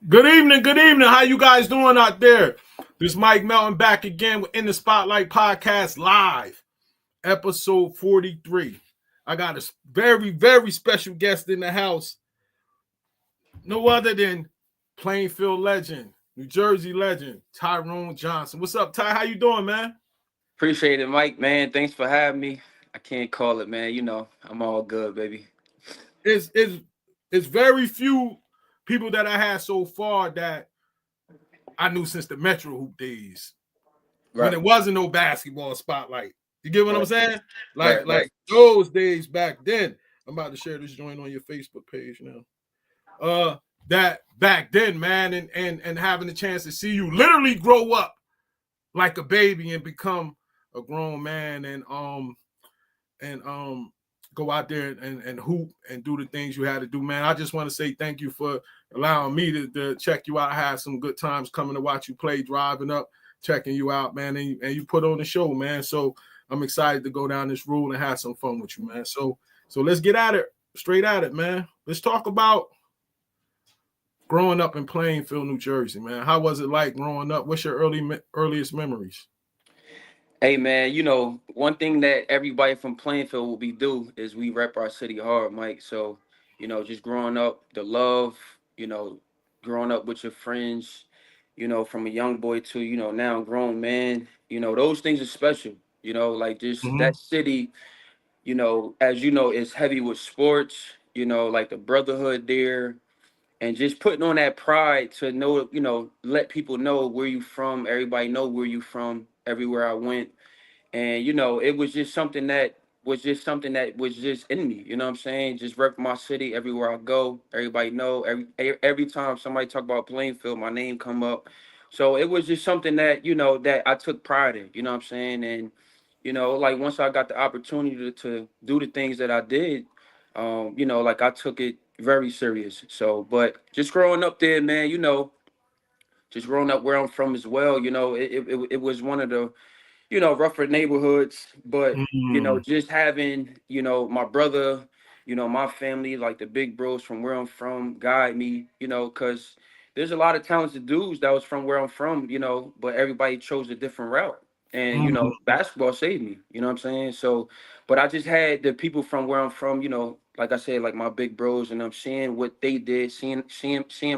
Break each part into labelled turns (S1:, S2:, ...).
S1: Good evening, good evening. How you guys doing out there? This Mike Melton back again with In the Spotlight Podcast Live, episode 43. I got a very, very special guest in the house. No other than Plainfield legend, New Jersey legend, Tyrone Johnson. What's up, Ty? How you doing, man?
S2: Appreciate it, Mike, man. Thanks for having me. I can't call it, man. I'm all good, baby.
S1: It's very few people that I had so far that I knew since the Metro Hoop days, when
S2: Right,
S1: it wasn't no basketball spotlight. You get what I'm
S2: right,
S1: saying? Like
S2: right, right.
S1: like those days back then. I'm about to share this joint on your Facebook page now. That back then, man, and having the chance to see you literally grow up like a baby and become a grown man and go out there and hoop and do the things you had to do, man. I just want to say thank you for allowing me to check you out. I had some good times coming to watch you play, driving up, checking you out, man, and you put on the show, man. So I'm excited to go down this road and have some fun with you, man. So let's get at it, straight at it, man. Let's talk about growing up in Plainfield, New Jersey, man. How was it like growing up? What's your earliest memories?
S2: Hey, man, one thing that everybody from Plainfield will be do is we rep our city hard, Mike. So, just growing up, the love, growing up with your friends, from a young boy to, now a grown man, those things are special. Like just
S1: Mm-hmm.
S2: that city, as you know, is heavy with sports, like the brotherhood there and just putting on that pride to know, let people know where you from. Everybody know where you from. Everywhere I went, and it was just something that was just in me. You know what I'm saying? Just rep my city everywhere I go. Everybody know. Every time somebody talk about Plainfield, my name come up. So it was just something that that I took pride in. You know what I'm saying? And like once I got the opportunity to do the things that I did, like I took it very serious. So, but just growing up there, man, just growing up where I'm from as well, it was one of the rougher neighborhoods, but
S1: Mm-hmm.
S2: just having, my brother, my family, like the big bros from where I'm from, guide me, because there's a lot of talented dudes that was from where I'm from, but everybody chose a different route. And basketball saved me, you know what I'm saying? So, but I just had the people from where I'm from, like I said, like my big bros, and I'm seeing what they did, seeing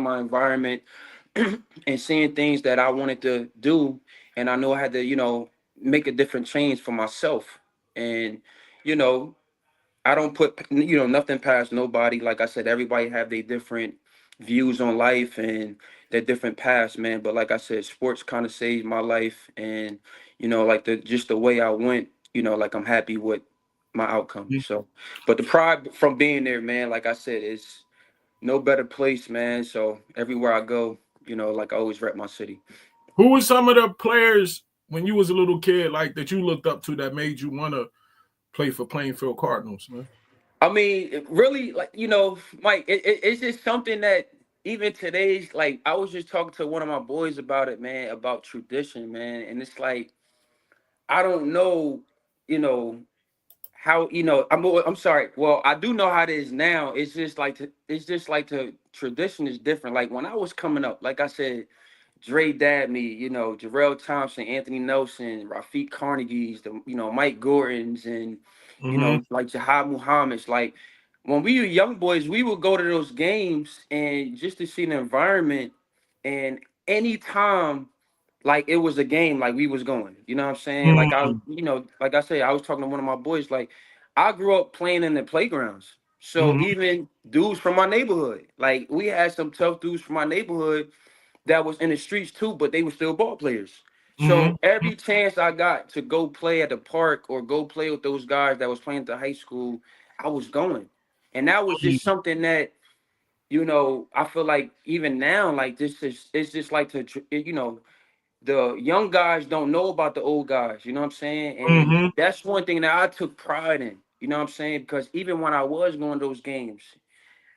S2: my environment, and seeing things that I wanted to do, and I know I had to, make a different change for myself. And you know, I don't put nothing past nobody. Like I said, everybody have their different views on life and their different paths, man. But like I said, sports kind of saved my life, and like the way I went, like I'm happy with my outcome. So, but the pride from being there, man, like I said, is no better place, man. So everywhere I go, like I always rep my city.
S1: Who were some of the players when you was a little kid, like that you looked up to that made you want to play for Plainfield Cardinals, man?
S2: I mean, really, like Mike, it's just something that even today's like I was just talking to one of my boys about it, man, about tradition, man, and it's like I don't know, you know how I'm sorry. Well, I do know how it is now. It's just like the tradition is different. Like when I was coming up, like I said, Dre Dabney, Jarrell Thompson, Anthony Nelson, Rafiq Carnegie's, Mike Gordon's, and
S1: Mm-hmm.
S2: like Jahad Muhammad's. Like when we were young boys, we would go to those games and just to see the environment. And anytime, like it was a game, like we was going. You know what I'm saying? Like
S1: Mm-hmm.
S2: like I say, I was talking to one of my boys. Like I grew up playing in the playgrounds. So
S1: Mm-hmm.
S2: even dudes from my neighborhood, like we had some tough dudes from my neighborhood that was in the streets too, but they were still ball players. So
S1: Mm-hmm.
S2: every chance I got to go play at the park or go play with those guys that was playing at the high school, I was going. And that was just something that, I feel like even now, like this is it's just like the young guys don't know about the old guys, you know what I'm saying? And
S1: Mm-hmm.
S2: that's one thing that I took pride in, you know what I'm saying? Because even when I was going to those games,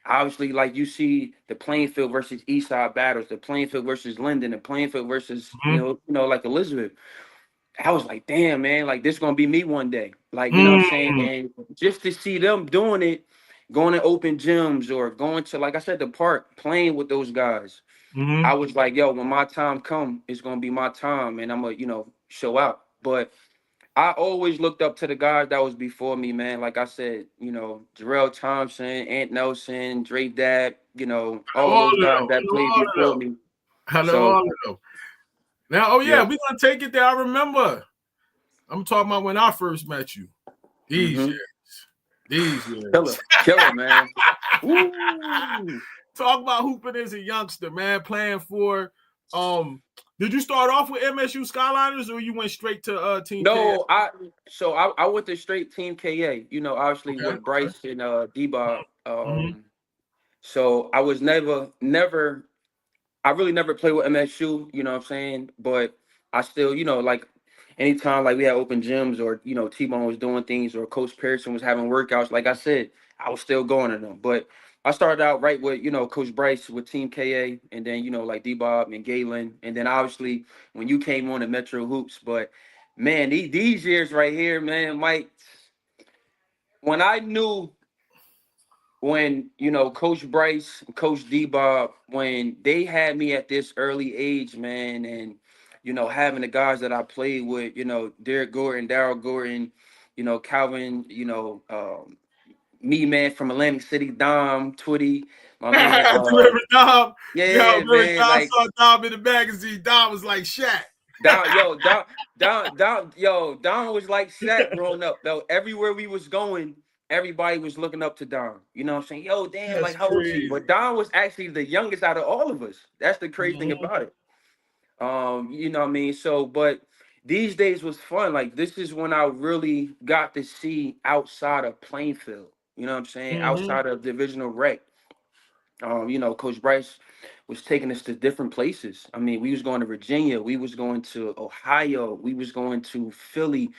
S2: obviously, like you see the Plainfield versus Eastside battles, the Plainfield versus Linden, the Plainfield versus like Elizabeth. I was like, damn, man, like this gonna be me one day. Like, you know what I'm saying?
S1: Mm-hmm.
S2: And just to see them doing it, going to open gyms or going to, like I said, the park, playing with those guys.
S1: Mm-hmm.
S2: I was like, yo, when my time come, it's gonna be my time, and I'm gonna, show out. But I always looked up to the guys that was before me, man. Like I said, Jarrell Thompson, Ant Nelson, Dre Dab, all
S1: All
S2: those
S1: of
S2: guys
S1: them.
S2: that played
S1: All of
S2: before
S1: them.
S2: me.
S1: I know
S2: So
S1: all of them. Now, oh yeah,
S2: yeah.
S1: we're gonna take it there. I remember. I'm talking about when I first met you. These
S2: Mm-hmm.
S1: years. These years.
S2: Killer, man. Woo.
S1: Talk about hooping as a youngster, man, playing for did you start off with MSU Skyliners or you went straight to Team KS?
S2: No, I went to straight Team KA, obviously
S1: Okay,
S2: with
S1: okay.
S2: Bryce and D-Bob.
S1: Mm-hmm.
S2: So I was never I really never played with MSU, you know what I'm saying? But I still, like anytime like we had open gyms or, T-Bone was doing things or Coach Pearson was having workouts, like I said, I was still going to them. But I started out right with, Coach Bryce with Team KA and then, like D-Bob and Galen. And then obviously when you came on the Metro Hoops. But man, these years right here, man, Mike, when I knew when Coach Bryce, Coach D Bob, when they had me at this early age, man, and having the guys that I played with, Derek Gordon, Daryl Gordon, Calvin, me man from Atlantic City, Dom, Twitty, my man,
S1: I remember Dom. Yo,
S2: yeah,
S1: remember
S2: man,
S1: Dom
S2: like
S1: saw Dom in the magazine. Dom was like Shaq.
S2: Don, Don was like Shaq growing up, though. Everywhere we was going, everybody was looking up to Don. You know what I'm saying? Yo, damn,
S1: That's
S2: like how old is he?
S1: crazy.
S2: But Don was actually the youngest out of all of us. That's the crazy thing
S1: Mm-hmm.
S2: about it. You know what I mean? So, but these days was fun. Like this is when I really got to see outside of Plainfield. You know what I'm saying?
S1: Mm-hmm.
S2: Outside of divisional rec. Coach Bryce was taking us to different places. I mean, we was going to Virginia, we was going to Ohio, we was going to Philly.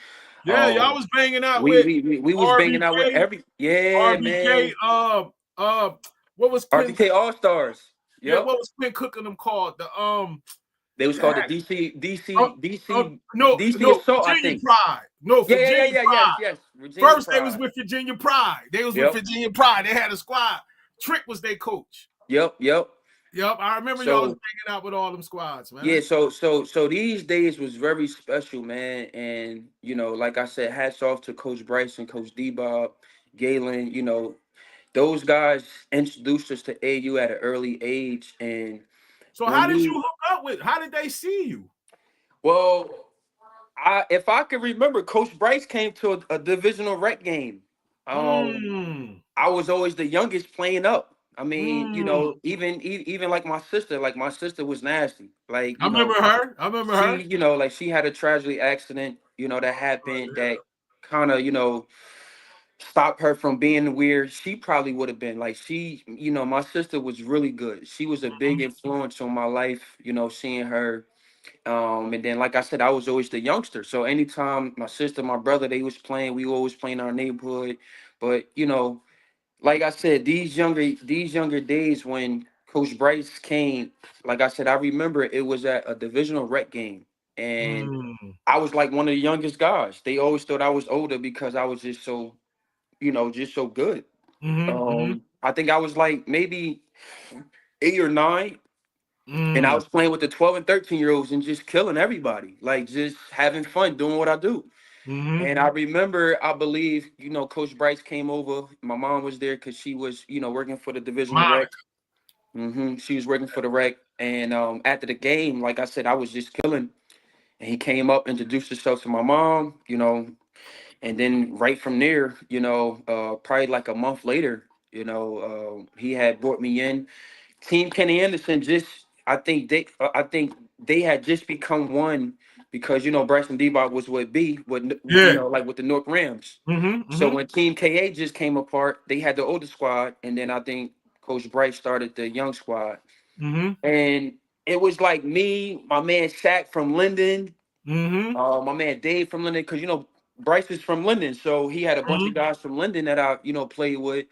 S1: Yeah, y'all
S2: Um,
S1: was banging out
S2: we
S1: with
S2: we we, we was banging out with
S1: RBK.
S2: every yeah,
S1: RBK.
S2: man.
S1: What was Quinn?
S2: RPK All Stars.
S1: Yeah,
S2: Yep.
S1: what was Quinn cooking them called? The
S2: They was called the
S1: dag,
S2: DC
S1: uh,
S2: DC DC DC
S1: no,
S2: Assault, I
S1: Virginia
S2: think.
S1: Pride. No, Virginia
S2: Yes,
S1: Pride.
S2: yes. Virginia
S1: First, they was
S2: Pride.
S1: with Virginia Pride. They was with
S2: Yep.
S1: Virginia Pride. They had a squad. Trick was their coach.
S2: Yep.
S1: Yep, I remember y'all was
S2: So
S1: hanging out with all them squads,
S2: yeah,
S1: man.
S2: so these days was very special, man. And like I said, hats off to Coach Bryce and Coach D Bob, Galen, those guys introduced us to AU at an early age. And
S1: So
S2: when
S1: how did you
S2: we
S1: hook up with? How did they see you?
S2: well, if I can remember, Coach Bryce came to a divisional rec game. Um
S1: Mm,
S2: I was always the youngest playing up. I mean,
S1: mm.
S2: even like my sister was nasty. Like,
S1: I remember her. I remember
S2: she,
S1: her.
S2: like she had a tragedy accident, that happened that kind of, stopped her from being weird. She probably would have been like my sister was really good. She was a big
S1: Mhm.
S2: influence on my life, seeing her. And then like I said, I was always the youngster. So anytime my sister, my brother, they was playing, we always playing in our neighborhood. But like I said, these younger days when Coach Bryce came, like I said, I remember it was at a divisional rec game, and
S1: Mm,
S2: I was like one of the youngest guys. They always thought I was older because I was just so, just so good.
S1: mhm, mhm,
S2: I think I was like maybe 8 or 9, and I
S1: mm,
S2: was playing with the 12 and 13-year-olds and just killing everybody, like just having fun doing what I do.
S1: mhm.
S2: And I remember, I believe, Coach Bryce came over. My mom was there because she was, working for the divisional rec.
S1: Monica.
S2: She was working for the rec. And after the game, like I said, I was just killing. And he came up, introduced himself to my mom, and then right from there, probably like a month later, he had brought me in. Team Kenny Anderson I think they had just become one because Bryson Debot was with B with
S1: Yeah.
S2: like with the North Rams.
S1: Mhm,
S2: So
S1: mhm,
S2: when Team KA just came apart, they had the older squad, and then I think Coach Bryce started the young squad,
S1: mhm,
S2: and it was like me, my man Shaq from Linden,
S1: mhm,
S2: my man Dave from Linden, because Bryce is from Linden, so he had a bunch of
S1: mhm.
S2: guys from Linden that I played with.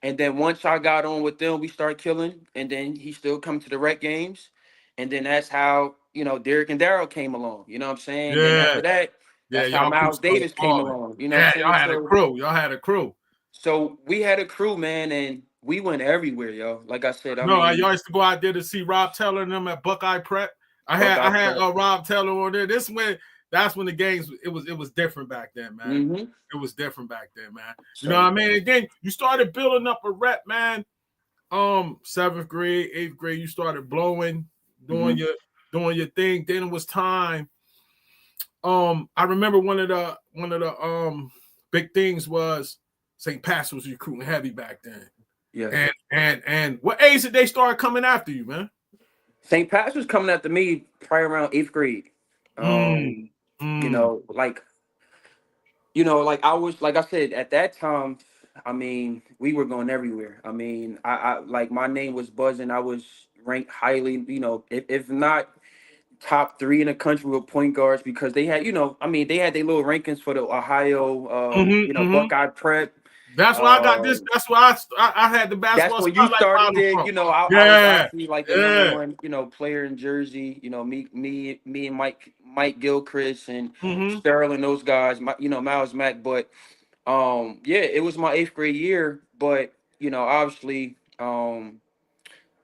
S2: And then once I got on with them, we started killing. And then he still come to the rec games. And then that's how, Derek and Daryl came along. You know what I'm saying? Then
S1: Yeah.
S2: after that,
S1: Yeah,
S2: that's how
S1: y'all crew
S2: Miles
S1: started
S2: Davis came
S1: balling.
S2: along. You know what I'm
S1: Yeah, y'all
S2: saying?
S1: had a
S2: So
S1: crew. Y'all had a crew.
S2: So we had a crew, man, and we went everywhere, yo. Like I said, I
S1: No, I
S2: mean,
S1: used to go out there to see Rob Taylor and them at Buckeye Prep. I
S2: Buckeye
S1: had
S2: Prep.
S1: Rob Taylor on there. That's when the games it was different back then, man.
S2: Mm-hmm.
S1: It was different back then, man. You know what
S2: So
S1: I mean? And then you started building up a rep, man. Seventh grade, eighth grade, you started blowing,
S2: mm-hmm.
S1: doing your thing. Then it was time. I remember one of the big things was St. Pat's was recruiting heavy back then.
S2: Yes.
S1: And what age did they start coming after you, man?
S2: St. Pat's was coming after me probably around eighth grade.
S1: Mm,
S2: Um, you
S1: mm,
S2: know, like like I was, like I said, at that time, I mean, we were going everywhere. I mean, I like my name was buzzing. I was ranked highly, if not top three in the country with point guards because they had, I mean, they had their little rankings for the Ohio,
S1: mm-hmm.
S2: Buckeye Prep.
S1: That's why I got this.
S2: Um,
S1: That's why I had the
S2: that's
S1: basketball
S2: when you
S1: spotlight
S2: started
S1: bottle
S2: it.
S1: from.
S2: I was
S1: Yeah,
S2: actually like the number
S1: yeah.
S2: one, player in Jersey. Me and Mike Gilchrist and
S1: Mm-hmm.
S2: Sterling, those guys. Miles Mack. But yeah, it was my eighth grade year. But obviously,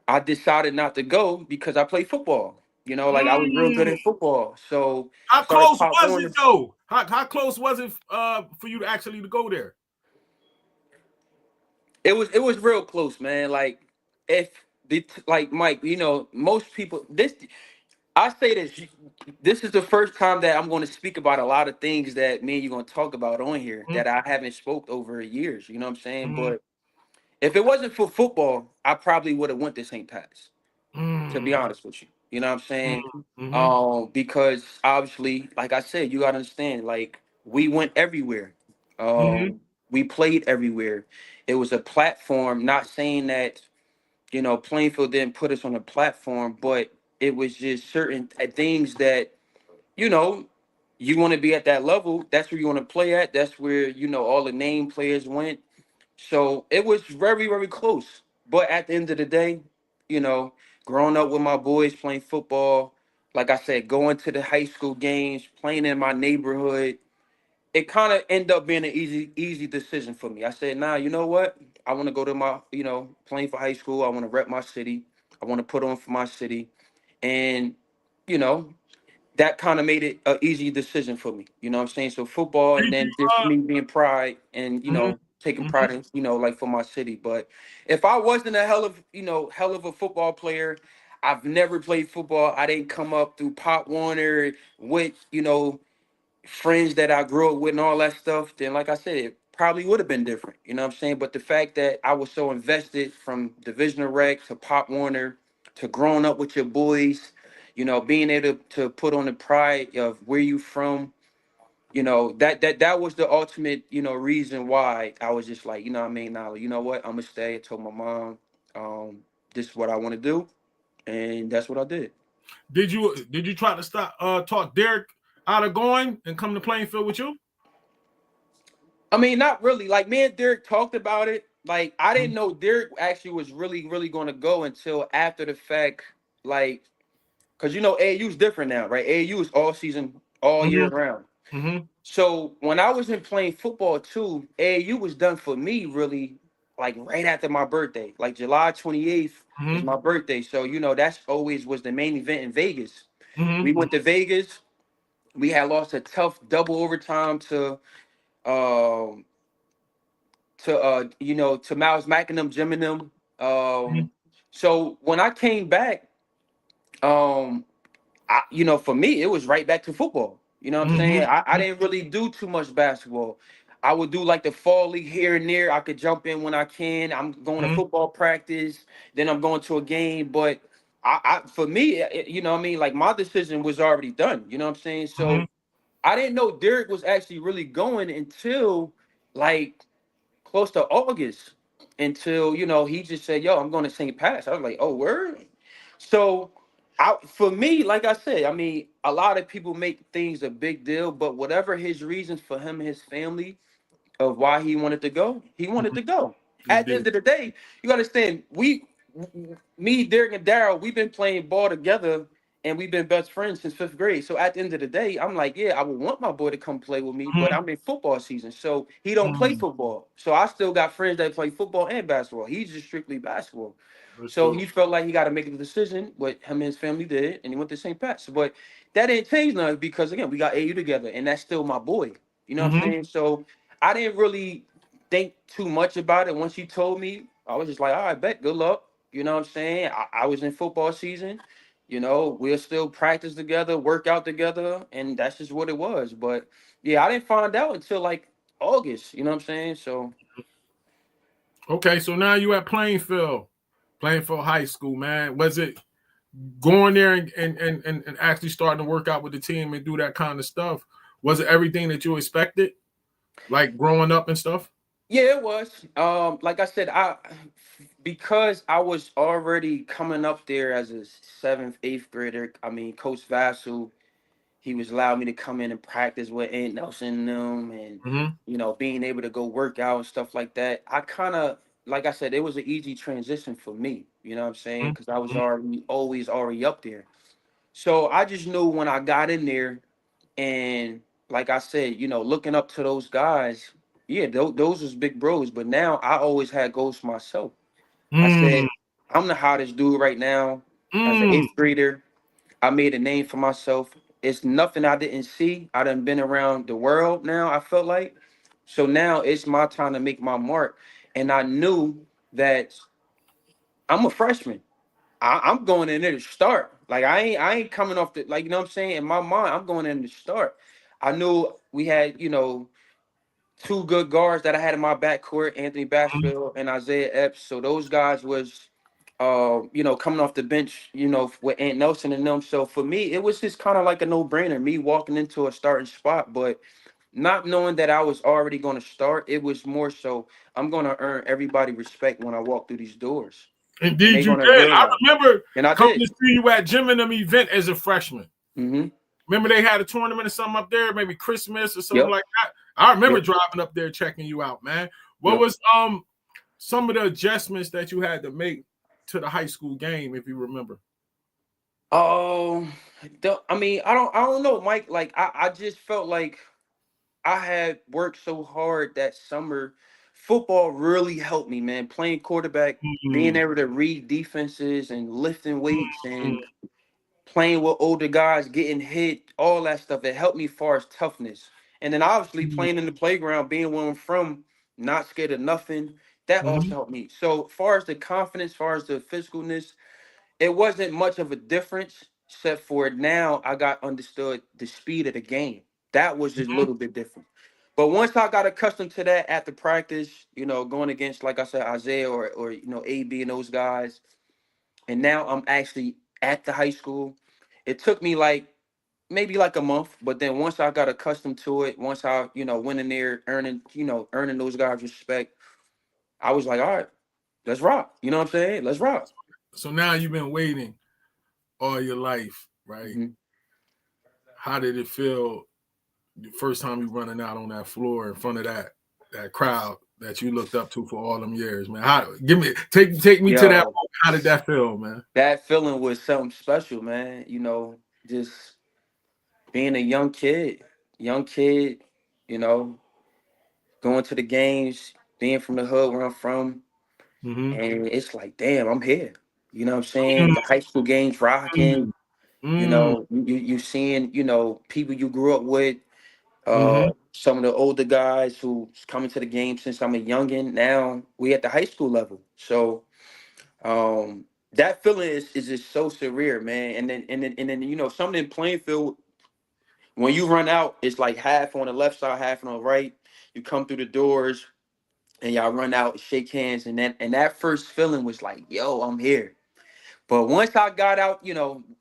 S2: I decided not to go because I played football. Like I was real good
S1: Mm.
S2: at football. So
S1: How
S2: started
S1: close
S2: Pop
S1: was it
S2: Warner.
S1: though? How close was it for you to actually to go there?
S2: It was real close, man. Like if like Mike, most people this I say this is the first time that I'm going to speak about a lot of things that me and you're going to talk about on here
S1: Mm-hmm.
S2: that I haven't spoke over years. You know what I'm saying?
S1: Mm-hmm.
S2: But if it wasn't for football, I probably would have went to St. Pat's. To be honest with you, you know what I'm saying?
S1: Mm-hmm.
S2: Because obviously, like I said, you got to understand. Like we went everywhere.
S1: Mm-hmm.
S2: We played everywhere. It was a platform. Not saying that Plainfield didn't put us on a platform, but it was just certain things that you know, you want to be at that level. That's where you want to play at. That's where all the name players went. So it was very, very close. But at the end of the day, you know, growing up with my boys playing football, like I said, going to the high school games, playing in my neighborhood, it kind of ended up being an easy decision for me. I said, nah, you know what? I want to go to my, playing for high school. I want to rep my city. I want to put on for my city. And, you know, that kind of made it an easy decision for me. You know what I'm saying? So football and
S1: Did you
S2: then just me being pride and,
S1: mm-hmm.
S2: taking
S1: Mm-hmm.
S2: pride in, like for my city. But if I wasn't a hell of a football player, I've never played football. I didn't come up through Pop Warner with, friends that I grew up with and all that stuff, then like I said, it probably would have been different. You know what I'm saying? But the fact that I was so invested from Divisional Rec to Pop Warner to growing up with your boys, being able to put on the pride of where you from, that was the ultimate, reason why I was just like, what I mean, now, you know what? I'm gonna stay. I told my mom, this is what I want to do, and that's what I did.
S1: Did you try to stop talk Derek out of going and come to Plainfield with you?
S2: I mean, not really. Like me and Derek talked about it. Like I didn't know Derek actually was really, really going to go until after the fact. Like, cause AAU's different now, right? AAU is all season, all year
S1: Mm-hmm.
S2: round.
S1: Mm-hmm.
S2: So when I was in playing football too, AAU was done for me really, like right after my birthday. Like July 28th is
S1: Mm-hmm.
S2: my birthday. So that's always was the main event in Vegas. We
S1: Mm-hmm.
S2: went to Vegas. We had lost a tough double overtime um to Miles Mack and them, Jim and them. So when I came back, um, for me it was right back to football. You know what I'm saying?
S1: Mm-hmm.
S2: I didn't really do too much basketball. I would do like the fall league here and there. I could jump in when I can. I'm going to
S1: Mm-hmm.
S2: football practice, then I'm going to a game. But for me, you know what I mean? Like my decision was already done. You know what I'm saying?
S1: Mm-hmm.
S2: So I didn't know Derek was actually really going until like close to August until he just said, "Yo, I'm going to St. Pat's." I was like, "Oh, word." So, for me, like I said, I mean, a lot of people make things a big deal, but whatever his reasons for him and his family of why he wanted to go, he wanted to go.
S1: He
S2: At the
S1: did.
S2: end of the day, you gotta understand, me, Derek, and Daryl, we've been playing ball together and we've been best friends since 5th grade. So at the end of the day, I'm like, yeah, I would want my boy to come play with me, but
S1: Mhm.
S2: I'm in football season, so he don't play
S1: Mm.
S2: football. So I still got friends that play football and basketball. He's just strictly basketball.
S1: That's
S2: So he
S1: dope.
S2: felt like he got to make a decision, what him and his family did, and he went to St. Pat's. But that didn't change nothing because again, we got AU together, and that's still my boy. You know what I'm
S1: Hmm.
S2: saying? So I didn't really think too much about it. Once he told me, I was just like, all right, bet, good luck. You know what I'm saying? I was in football season. You know, we'll still practice together, work out together, and that's just what it was. But yeah, I didn't find out until like August. You know what I'm saying? So
S1: Okay, so now you at Plainfield, Plainfield High School, man. Was it going there and actually starting to work out with the team and do that kind of stuff? Was it everything that you expected, like growing up and stuff?
S2: yeah, it was. Like I said, I because I was already coming up there as a seventh, eighth grader. I mean, Coach Vassell, he was allowed me to come in and practice with Aunt Nelson and them, and
S1: Hmm.
S2: being able to go work out and stuff like that. I kind of, like I said, it was an easy transition for me. You know what I'm saying? Because I was already up there. So I just knew when I got in there, and like I said, looking up to those guys, yeah, those was big bros. But now I always had goals for myself. I
S1: Mm.
S2: said, I'm the hottest dude right now. As an
S1: Mm.
S2: eighth grader, I made a name for myself. It's nothing I didn't see. I done been around the world now, I felt like. So now it's my time to make my mark. And I knew that I'm a freshman. I'm going in there to start. Like I ain't coming off the, like, you know what I'm saying? In my mind, I'm going in to start. I knew we had, two good guards that I had in my backcourt, Anthony Bashfield and Isaiah Epps. So those guys was coming off the bench, with Ant Nelson and them. So for me, it was just kind of like a no-brainer, me walking into a starting spot, but not knowing that I was already going to start. It was more so I'm going to earn everybody respect when I walk through these doors, and
S1: Indeed,
S2: they're
S1: you
S2: going to
S1: did. I
S2: realize.
S1: remember
S2: And I
S1: coming
S2: did.
S1: to see you at Jim and them event as a freshman.
S2: Mm-hmm.
S1: Remember they had a tournament or something up there, maybe Christmas or something
S2: Yep.
S1: like that. I remember
S2: Yep.
S1: driving up there checking you out, man. What
S2: Yep.
S1: was some of the adjustments that you had to make to the high school game, if you remember?
S2: Oh, I mean, I don't know, Mike. Like, I just felt like I had worked so hard that summer. Football really helped me, man. Playing quarterback, being
S1: Mm.
S2: able to read defenses and lifting weights
S1: Mm.
S2: and playing with older guys, getting hit, all that stuff. It helped me far as toughness. And then obviously
S1: Mm.
S2: playing in the playground, being where I'm from, not scared of nothing, that
S1: Mm.
S2: also helped me. So far as the confidence, far as the physicalness, it wasn't much of a difference, except for now I got understood the speed of the game. That was just a little bit different. But once I got accustomed to that after practice, going against, like I said, Isaiah or AB and those guys, and now I'm actually at the high school. It took me like maybe like a month, but then once I got accustomed to it, once I went in there earning those guys respect, I was like, all right, let's rock. You know what I'm saying? Let's rock.
S1: So now you've been waiting all your life, right?
S2: Mhm.
S1: How did it feel the first time you running out on that floor in front of that crowd that you looked up to for all them years, man? How take me to that
S2: Yo,
S1: moment. How did that feel, man?
S2: that feeling was something special, man. Just being a young kid, you know, going to the games, being from the hood where I'm from,
S1: Mm-hmm.
S2: and it's like, damn, I'm here. You know what I'm saying? The high school games rocking.
S1: Mm. Mm.
S2: You seeing, people you grew up with,
S1: Mm-hmm.
S2: some of the older guys who's coming to the game since I'm a youngin. Now we at the high school level. So that feeling is just so surreal, man. And then something in Plainfield, when you run out, it's like half on the left side, half on the right. You come through the doors and y'all run out, shake hands, and that first feeling was like, yo, I'm here. But once I got out,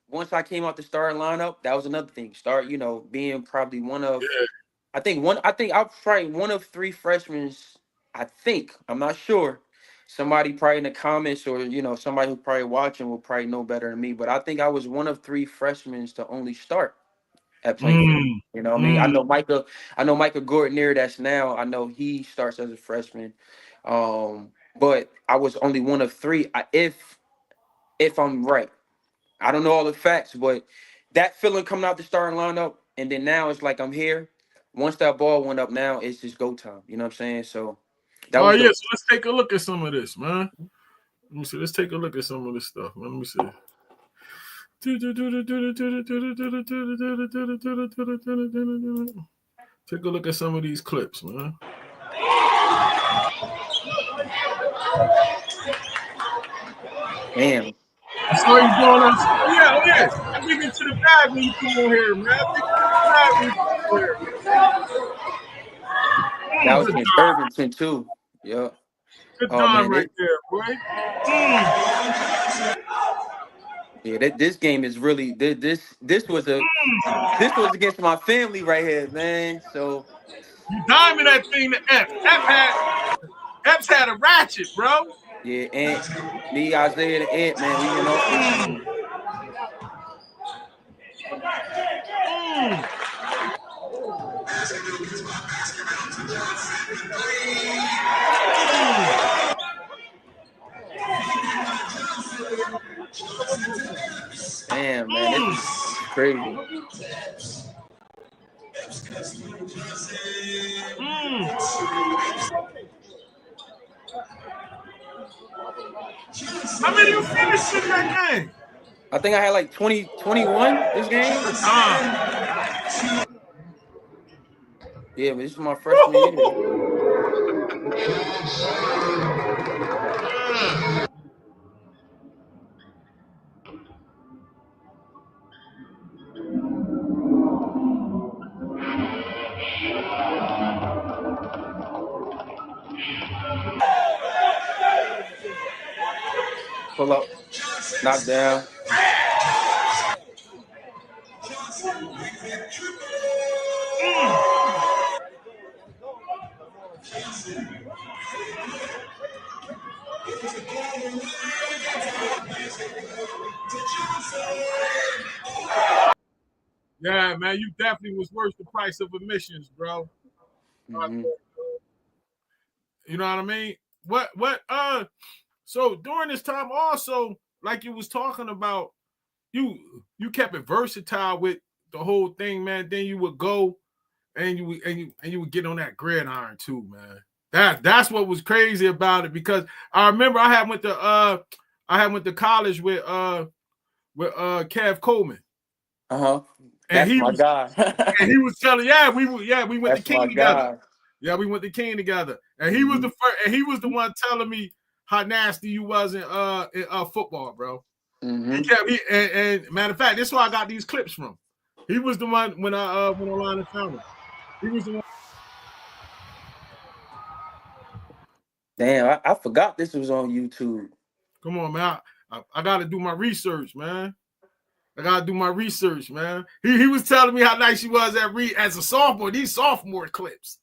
S2: once I came out the starting lineup, that was another thing. Start, being probably one of,
S1: Yeah.
S2: I think I'm probably one of three freshmen. I think, I'm not sure. Somebody probably in the comments or somebody who probably watching will probably know better than me. But I think I was one of three freshmen to only start at Plainfield.
S1: Mm.
S2: You know what I mean? I
S1: Mm.
S2: know Micah, Gordon there that's now. I know he starts as a freshman. But I was only one of three. If I'm right. I don't know all the facts, but that feeling coming out the starting lineup, and then now it's like I'm here. Once that ball went up, now it's just go time. You know what I'm saying? So that
S1: Oh
S2: was
S1: yeah,
S2: the
S1: so let's take a look at some of this, man. Let me see. Let's take a look at some of this stuff, man. Let me see. Take a look at some of these clips, man.
S2: damn.
S1: I saw you doing us. Oh yeah, oh yeah. I dig into the bag when you come on here, man. I dig into the bag when you come on here.
S2: That was
S1: Good
S2: against
S1: dime.
S2: Irvington too. Yeah.
S1: Good
S2: Oh
S1: dime
S2: man,
S1: right there, boy.
S2: this game is really this was against my family right here, man. So
S1: You diming that thing to F. F's had a ratchet, bro.
S2: yeah, and me, Isaiah, and Ed, man, we went off this game.
S1: Mm.
S2: Damn, man, this is crazy.
S1: Mm. How many you finished in that game?
S2: I think I had like 21 this game.
S1: Good time.
S2: Yeah, but this is my freshman year. Pull up, knock down.
S1: Yeah, man, you definitely was worth the price of admissions, bro.
S2: Mm-hmm.
S1: You know what I mean? So during this time also, like you was talking about, you kept it versatile with the whole thing, man. Then you would go and you would get on that gridiron too, man. That's what was crazy about it, because I remember I had went to college with Kev Coleman.
S2: Uh-huh.
S1: And
S2: That's
S1: he
S2: my
S1: was
S2: guy.
S1: and he was telling, we went to
S2: That's my
S1: King together.
S2: guy.
S1: Yeah, we went to King together. And he was
S2: Mm-hmm.
S1: the first, and he was the one telling me how nasty you was in football, bro. He
S2: Mm-hmm.
S1: kept and matter of fact, this is where I got these clips from. He was the one when I went online and found him. He was the one.
S2: Damn, I forgot this was on YouTube.
S1: Come on, man. I gotta do my research, man. I gotta do my research, man. He was telling me how nice she was as a sophomore. These sophomore clips.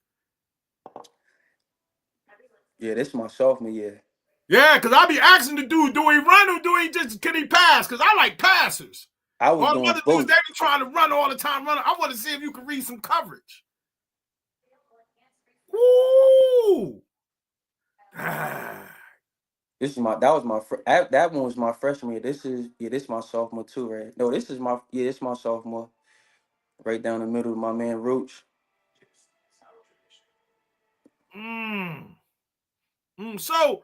S2: Yeah, this is my sophomore year.
S1: Yeah, because I be asking the dude, do he run or can he pass? Because I like passers.
S2: I was
S1: All the
S2: doing
S1: other dudes,
S2: both.
S1: they be trying to run all the time, running. I want to see if you can read some coverage. Woo!
S2: This is my that was my that one was my freshman year. This is my sophomore too, right? No, this is my sophomore. Right down the middle of my man Roach.
S1: So,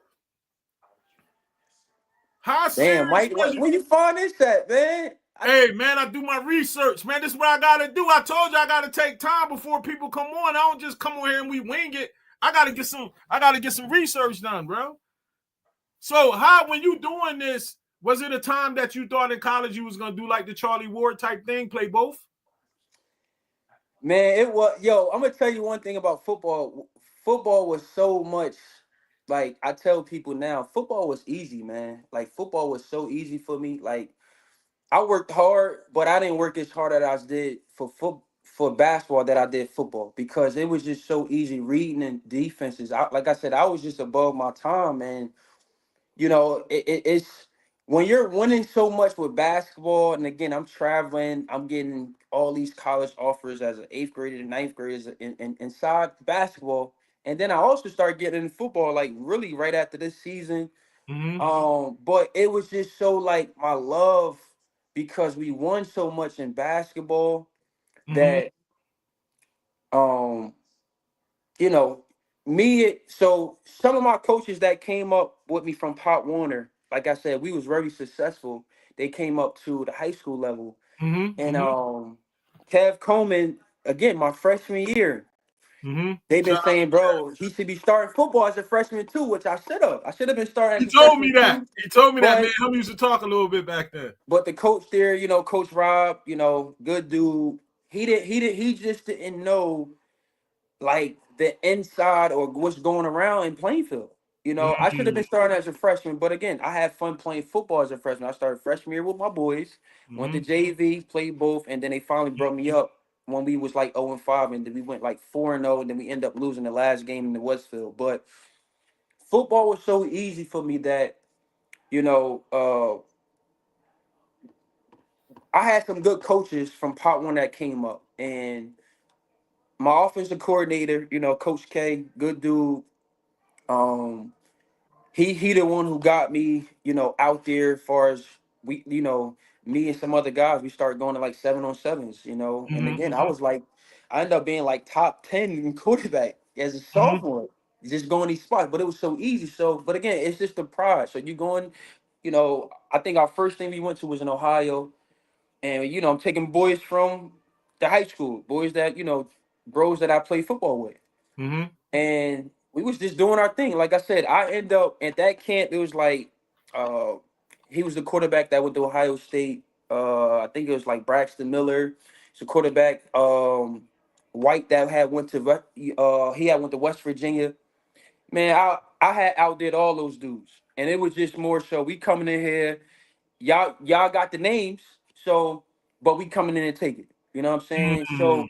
S1: how
S2: Damn,
S1: serious
S2: Mike,
S1: was you?
S2: where you find this at, man?
S1: Hey, man, I do my research, man. This is what I got to do. I told you I got to take time before people come on. I don't just come on here and we wing it. I got to get some research done, bro. So, when you doing this, was it a time that you thought in college you was going to do like the Charlie Ward type thing, play both?
S2: Man, it was I'm gonna tell you one thing about football. Football was so much like I tell people now, football was easy, man. Like football was so easy for me. Like I worked hard, but I didn't work as hard as I did for basketball that I did football because it was just so easy reading and defenses. Like I said, I was just above my time, and it's when you're winning so much with basketball, and again, I'm traveling, I'm getting all these college offers as an eighth grader and ninth grader inside basketball, and then I also start getting in football like really right after this season.
S1: Mm-hmm.
S2: But it was just so like my love because we won so much in basketball
S1: Mm-hmm.
S2: that um you know so some of my coaches that came up with me from Pop Warner, like I said, we was very successful. They came up to the high school level, and
S1: Mm-hmm.
S2: Kev Coleman, again, my freshman year,
S1: Mm-hmm.
S2: they've been
S1: Shout out
S2: saying,
S1: to Kev.
S2: bro, he should be starting football as a freshman too, which I should have. I should have been starting
S1: He
S2: as a
S1: told me
S2: freshman
S1: that.
S2: too.
S1: He told me that, man.
S2: But
S1: Him used to talk a little bit back then.
S2: but the coach there, Coach Rob, good dude. He just didn't know like the inside or what's going around in Plainfield. I should have
S1: Mm-hmm.
S2: been starting as a freshman, but again, I had fun playing football as a freshman. I started freshman year with my boys, went to
S1: Mm-hmm.
S2: JV, played both, and then they finally brought me up when we was like 0-5, and then we went like 4-0, and then we ended up losing the last game in the Westfield. But football was so easy for me that you know I had some good coaches from Part One that came up, and my offensive coordinator, Coach K, good dude. Um, he the one who got me, out there as far as me and some other guys, we started going to like 7-on-7s, and again,
S1: Mm-hmm.
S2: I ended up being like top 10 in quarterback as a
S1: Mm-hmm.
S2: sophomore, just going these spots, but it was so easy. So, but again, it's just the pride. So you going, I think our first thing we went to was in Ohio, and I'm taking boys from the high school, boys that bros that I play football with,
S1: Mm-hmm.
S2: and we was just doing our thing. Like I said, I end up at that camp. It was like, uh, he was the quarterback that went to Ohio State. I think it was like Braxton Miller. It's a quarterback. White that had went to he had went to West Virginia. Man, I had outdid all those dudes, and it was just more so we coming in here. Y'all got the names, so but we coming in and take it. You know what I'm saying?
S1: Mm-hmm.
S2: So,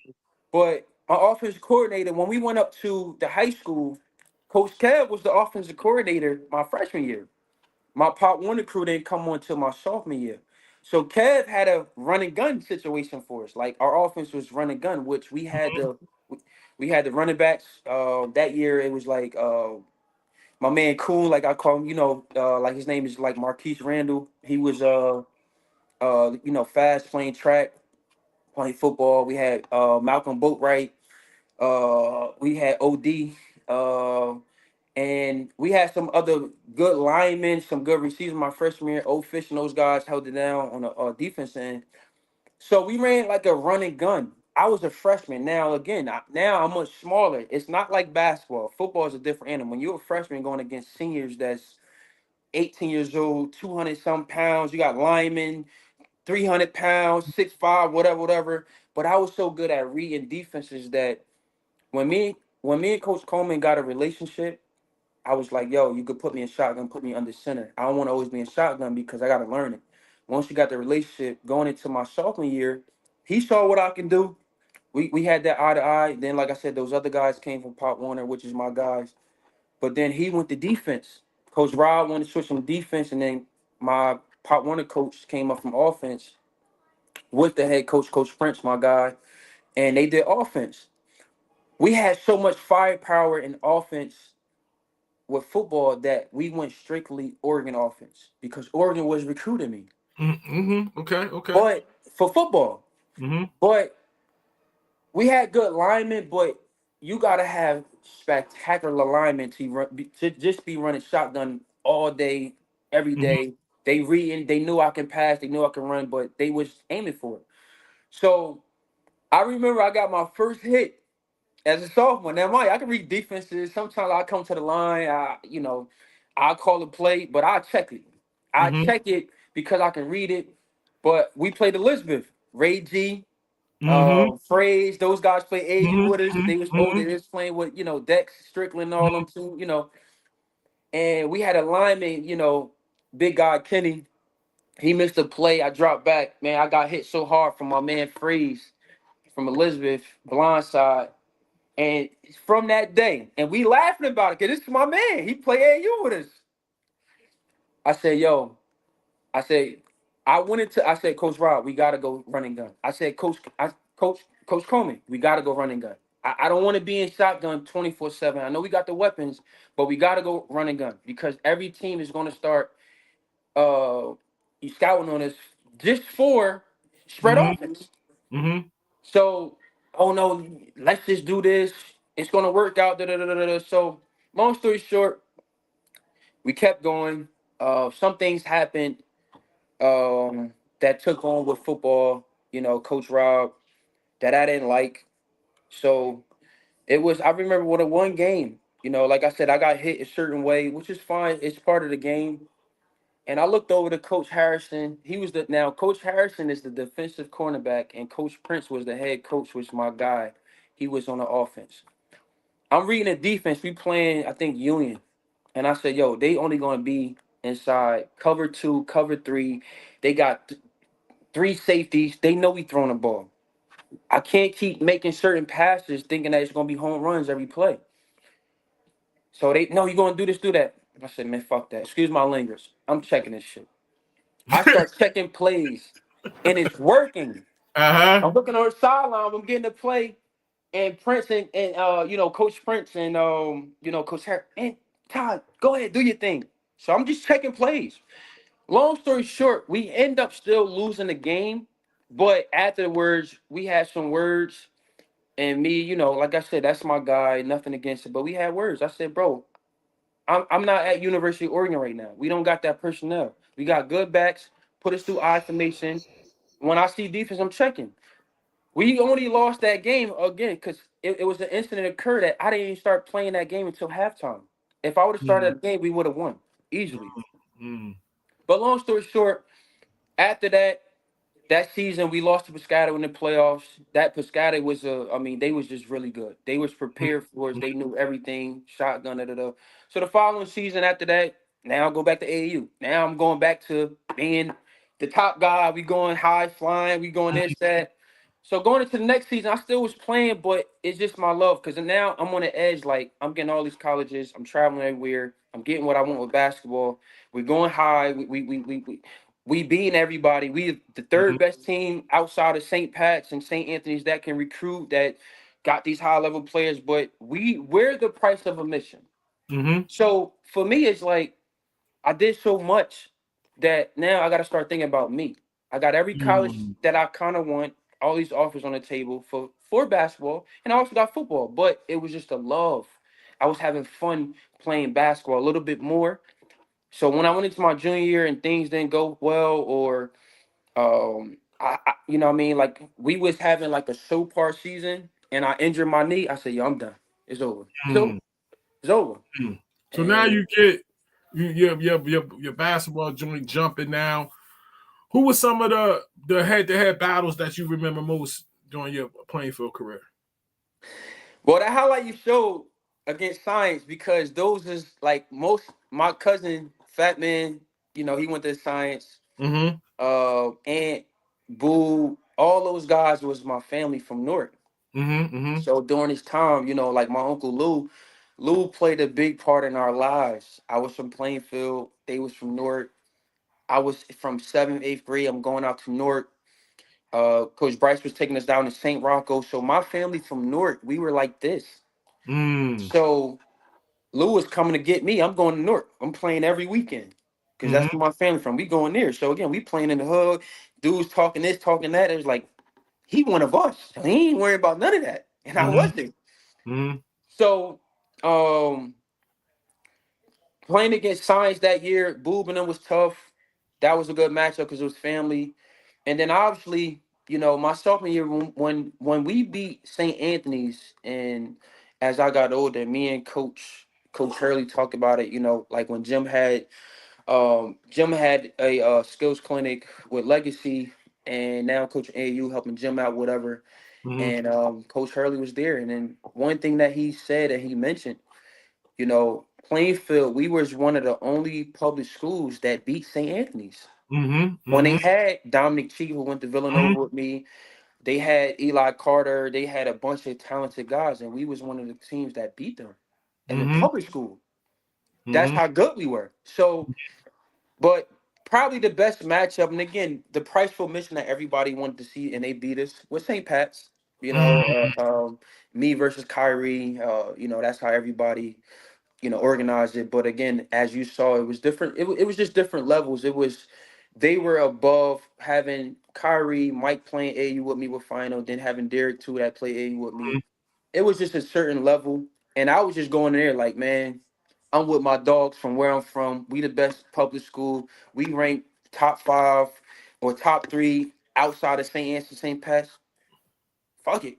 S2: but our offensive coordinator, when we went up to the high school, Coach Kev was the offensive coordinator my freshman year. My Pop Warner crew didn't come on till my sophomore year. So Kev had a run and gun situation for us. Like our offense was run and gun, which we had the running backs. That year it was like my man Coon, like I call him, like his name is like Marquise Randall. He was fast playing track, playing football. We had Malcolm Boatwright. We had OD. Uh, and we had some other good linemen, some good receivers. My freshman year, Old Fish and those guys held it down on the defense end. So we ran like a run and gun. I was a freshman. Now again, now I'm much smaller. It's not like basketball. Football is a different animal. When you're a freshman going against seniors that's 18 years old, 200 some pounds, you got linemen, 300 pounds, 6'5", whatever, whatever. But I was so good at reading defenses that when me and Coach Coleman got a relationship, I was like, yo, you could put me in shotgun, put me under center. I don't want to always be in shotgun because I got to learn it. Once you got the relationship going into my sophomore year, he saw what I can do. We had that eye to eye. Then, like I said, those other guys came from Pop Warner, which is my guys. But then he went to defense. Coach Rob wanted to switch from defense, and then my Pop Warner coach came up from offense with the head coach, Coach French, my guy, and they did offense. We had so much firepower in offense with football that we went strictly Oregon offense because Oregon was recruiting me.
S1: Mm-hmm. Okay. Okay.
S2: But for football,
S1: Mm-hmm.
S2: but we had good linemen, but you gotta have spectacular linemen to just be running shotgun all day, every
S1: Mm-hmm.
S2: day. They knew I can pass, they knew I can run, but they was aiming for it. So I remember I got my first hit as a sophomore. Now, I can read defenses. Sometimes I come to the line, I call a play, but I check it. I
S1: Mm-hmm.
S2: check it because I can read it. But we played Elizabeth, Ray G,
S1: Mm-hmm.
S2: Phrase. Those guys play AU with us. They was
S1: Mm-hmm.
S2: older. They was playing with Dex Strickland and all them too. And we had a lineman, big guy Kenny. He missed a play. I dropped back. Man, I got hit so hard from my man Freeze from Elizabeth, blindside. And from that day, and we laughing about it, because this is my man. He play AU with us. I said, yo, I said, I said, Coach Rob, we gotta go running gun. I said, Coach Coleman, we gotta go running gun. I don't want to be in shotgun 24/7. I know we got the weapons, but we gotta go running gun because every team is gonna start you scouting on us just for spread
S1: Mm-hmm.
S2: offense.
S1: Mm-hmm.
S2: So, oh no, let's just do this. It's gonna work out. Da, da, da, da, da. So, long story short, we kept going. Some things happened that took on with football. Coach Rob that I didn't like. So it was. I remember what a one game. Like I said, I got hit a certain way, which is fine. It's part of the game. And I looked over to Coach Harrison. He was the now Coach Harrison is the defensive cornerback, and Coach Prince was the head coach, was my guy. He was on the offense. I'm reading the defense. We playing, I think, Union. And I said, yo, they only gonna be inside cover two, cover three. They got three safeties. They know we throwing the ball. I can't keep making certain passes thinking that it's gonna be home runs every play. So they no, you gonna do this, do that. I said, man, fuck that. Excuse my language. I'm checking this shit. I start checking plays, and it's working.
S1: Uh-huh.
S2: I'm looking on the sideline. I'm getting the play, and Prince and Coach Prince and Coach Harris and Todd, go ahead, do your thing. So I'm just checking plays. Long story short, we end up still losing the game, but afterwards we had some words, and me, like I said, that's my guy. Nothing against it, but we had words. I said, bro, I'm not at University of Oregon right now. We don't got that personnel. We got good backs. Put us through I formation. When I see defense, I'm checking. We only lost that game again because it was an incident occurred that I didn't even start playing that game until halftime. If I would have started
S1: Mm-hmm.
S2: that game, we would have won easily.
S1: Mm-hmm.
S2: But long story short, after that season, we lost to Piscataway in the playoffs. That Piscataway was I mean, they was just really good. They was prepared for us. They knew everything, shotgun, da, da, da. So the following season after that, now I go back to AAU. Now I'm going back to being the top guy. We going high flying. We going this, that. So going into the next season, I still was playing, but it's just my love because now I'm on the edge. Like I'm getting all these colleges. I'm traveling everywhere. I'm getting what I want with basketball. We're going high. We beating everybody. We the
S1: Mm-hmm.
S2: third best team outside of St. Pat's and St. Anthony's that can recruit, that got these high level players, but we're the price of admission.
S1: Mm-hmm.
S2: So for me, it's like I did so much that now I got to start thinking about me. I got every college
S1: Mm-hmm.
S2: that I kind of want, all these offers on the table for basketball, and I also got football. But it was just a love. I was having fun playing basketball a little bit more. So when I went into my junior year and things didn't go well, or you know what I mean, like we was having like a show part season, and I injured my knee. I said, "Yo, I'm done. It's over. It's over. It's over."
S1: So now
S2: And
S1: you get your basketball joint jumping now. Who were some of the head-to-head battles that you remember most during your playing field career?
S2: well, that highlight you showed against Science, because those is like most my cousin Fat Man. He went to Science.
S1: Mm-hmm.
S2: Aunt Boo, all those guys was my family from Newark.
S1: Mm-hmm. Mm-hmm.
S2: So during this time, like my uncle Lou played a big part in our lives. I was from Plainfield. They was from Newark. I was from seventh, eighth grade. I'm going out to Newark. Coach Bryce was taking us down to St. Rocco. So my family from Newark, we were like this.
S1: Mm.
S2: So Lou was coming to get me. I'm going to Newark. I'm playing every weekend because
S1: Mm-hmm.
S2: that's where my family from. We going there. So again, we playing in the hood. Dudes talking this, talking that. It was like he one of us. He ain't worried about none of that, and I
S1: Mm-hmm.
S2: wasn't.
S1: Mm-hmm.
S2: So um, playing against Science that year, Boob and them was tough. That was a good matchup because it was family. And then obviously, my sophomore year when we beat St. Anthony's, and as I got older, me and Coach Hurley talked about it. Like when Jim had a skills clinic with Legacy, and now Coach AU helping Jim out, whatever.
S1: Mm-hmm.
S2: And Coach Hurley was there, and then one thing that he said and he mentioned, Plainfield, we was one of the only public schools that beat St. Anthony's.
S1: Mm-hmm.
S2: When they
S1: Mm-hmm.
S2: had Dominic Chi, who went to Villanova with me, they had Eli Carter, they had a bunch of talented guys, and we was one of the teams that beat them in the
S1: Mm-hmm.
S2: public school. That's
S1: Mm-hmm.
S2: how good we were. So, but probably the best matchup, and again, the price for mission that everybody wanted to see, and they beat us, was St. Pat's. Me versus Kyrie. That's how everybody organized it. But again, as you saw, it was different. It was just different levels. It was they were above having Kyrie, Mike playing AU with me with final, then having Derek too that play AU with me. It was just a certain level, and I was just going there like, man, I'm with my dogs from where I'm from. We the best public school. We rank top 5 or top 3 outside of St. Anthony, St. Pat's. Fuck it,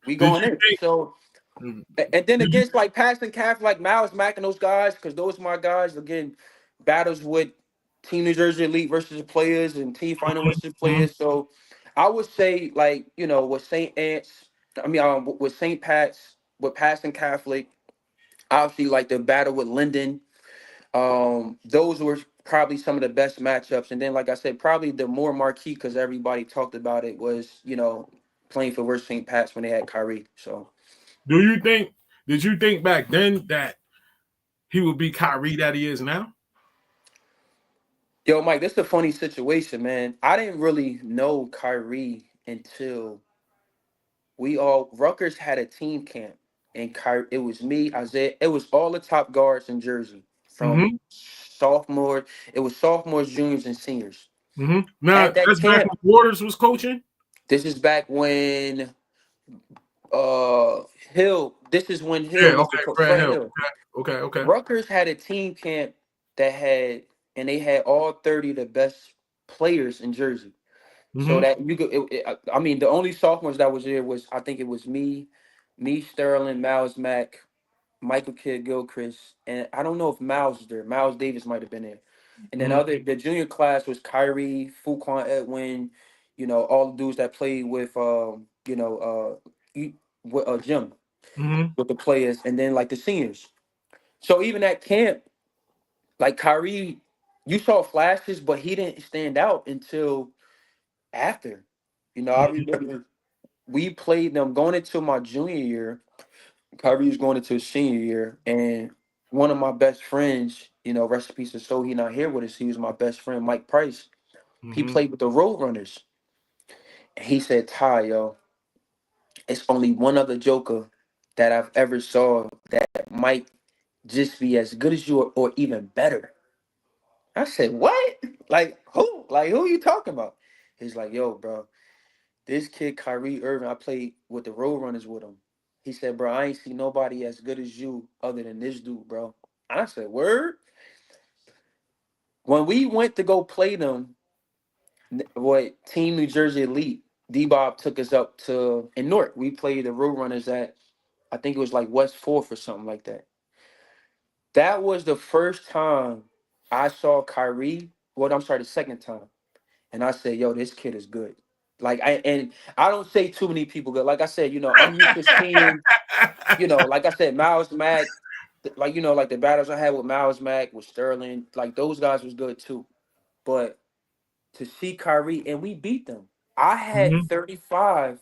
S2: we
S1: Did
S2: going
S1: you
S2: in.
S1: think?
S2: So
S1: Mm,
S2: and then
S1: Did you?
S2: against like passing calf, like Miles Mack and those guys, because those are my guys. Again, battles with Team New Jersey Elite versus the players and Team Final versus the
S1: Mhm.
S2: players. So I would say, like, with St. Ants, with St. Pat's, with passing Catholic, obviously like the battle with Linden. Those were probably some of the best matchups. And then, like I said, probably the more marquee because everybody talked about it was, playing for versus St. Pat's when they had Kyrie. So.
S1: Do you think? Did you think back then that he would be Kyrie that he is now?
S2: Yo, Mike, this is a funny situation, man. I didn't really know Kyrie until Rutgers had a team camp, and it was me, Isaiah. It was all the top guards in Jersey from
S1: Mm-hmm.
S2: sophomore. It was sophomores, juniors, and seniors.
S1: Mm-hmm. Now
S2: At that
S1: that's back
S2: camp,
S1: when Waters was coaching.
S2: this is back when Hill. This is when
S1: Yeah.
S2: Hill was the
S1: Okay.
S2: coach.
S1: Fred
S2: Fred
S1: Hill.
S2: Hill.
S1: Okay. Okay. Okay.
S2: Rutgers had a team camp that had, and they had all 30 of the best players in Jersey. So
S1: Mm-hmm.
S2: that you could, I mean, the only sophomores that was there was I think it was me, Sterling, Miles Mack, Michael Kidd Gilchrist, and I don't know if Miles was there. Miles Davis might have been there. And then
S1: Mm-hmm.
S2: the junior class was Kyrie, Fuquan Edwin, all the dudes that played with Jim
S1: Mm-hmm.
S2: with the players, and then like the seniors. So even at camp, like Kyrie, you saw flashes, but he didn't stand out until after. I remember we played them going into my junior year. Kyrie was going into his senior year, and one of my best friends, rest in peace of soul, he not here with us. He was my best friend, Mike Price. He
S1: Mm-hmm.
S2: played with the Roadrunners, and he said, "Ty, yo, it's only one other Joker that I've ever saw that might just be as good as you or even better." I said, "What? Like who? Like who are you talking about?" He's like, "Yo, bro, this kid Kyrie Irving, I played with the Roadrunners with him. He said, bro, I ain't see nobody as good as you other than this dude, bro." And I said, word? When we went to go play them, what Team New Jersey Elite, D-Bob took us up to in Newark. We played the Roadrunners at, I think it was like West 4th or something like that. That was the first time I saw Kyrie. Well, I'm sorry, the second time. And I said, yo, this kid is good. I don't say too many people good. Like I said, I'm used to seeing, like I said, Miles Mack, like the battles I had with Miles Mack, with Sterling, like those guys was good too. But to see Kyrie, and we beat them. I had
S1: Mm-hmm.
S2: 35,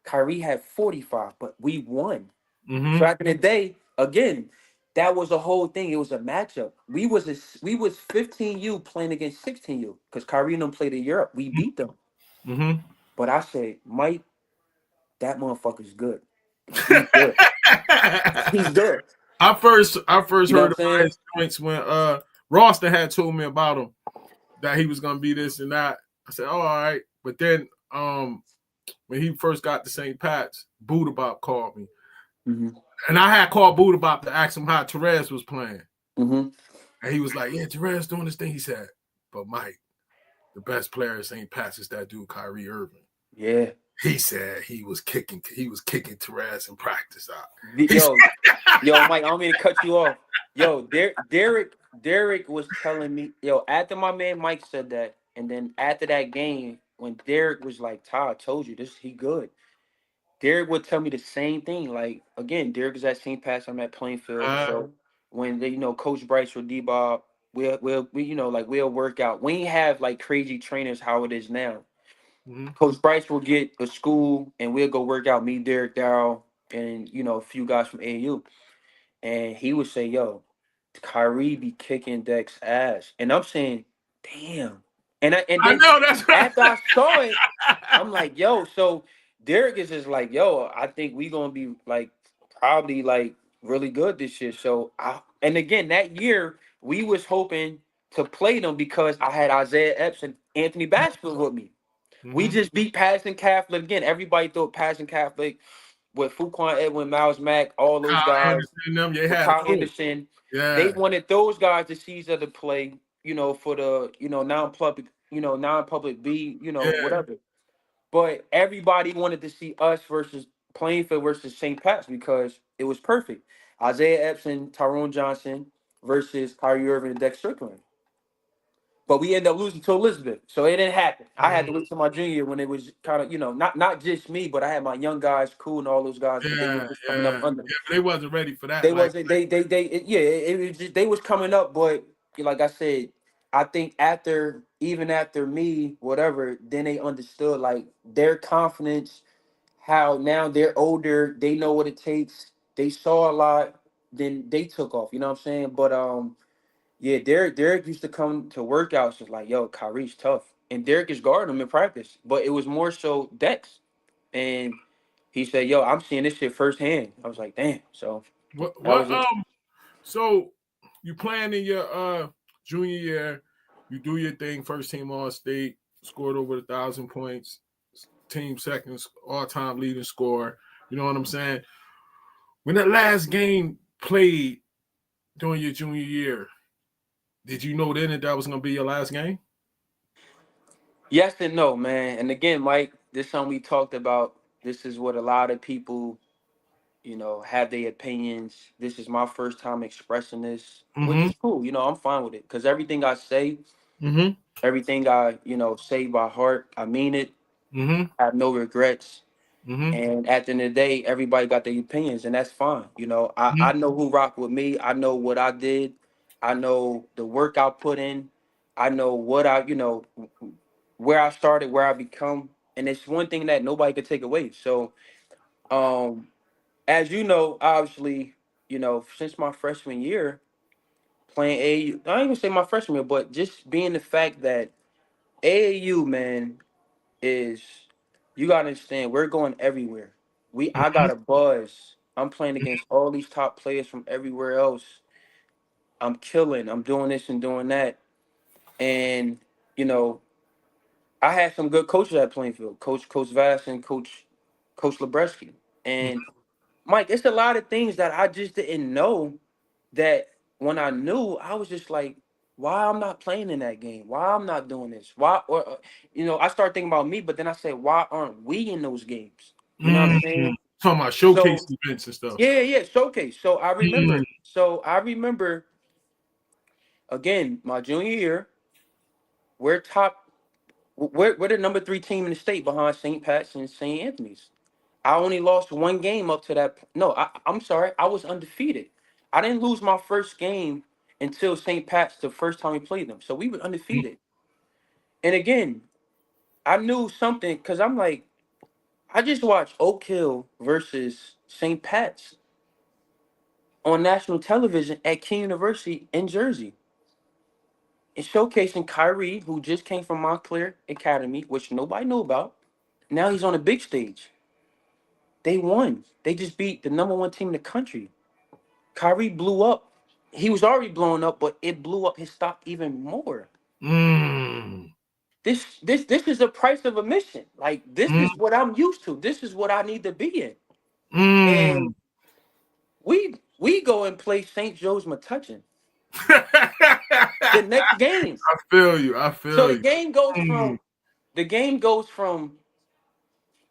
S2: Kyrie had 45, but we won. So
S1: Mm-hmm.
S2: back in the day, again, that was a whole thing. It was a matchup. We was 15U playing against 16U because Kyrie and them played in Europe. We beat them.
S1: Mm-hmm.
S2: But I said, Mike, that motherfucker's good. He's good. He's good.
S1: I first
S2: You know what
S1: heard
S2: I'm
S1: about
S2: saying?
S1: his joints when Roston had told me about him that he was gonna be this and that. I said, oh, all right. But then when he first got to St. Pat's, Budabop called me.
S2: Mm-hmm.
S1: And I had called Budabop to ask him how Therese was playing.
S2: Mm-hmm.
S1: And he was like, yeah, Therese doing this thing. He said, but Mike, the best player at St. Pat's is that dude Kyrie Irving.
S2: Yeah.
S1: He said he was kicking Therese in practice out. He
S2: Yo, yo, Mike, I don't mean to cut you off. Yo, Derek was telling me, yo, after my man Mike said that, and then after that game, when Derek was like, Ty, I told you this, he good. Derek would tell me the same thing. Like, again, Derek is at St. Pat's, I'm at Plainfield. So when they, Coach Bryce or D Bob, we'll work out. We ain't have like crazy trainers how it is now.
S1: mhm,
S2: Coach Bryce will get a school and we'll go work out. Me, Derek, Darrell, and a few guys from AU. And he would say, "Yo, Kyrie be kicking Deck's ass," and I'm saying, "Damn." And
S1: I
S2: then
S1: know that's right.
S2: after I saw it, I'm like, "Yo," so Derek is just like, "Yo, I think we gonna be like probably like really good this year." So and again that year we was hoping. to play them because I had Isaiah Epps and Anthony Bashfield with me. We
S1: Mm-hmm.
S2: just beat Patterson Catholic again. Everybody thought Patterson Catholic with Fuquan Edwin, Miles Mack, all those
S1: Kyle
S2: guys,
S1: Anderson, them, they
S2: with
S1: had a
S2: Kyle
S1: crew.
S2: Henderson. They
S1: Yeah.
S2: wanted those guys to Caesar to play, for the, non-public, non-public B,
S1: Yeah.
S2: whatever. But everybody wanted to see us versus Plainfield versus St. Pat's because it was perfect. Isaiah Epps and Tyrone Johnson versus Kyrie Irving and Dex Strickland. But we ended up losing to Elizabeth, so it didn't happen. I had
S1: Mm,
S2: to wait till my junior year when it was kind of, not just me, but I had my young guys, cool, and all those guys, but they was
S1: yeah.
S2: just coming up
S1: Yeah.
S2: under me.
S1: Yeah. But they wasn't ready for that.
S2: They
S1: Like,
S2: wasn't yeah, it was just they was coming up, but like I said, I think even after me, whatever, then they understood like their confidence, how now they're older, they know what it takes, they saw a lot, then they took off. You know what I'm saying? But yeah, Derek used to come to workouts just like, yo, Kyrie's tough. And Derek is guarding him in practice. But it was more so Dex. And he said, yo, I'm seeing this shit firsthand. I was like, damn. So
S1: what?
S2: that
S1: What?
S2: was it.
S1: So you playing in your junior year, you do your thing, first team all state, scored over 1,000 points, team second all time leading scorer. You know what I'm saying? When that last game played during your junior year, did you know then that was gonna be your last game?
S2: Yes and no, man. And again, Mike, this is something we talked about. This is what a lot of people, have their opinions. This is my first time expressing this, which
S1: Mm-hmm.
S2: is cool. I'm fine with it. Because everything I say,
S1: Mm-hmm.
S2: everything I, say by heart, I mean it.
S1: Mm-hmm.
S2: I have no regrets.
S1: Mm-hmm.
S2: And at the end of the day, everybody got their opinions, and that's fine. I know who rocked with me. I know what I did. I know the work I put in. I know what where I started, where I become. And it's one thing that nobody could take away. So, um, as you know, obviously, since my freshman year, playing AAU, I don't even say my freshman year, but just being the fact that AAU, man, is you gotta understand we're going everywhere. I got a buzz. I'm playing against all these top players from everywhere else. I'm killing. I'm doing this and doing that. And you know, I had some good coaches at Plainfield, Coach Vass and Coach Lebreski. And Mike, it's a lot of things that I just didn't know that when I knew, I was just like, why I'm not playing in that game? Why I'm not doing this? Why or I start thinking about me, but then I say, why aren't we in those games? You know what I'm
S1: Mm-hmm.
S2: saying?
S1: Talking about showcase
S2: So
S1: events and stuff.
S2: yeah, showcase.
S1: Mm-hmm.
S2: So I remember again, my junior year, we're top we're the number 3 team in the state behind St. Pat's and St. Anthony's. I only lost one game up to that. No, I'm sorry. I was undefeated. I didn't lose my first game until St. Pat's the first time we played them. So we were undefeated. And again, I knew something because I'm like, I just watched Oak Hill versus St. Pat's on national television at King University in Jersey. And showcasing Kyrie, who just came from Montclair Academy, which nobody knew about. Now he's on a big stage. They won. They just beat the number 1 team in the country. Kyrie blew up. He was already blowing up, but it blew up his stock even more.
S1: Mm.
S2: This is the price of admission. Like this
S1: Mm.
S2: is what I'm used to. This is what I need to be in.
S1: Mm.
S2: And we go and play St. Joe's Metuchen the next game.
S1: I feel you. I
S2: So
S1: feel
S2: the
S1: you.
S2: game goes
S1: Mm.
S2: from the game goes from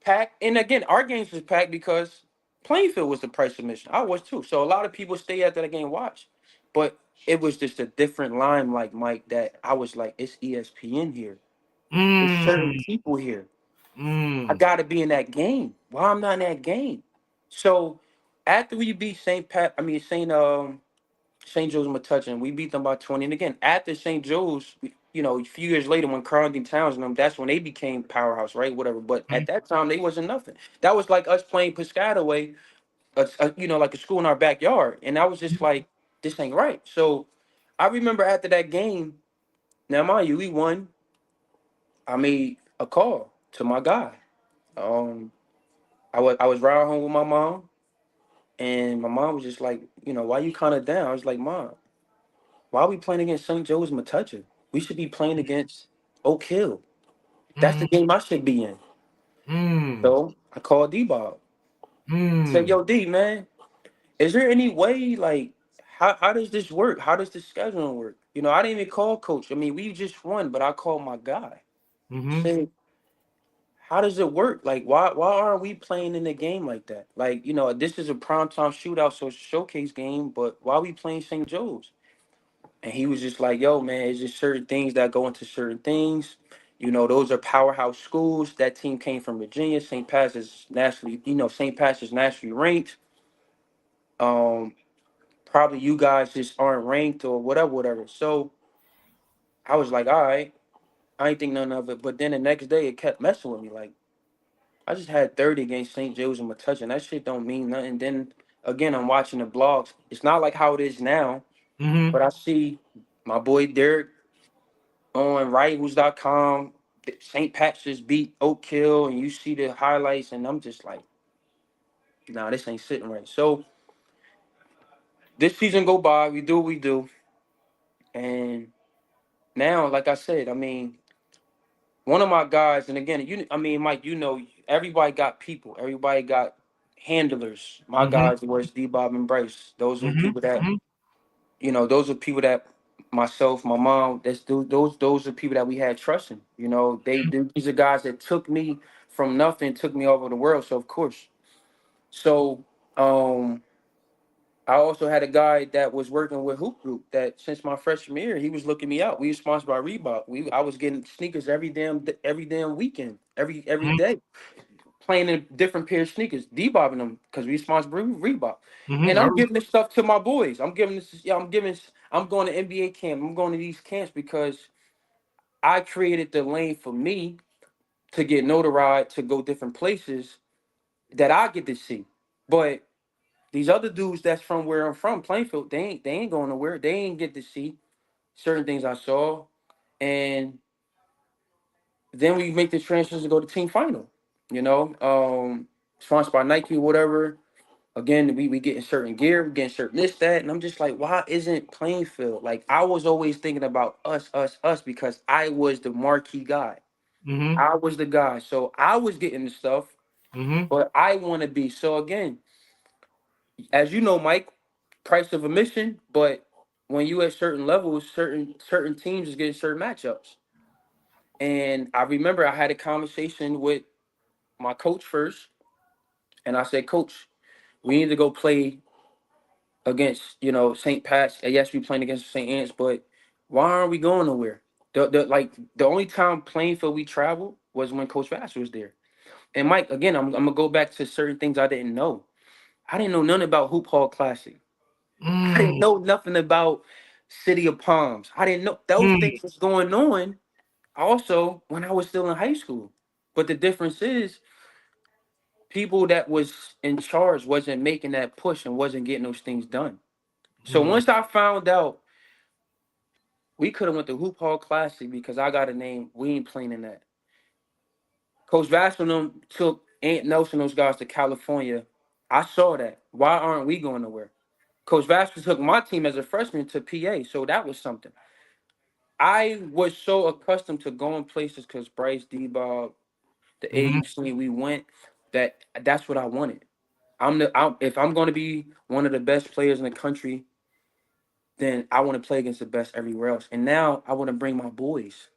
S2: packed, and again our games was packed because Plainfield was the price admission. I was too. So a lot of people stay after the game watch, but it was just a different line, like Mike. That I was like, it's ESPN here. It's certain
S1: Mm.
S2: people here. I
S1: Mm.
S2: got to be in that game. Why I'm not in that game? So after we beat St. Joe's Metuchen, we beat them by 20. And again, after St. Joe's, a few years later when Carlton Towns and them, that's when they became powerhouse, right? Whatever. But at that time, they wasn't nothing. That was like us playing Piscataway, like a school in our backyard. And I was just like, this ain't right. So I remember after that game, now mind you, we won. I made a call to my guy. Um, I was riding home with my mom, and my mom was just like, why you kind of down? I was like, Mom, Why are we playing against St. Joe's Metuchen? We should be playing against Oak Hill. That's the
S1: Mm,
S2: game I should be in.
S1: mm,
S2: So I called D-Bob. Said,
S1: mm,
S2: yo, D, man, is there any way, like, how does this work? How does the scheduling work? You know, I didn't even call coach. I mean, we just won, but I called my guy.
S1: mm-hmm,
S2: Said, how does it work? Like, why aren't we playing in the game like that? Like, you know, this is a primetime shootout, so it's a showcase game, but why are we playing St. Joe's? And he was just like, yo, man, it's just certain things that go into certain things. You know, those are powerhouse schools. That team came from Virginia. St. Pat's is nationally, you know, St. Pat's is nationally ranked. Um, Probably you guys just aren't ranked or whatever, whatever. So I was like, all right, I ain't think none of it. But then the next day it kept messing with me. Like, I just had 30 against St. Joe's and Metuchen. That shit don't mean nothing. Then again, I'm watching the blogs. It's not like how it is now,
S1: mm-hmm,
S2: but I see my boy Derek on rivals.com. St. Pat's just beat Oak Hill, and you see the highlights, and I'm just like, nah, this ain't sitting right. So this season go by, we do what we do, and now, like I said, I mean, one of my guys, and again, I mean, Mike, you know, everybody got people, everybody got handlers. My
S1: mm-hmm,
S2: guys was D Bob and Bryce. Those are
S1: mm-hmm,
S2: people that,
S1: mm-hmm,
S2: you know, those are people that myself, my mom, those are people that we had trusting. You know, these are guys that took me from nothing, took me over the world. So of course. So um I also had a guy that was working with Hoop Group that since my freshman year, he was looking me out. We were sponsored by Reebok. I was getting sneakers every damn weekend, every day, playing in different pair of sneakers, debobbing them because we sponsored by Reebok. And
S1: mm-hmm.
S2: I'm giving this stuff to my boys. I'm giving this, yeah, I'm going to NBA camp. I'm going to these camps because I created the lane for me to get notoriety, to go different places that I get to see. But these other dudes that's from where I'm from, Plainfield, they ain't going nowhere. They ain't get to see certain things I saw. And then we make the transition to go to team final. You know, sponsored by Nike, whatever. Again, we getting certain gear, we getting certain this, that, and I'm just like, why isn't Plainfield? Like I was always thinking about us, because I was the marquee guy.
S1: Mm-hmm.
S2: I was the guy. So I was getting the stuff,
S1: Mm-hmm.
S2: but I want to be. So again, as you know, Mike, price of admission, but when you at certain levels, certain teams is getting certain matchups. And I remember I had a conversation with my coach first, and I said, Coach, we need to go play against, you know, St. Pat's. Yes, we playing against St. Anne's, but why aren't we going nowhere? The only time Plainfield we traveled was when Coach Vassar was there. And Mike, again, I'm gonna go back to certain things I didn't know. I didn't know nothing about Hoop Hall Classic. I didn't
S1: Mm,
S2: know nothing about City of Palms. I didn't know those
S1: mm,
S2: things was going on also when I was still in high school. But the difference is people that was in charge wasn't making that push and wasn't getting those things done. So
S1: mm,
S2: once I found out we could have went to Hoop Hall Classic because I got a name, we ain't playing in that. Coach Vassell and them took Aunt Nelson, those guys to California. I saw that. Why aren't we going nowhere? Coach Vassell took my team as a freshman to PA, so that was something. I was so accustomed to going places because Bryce, D-Bob, the
S1: mm-hmm,
S2: AUC, we went, that's what I wanted. If I'm going to be one of the best players in the country, then I want to play against the best everywhere else. And now I want to bring my boys.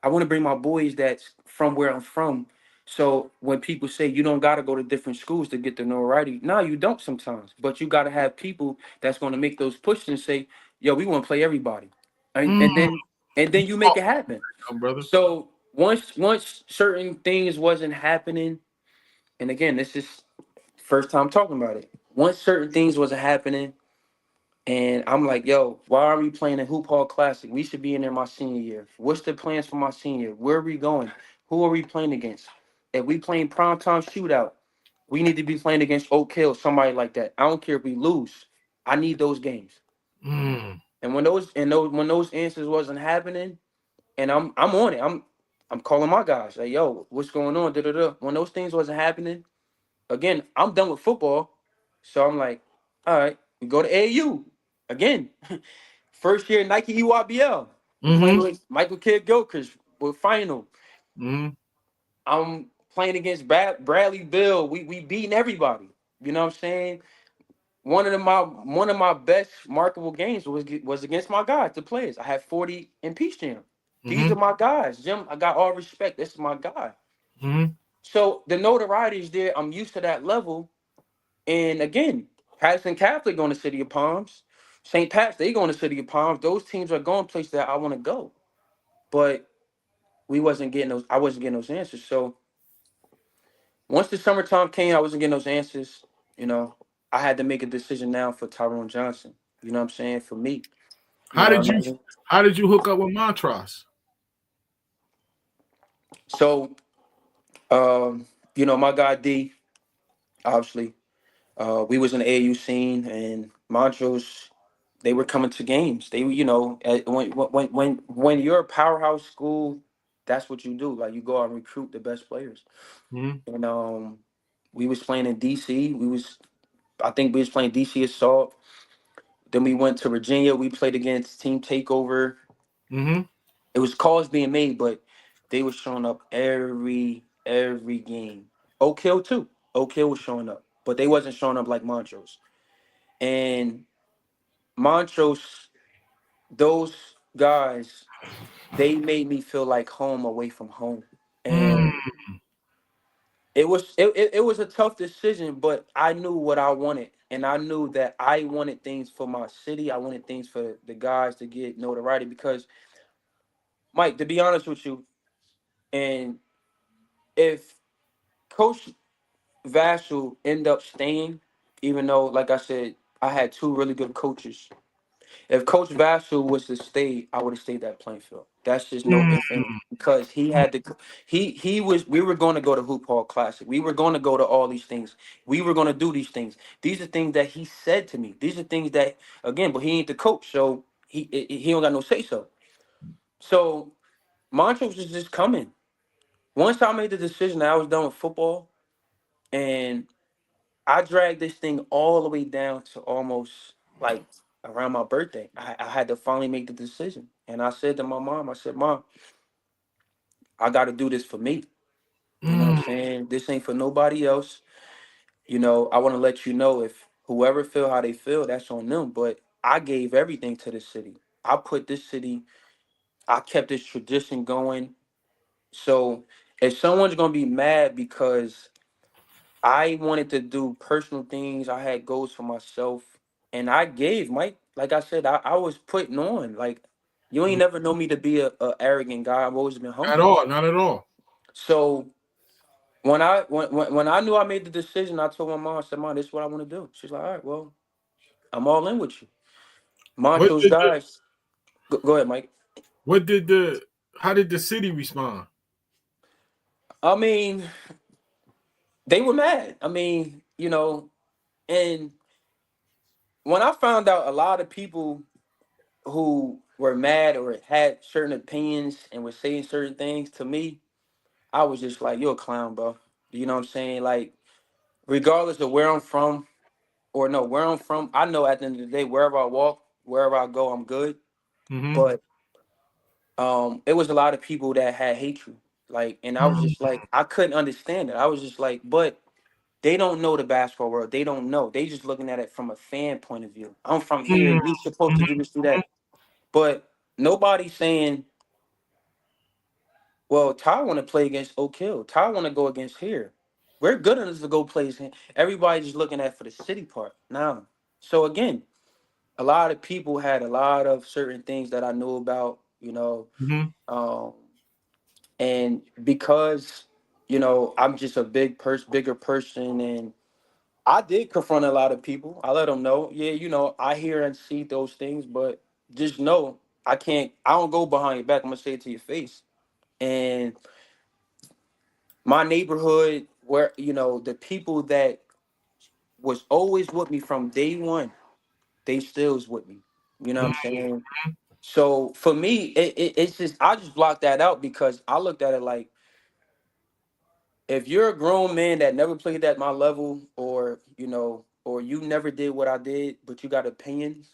S2: I want to bring my boys that's from where I'm from. So when people say you don't got to go to different schools to get the notoriety, no, you don't sometimes. But you got to have people that's going to make those pushes and say, "Yo, we want to play everybody," and,
S1: mm.
S2: and then and
S1: You
S2: then you make
S1: talk,
S2: it happen.
S1: brother.
S2: So once certain things wasn't happening, and again, this is first time talking about it. Once certain things wasn't happening, and I'm like, yo, why are we playing a Hoop Hall Classic? We should be in there my senior year. What's the plans for my senior? Where are we going? Who are we playing against? If we playing primetime shootout, we need to be playing against Oak Hill, somebody like that. I don't care if we lose. I need those games.
S1: Mm,
S2: And when those answers wasn't happening, and I'm on it. I'm calling my guys. Like, yo, what's going on? Da, da, da. When those things wasn't happening, again, I'm done with football. So I'm like, all right, we go to AU again. First year Nike EYBL. Playing
S1: Mm-hmm.
S2: with Michael Kidd Gilchrist with final.
S1: Mm-hmm.
S2: I'm playing against Bradley Bill. We beating everybody. You know what I'm saying? One of my best markable games was against my guys, the players. I had 40 in Peace Jam. These
S1: Mm-hmm.
S2: are my guys. Jim, I got all respect. This is my guy.
S1: Mm-hmm.
S2: So the notoriety is there. I'm used to that level. And again, Patterson Catholic going to City of Palms. St. Pat's, they going to City of Palms. Those teams are going places that I want to go. But I wasn't getting those answers. So once the summertime came, I wasn't getting those answers. You know, I had to make a decision now for Tyrone Johnson. You know what I'm saying? For me. You
S1: How
S2: know
S1: did
S2: what I
S1: you
S2: mean?
S1: how did you hook up with Montrose?
S2: So my guy D, obviously. We was in the AAU scene and Montrose, they were coming to games. They were, when you're a powerhouse school, that's what you do. Like you go out and recruit the best players.
S1: Mm-hmm.
S2: And we was playing in DC. I think we was playing DC Assault. Then we went to Virginia. We played against Team Takeover.
S1: Mm-hmm.
S2: It was calls being made, but they were showing up every game. Oak Hill too. Oak Hill was showing up, but they wasn't showing up like Montrose. And Montrose, those guys, they made me feel like home away from home. And
S1: Mm-hmm.
S2: it was a tough decision, but I knew what I wanted. And I knew that I wanted things for my city. I wanted things for the guys to get notoriety because Mike, to be honest with you, and if Coach Vassell end up staying, even though, like I said, I had two really good coaches. If Coach Vassell was to stay, I would have stayed at Plainfield. That's just no if and because he had to. He was. We were going to go to Hoop Hall Classic. We were going to go to all these things. We were going to do these things. These are things that he said to me. These are things that again, but he ain't the coach, so he don't got no say so. So Montrose was just coming. Once I made the decision that I was done with football, and I dragged this thing all the way down to almost like around my birthday. I had to finally make the decision. And I said to my mom, I said, Mom, I got to do this for me. You know what I'm
S1: Mm-hmm.
S2: saying? This ain't for nobody else. I want to let you know if whoever feel how they feel, that's on them. But I gave everything to this city. I put this city, I kept this tradition going. So if someone's going to be mad because I wanted to do personal things. I had goals for myself. And I gave Mike, like I said, I was putting on. Like you ain't never know me to be a arrogant guy. I've always been
S1: At
S2: humble.
S1: all, not at all.
S2: So when I knew I made the decision, I told my mom, I said, Mom, this is what I want to do. She's like, all right, well, I'm all in with you.
S1: What
S2: Montrose
S1: did the
S2: guys. Go ahead, Mike.
S1: what did the how did the city respond?
S2: I mean, they were mad. And when I found out a lot of people who were mad or had certain opinions and were saying certain things to me, I was just like, you're a clown, bro. You know what I'm saying? Like, regardless of where I'm from or no, where I'm from, I know at the end of the day, wherever I walk, wherever I go, I'm good.
S1: Mm-hmm.
S2: But it was a lot of people that had hatred. Like, and I was
S1: Mm-hmm.
S2: just like, I couldn't understand it. I was just like, but they don't know the basketball world. They don't know. They just looking at it from a fan point of view. I'm from here. You supposed to do this, do that. But nobody's saying, well, Ty want to play against Oak Hill. Ty want to go against here. We're good enough to go play. Everybody's just looking at for the city part now. So again, a lot of people had a lot of certain things that I knew about,
S1: Mm-hmm.
S2: um, and because I'm just a bigger person, and I did confront a lot of people. I let them know, yeah, I hear and see those things, but just know I can't. I don't go behind your back. I'm gonna say it to your face. And my neighborhood, where the people that was always with me from day one, they still is with me. You know what I'm saying? So for me, it's just I just blocked that out because I looked at it like, if you're a grown man that never played at my level, or you never did what I did, but you got opinions,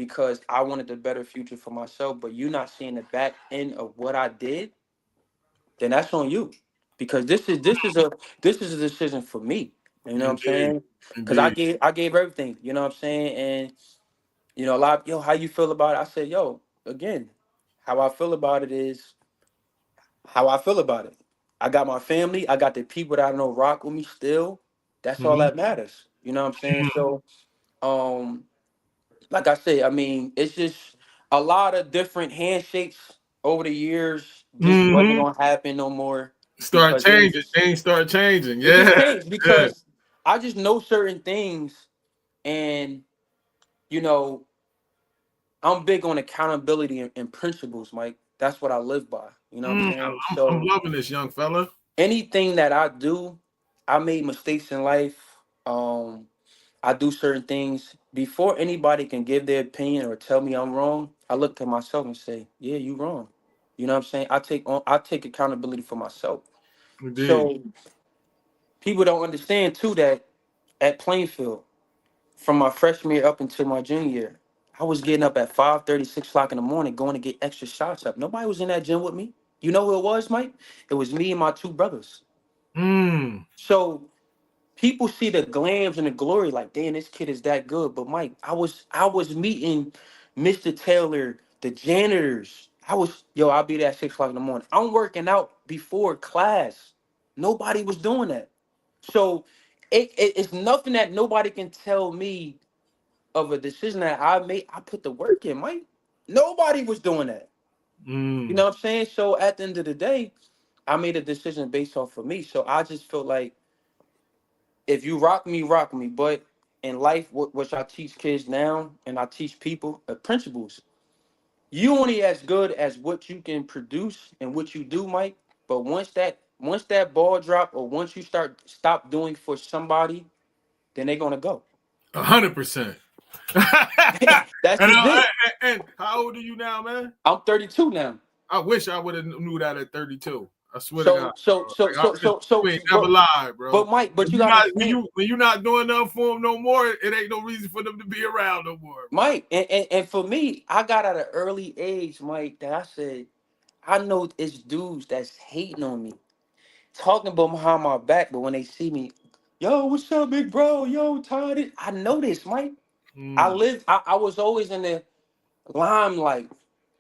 S2: because I wanted the better future for myself, but you not seeing the back end of what I did, then that's on you. Because this is a decision for me. You know what I'm
S1: Indeed.
S2: saying? Because I
S1: Indeed.
S2: gave everything. You know what I'm saying? And a lot of, how you feel about it? I said, again, how I feel about it is how I feel about it. I got my family. I got the people that I know rock with me still. That's all
S1: Mhm.
S2: that matters. You know what I'm saying? So, um, like I said, I mean, it's just a lot of different handshakes over the years just wasn't
S1: Mhm.
S2: gonna happen no more
S1: Start
S2: because
S1: changing. Things start changing.
S2: it just
S1: Yeah.
S2: changed
S1: Yeah.
S2: because I just know certain things, and you know, I'm big on accountability and principles, Mike. That's what I live by. You know what I'm saying?
S1: I'm
S2: So
S1: loving this, young fella.
S2: anything that I do, I made mistakes in life. Um, I do certain things before anybody can give their opinion or tell me I'm wrong. I look to myself and say, "Yeah, you wrong." You know what I'm saying? I take accountability for myself.
S1: Indeed.
S2: So people don't understand too that at Plainfield, from my freshman year up until my junior year, I was getting up at 5:30, 6 o'clock in the morning, going to get extra shots up. Nobody was in that gym with me. You know who it was, Mike? It was me and my two brothers.
S1: Mm.
S2: So people see the glams and the glory, like, damn, this kid is that good. But Mike, I was meeting Mr. Taylor, the janitors. I'll be there at 6 o'clock in the morning. I'm working out before class. Nobody was doing that. So it's nothing that nobody can tell me of a decision that I made. I put the work in, Mike. Nobody was doing that. You
S1: Mm.
S2: know what I'm saying? So at the end of the day, I made a decision based off of me. So I just feel like if you rock me, rock me. But in life, which I teach kids now, and I teach people principles. You only as good as what you can produce and what you do, Mike. But once that ball drop, or once you stop doing for somebody, then they're gonna go.
S1: 100%.
S2: That's just it.
S1: And how old are you now, man?
S2: I'm 32 now.
S1: I wish I would have knew that at 32. I swear to God,
S2: So so
S1: bro.
S2: so so so so,
S1: You ain't never
S2: but
S1: lied, bro.
S2: Mike, but
S1: When
S2: you
S1: you
S2: gotta
S1: not
S2: understand,
S1: when you not doing nothing for them no more, it ain't no reason for them to be around no more, bro.
S2: Mike, and for me, I got at an early age, Mike, that I said, I know it's dudes that's hating on me, talking about behind my back, but when they see me, yo, what's up, big bro? Yo, Todd. I know this, Mike.
S1: Mm.
S2: I was always in the limelight.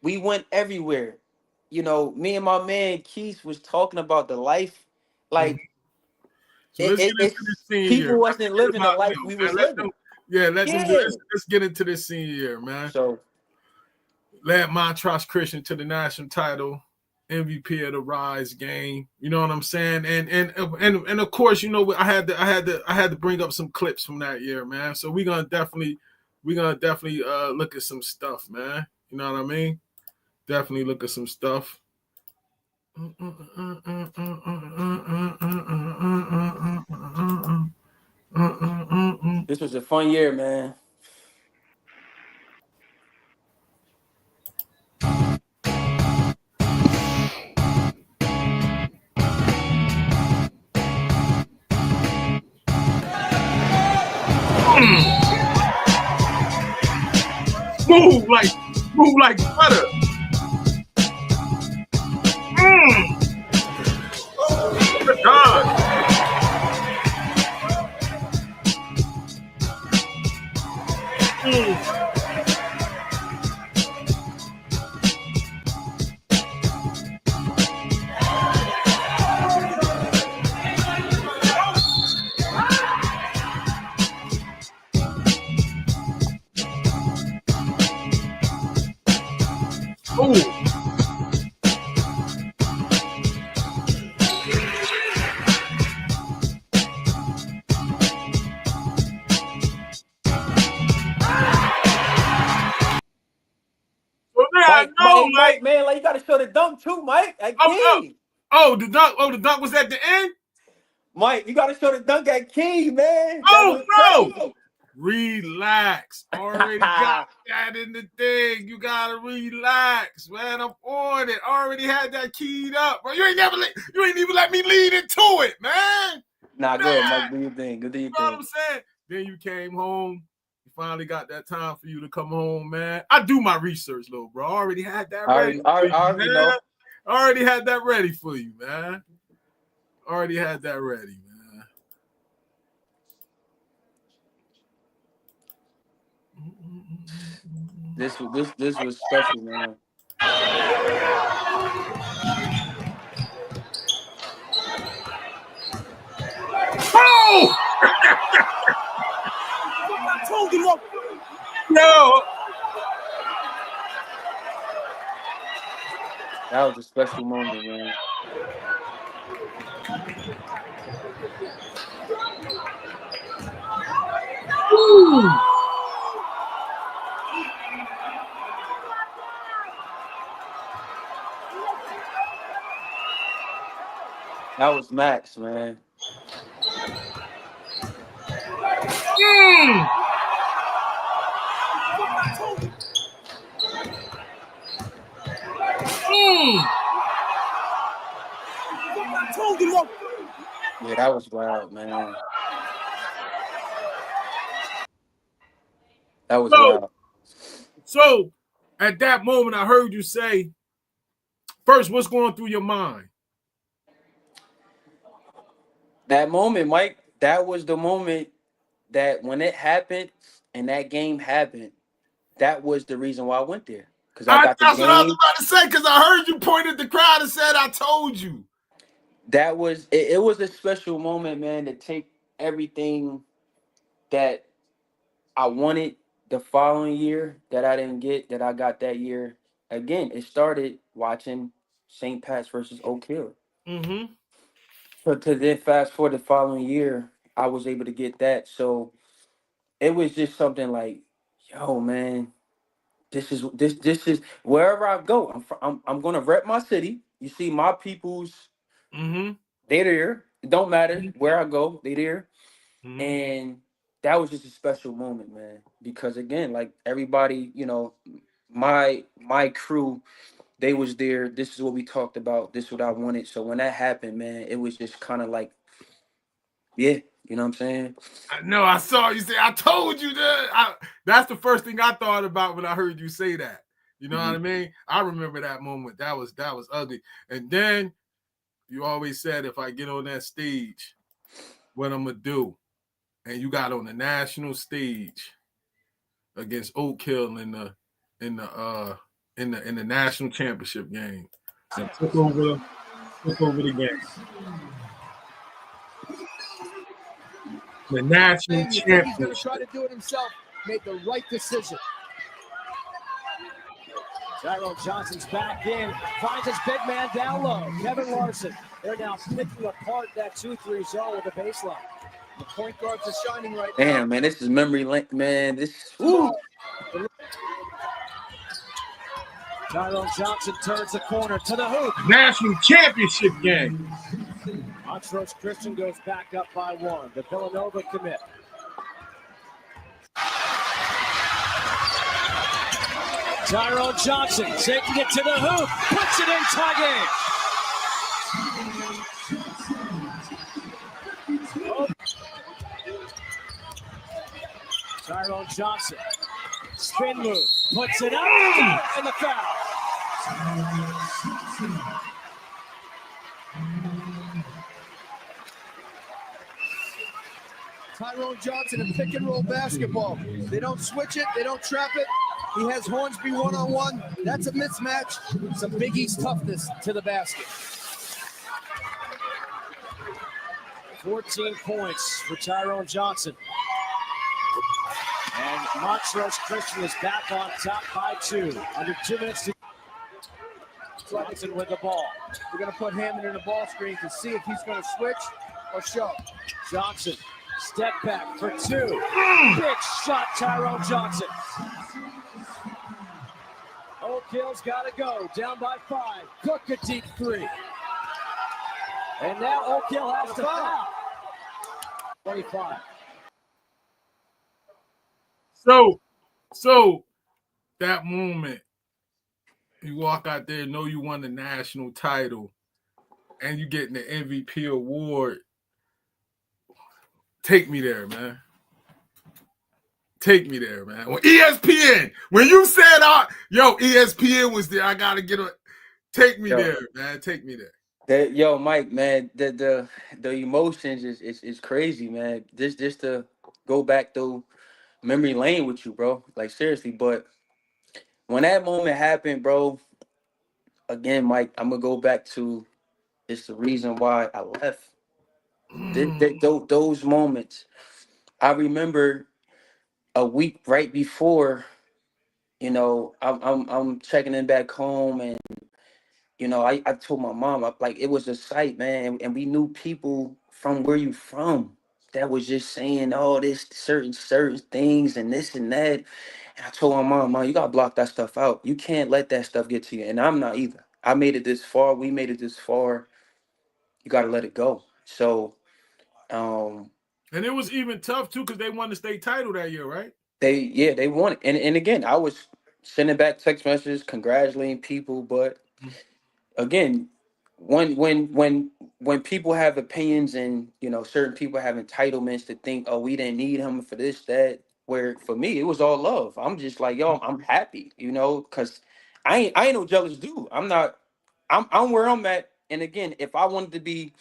S2: We went everywhere. Me and my man Keith was talking about the life.
S1: Mm.
S2: Like
S1: So let's get into this
S2: it's
S1: senior year.
S2: people
S1: Man.
S2: wasn't
S1: Forget
S2: living the
S1: about
S2: life
S1: them,
S2: we
S1: man.
S2: was living.
S1: Let them do
S2: Yeah.
S1: this. Let's get into this senior year, man.
S2: So
S1: Led Montrose Christian to the national title, MVP of the Rise game. You know what I'm saying? And of course, I had to bring up some clips from that year, man. So we're gonna definitely look at some stuff, man. You know what I mean? Definitely look at some stuff.
S2: this was a fun year, man.
S1: Move like butter. Good God. Oh. So now I
S2: Mike,
S1: know,
S2: hey,
S1: like,
S2: Mike, man, like you gotta show the dunk too, Mike. At King.
S1: the dunk was at the end.
S2: Mike, you gotta show the dunk at King, man. That
S1: Oh
S2: was
S1: no!
S2: crazy.
S1: Relax. Already got that in the thing. You gotta relax, man. I'm on it. Already had that keyed up, bro. You ain't even let me lead into it, man.
S2: Nah,
S1: Man,
S2: good, Mike. Do your thing. Good, do
S1: you
S2: your
S1: know what
S2: thing.
S1: I'm saying? Then you came home. You finally got that time for you to come home, man. I do my research, little bro. I already had that
S2: I
S1: ready.
S2: already know.
S1: I already had that ready for you, man. Already had that ready, man.
S2: This was special, man.
S1: Oh!
S3: I told you,
S1: Yo!
S2: That was a special moment, man.
S1: Woo!
S2: That was Max, man.
S1: Mm. Mm.
S3: I told you,
S2: Yeah, that was wild, man. That was wild.
S1: So at that moment, I heard you say, first, what's going through your mind?
S2: That moment, Mike, that was the moment that when it happened and that game happened, that was the reason why I went there. Because I got the
S1: That's what I was
S2: game.
S1: about to say, because I heard you point at the crowd and said, I told you.
S2: That was it was a special moment, man, to take everything that I wanted the following year that I didn't get, that I got that year. Again, it started watching St. Pat's versus Oak Hill.
S1: Mm-hmm.
S2: So to then fast forward the following year, I was able to get that. So it was just something like, yo, man, this is wherever I go. I'm gonna rep my city. You see, my people's
S1: Mm-hmm.
S2: they there. It don't matter where I go, they there.
S1: Mm-hmm.
S2: And that was just a special moment, man. Because again, like everybody, my crew, they was there. This is what we talked about. This is what I wanted. So when that happened, man, it was just kind of like, yeah, you know what I'm saying?
S1: I know. I saw you say, I told you that. That's the first thing I thought about when I heard you say that. You know what I mean? I remember that moment. That was ugly. And then you always said, if I get on that stage, what I'm gonna do. And you got on the national stage against Oak Hill in the national championship game. And took over the game. The national
S3: he's
S1: championship.
S3: going to try to do it himself. Made the right decision. Tyrone Johnson's back in. Finds his big man down low. Kevin Larson. They're now picking apart that 2-3 zone with the baseline. The point guards are shining right now.
S2: Damn, man, this is memory lane, man. Woo.
S3: Tyrone Johnson turns the corner to the hoop.
S1: National championship game.
S3: Montrose Christian goes back up by 1. The Villanova commit. Tyrone Johnson taking it to the hoop. Puts it in, tie game. Tyrone Johnson. Spin move. Puts it out. And the foul. Tyrone Johnson in pick and roll basketball. They don't switch it. They don't trap it. He has Hornsby one-on-one. That's a mismatch. Some Big East toughness to the basket. 14 points for Tyrone Johnson. And Montrose Christian is back on top by 2. Under 2 minutes to Johnson with the ball. We're going to put Hammond in the ball screen to see if he's going to switch or show. Johnson, step back for 2. Big shot, Tyrone Johnson. Oak Hill's got to go. Down by 5. Cook a deep 3. And now Oak Hill has to foul. 25.
S1: So that moment, you walk out there, know you won the national title, and you getting the MVP award. Take me there, man. Take me there, man. When ESPN, when you said, ESPN was there, I got to get a. Take me
S2: Yo,
S1: there, man. Take me there.
S2: yo, Mike, man, the emotions is crazy, man. Just to go back through memory lane with you, bro. Like seriously, but when that moment happened, bro, again, Mike, I'm gonna go back to it's the reason why I left. Those moments, I remember a week right before, I'm checking in back home, and I told my mom, like it was a sight, man, and we knew people from where you from that was just saying all this certain things and this and that. And I told my mom, you gotta block that stuff out. You can't let that stuff get to you. And I'm not either. I made it this far. We made it this far. You gotta let it go. So, um,
S1: And it was even tough too because they won the state title that year, right?
S2: they won it. And again, I was sending back text messages congratulating people, but again, when people have opinions and certain people have entitlements to think, oh, we didn't need him for this, that, where for me it was all love. I'm just like, yo, I'm happy, because I ain't no jealous dude. I'm where I'm at. And again, if I wanted to be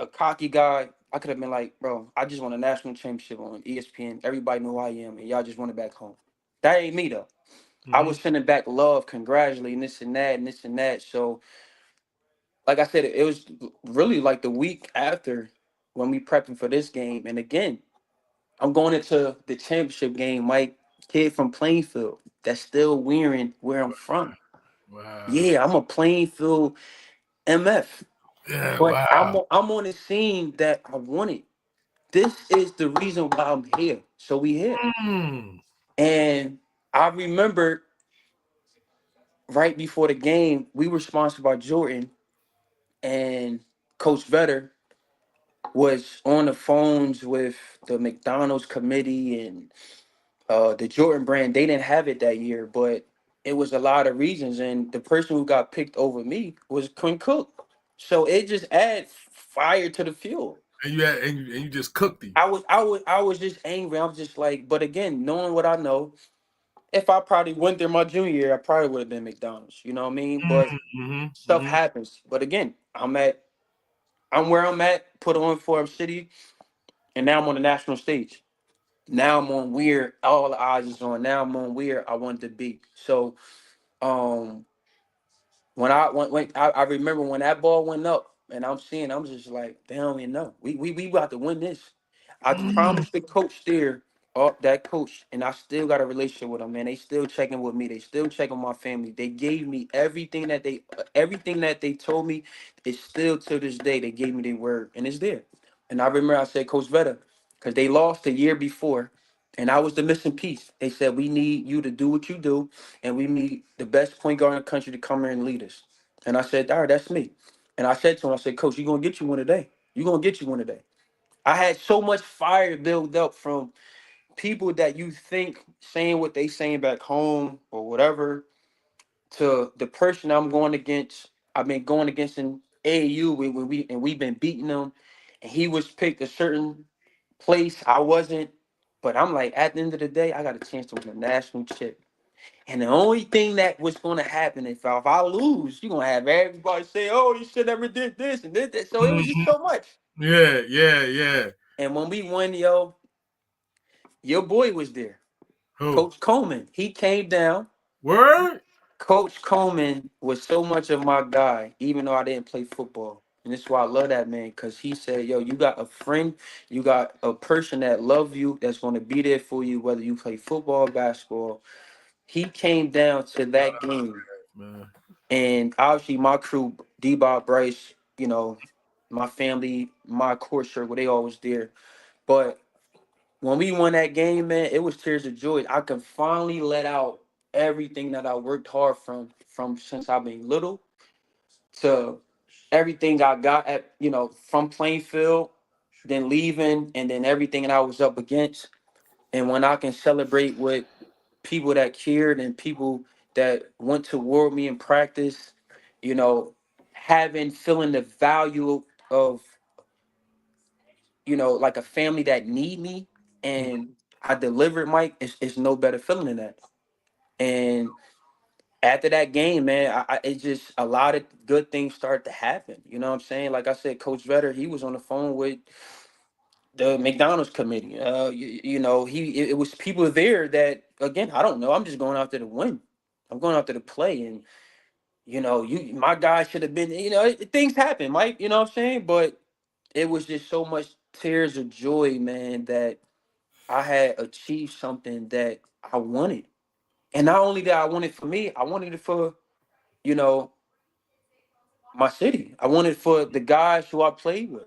S2: a cocky guy, I could have been like, bro, I just won a national championship on ESPN. Everybody know who I am, and y'all just want it back home. That ain't me though. I was sending back love, congratulating this and that and this and that. So like I said, it was really like the week after when we prepping for this game. And again, I'm going into the championship game, Mike, kid from Plainfield that's still wearing where I'm from.
S1: Wow.
S2: Yeah, I'm a Plainfield MF,
S1: Yeah,
S2: but I'm
S1: wow.
S2: I'm on the scene that I wanted. This is the reason why I'm here. So we here.
S1: Mm.
S2: And I remember right before the game, we were sponsored by Jordan, and Coach Vetter was on the phones with the McDonald's committee and the Jordan brand. They didn't have it that year, but it was a lot of reasons. And the person who got picked over me was Quinn Cook. So it just adds fire to the fuel.
S1: And you just cooked him.
S2: I was just angry. I was just like, but again, knowing what I know, if I probably went there my junior year, I probably would have been McDonald's. You know what I mean? But stuff happens. But again, I'm where I'm at, put on for a city, and now I'm on the national stage. Now I'm on where all the eyes is on. Now I'm on where I want to be. So um when I remember when that ball went up and I'm just like, they don't even know. We about to win this. I
S1: Mm.
S2: promised the coach there, that coach, and I still got a relationship with them, man. They still checking with me. They still checking my family. They gave me everything that they told me is still to this day. They gave me their word, and it's there. And I remember I said, Coach Vetta, because they lost the year before, and I was the missing piece. They said, we need you to do what you do, and we need the best point guard in the country to come here and lead us. And I said, all right, that's me. And I said to him, I said, Coach, you're going to get you one today. You're going to get you one today. I had so much fire built up from people that you think saying what they saying back home or whatever to the person I'm going against. I've been going against in AAU we've been beating them, and he was picked a certain place. I wasn't, but I'm like, at the end of the day, I got a chance to win a national chip. And the only thing that was going to happen if I lose, you're going to have everybody say, oh, you should never did this and did that. So it was just so much.
S1: Yeah.
S2: And when we won, yo, your boy was there.
S1: Who?
S2: Coach Coleman, he came down.
S1: Word?
S2: Coach Coleman was so much of my guy, even though I didn't play football. And this is why I love that man, because he said, yo, you got a friend, you got a person that love you, that's going to be there for you, whether you play football or basketball. He came down to that game.
S1: Man.
S2: And obviously my crew, D-Bob, Bryce, my family, my court circle, they always there. But when we won that game, man, it was tears of joy. I could finally let out everything that I worked hard from since I've been little to everything I got from Plainfield, then leaving, and then everything that I was up against. And when I can celebrate with people that cared and people that went to war with me in practice, you know, feeling the value of, like a family that need me. And I delivered, Mike. It's no better feeling than that. And after that game, man, it just a lot of good things started to happen. You know what I'm saying? Like I said, Coach Vetter, he was on the phone with the McDonald's committee. You know, it was people there that, again, I don't know. I'm just going out there to win. I'm going out there to play, and you know, my guy should have been. You know, things happen, Mike. You know what I'm saying? But it was just so much tears of joy, man, that I had achieved something that I wanted, and not only that I wanted for me, I wanted it for, you know, my city. I wanted for the guys who I played with,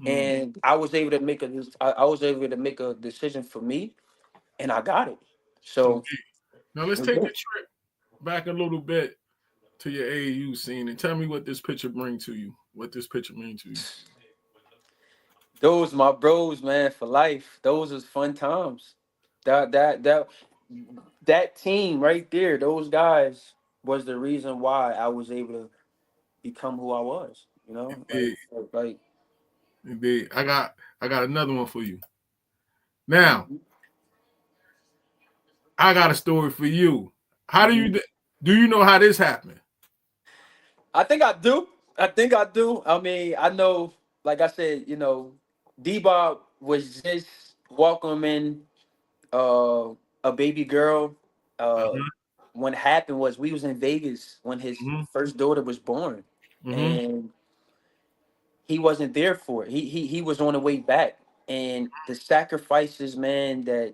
S1: Mm,
S2: and I was able to make I was able to make a decision for me, and I got it. So
S1: indeed. Now let's take the trip back a little bit to your AAU scene and tell me what this picture brings to you. What this picture means to you.
S2: those my bros, man, for life. Those was fun times. That team right there, those guys was the reason why I was able to become who I was. You know,
S1: Indeed.
S2: like
S1: Indeed. I got another one for you. Now, I got a story for you. How do you know how this happened?
S2: I think I do. I think I do. I mean, I know, like I said, you know, D-Bob was just welcoming a baby girl. Uh,
S1: Mm-hmm.
S2: what happened was we was in Vegas when his
S1: Mm-hmm.
S2: first daughter was born,
S1: Mm-hmm.
S2: and he wasn't there for it. He was on the way back, and the sacrifices, man, that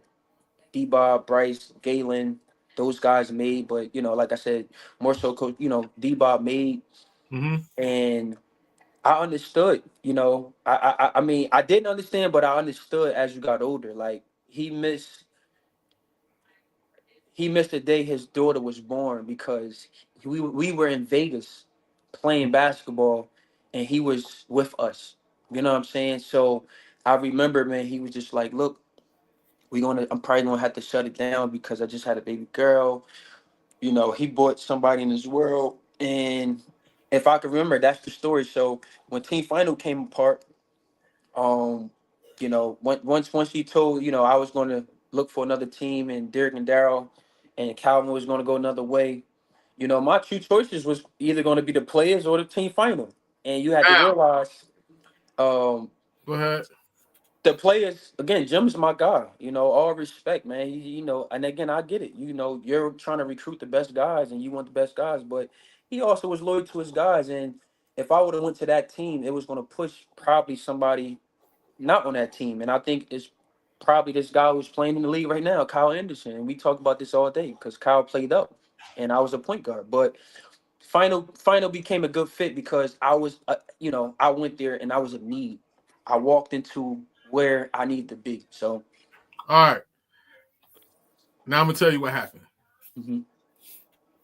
S2: D-Bob, Bryce, Galen, those guys made. But you know, like I said, more so, coach, you know, D-Bob made,
S1: Mm-hmm.
S2: and I understood. You know, I mean, I didn't understand, but I understood as you got older. Like he missed the day his daughter was born because we were in Vegas playing basketball, and he was with us. You know what I'm saying? So I remember, man, he was just like, "Look, I'm probably gonna have to shut it down because I just had a baby girl." You know, he brought somebody in his world, and if I can remember, that's the story. So when Team Final came apart, um, you know, once he told, you know, I was going to look for another team, and Derek and Darryl and Calvin was going to go another way. You know, my two choices was either going to be the players or the Team Final, and you had to
S1: Now,
S2: realize, um,
S1: go ahead.
S2: the players, again, Jim's my guy. You know, all respect, man. You know, and again, I get it. You know, you're trying to recruit the best guys, and you want the best guys, but he also was loyal to his guys. And if I would have went to that team, it was going to push probably somebody not on that team. And I think it's probably this guy who's playing in the league right now, Kyle Anderson. And we talk about this all day because Kyle played up, and I was a point guard. But final became a good fit because I was, you know, I went there and I was in need. I walked into where I needed to be. So,
S1: All right. Now I'm gonna tell you what happened.
S2: mhm.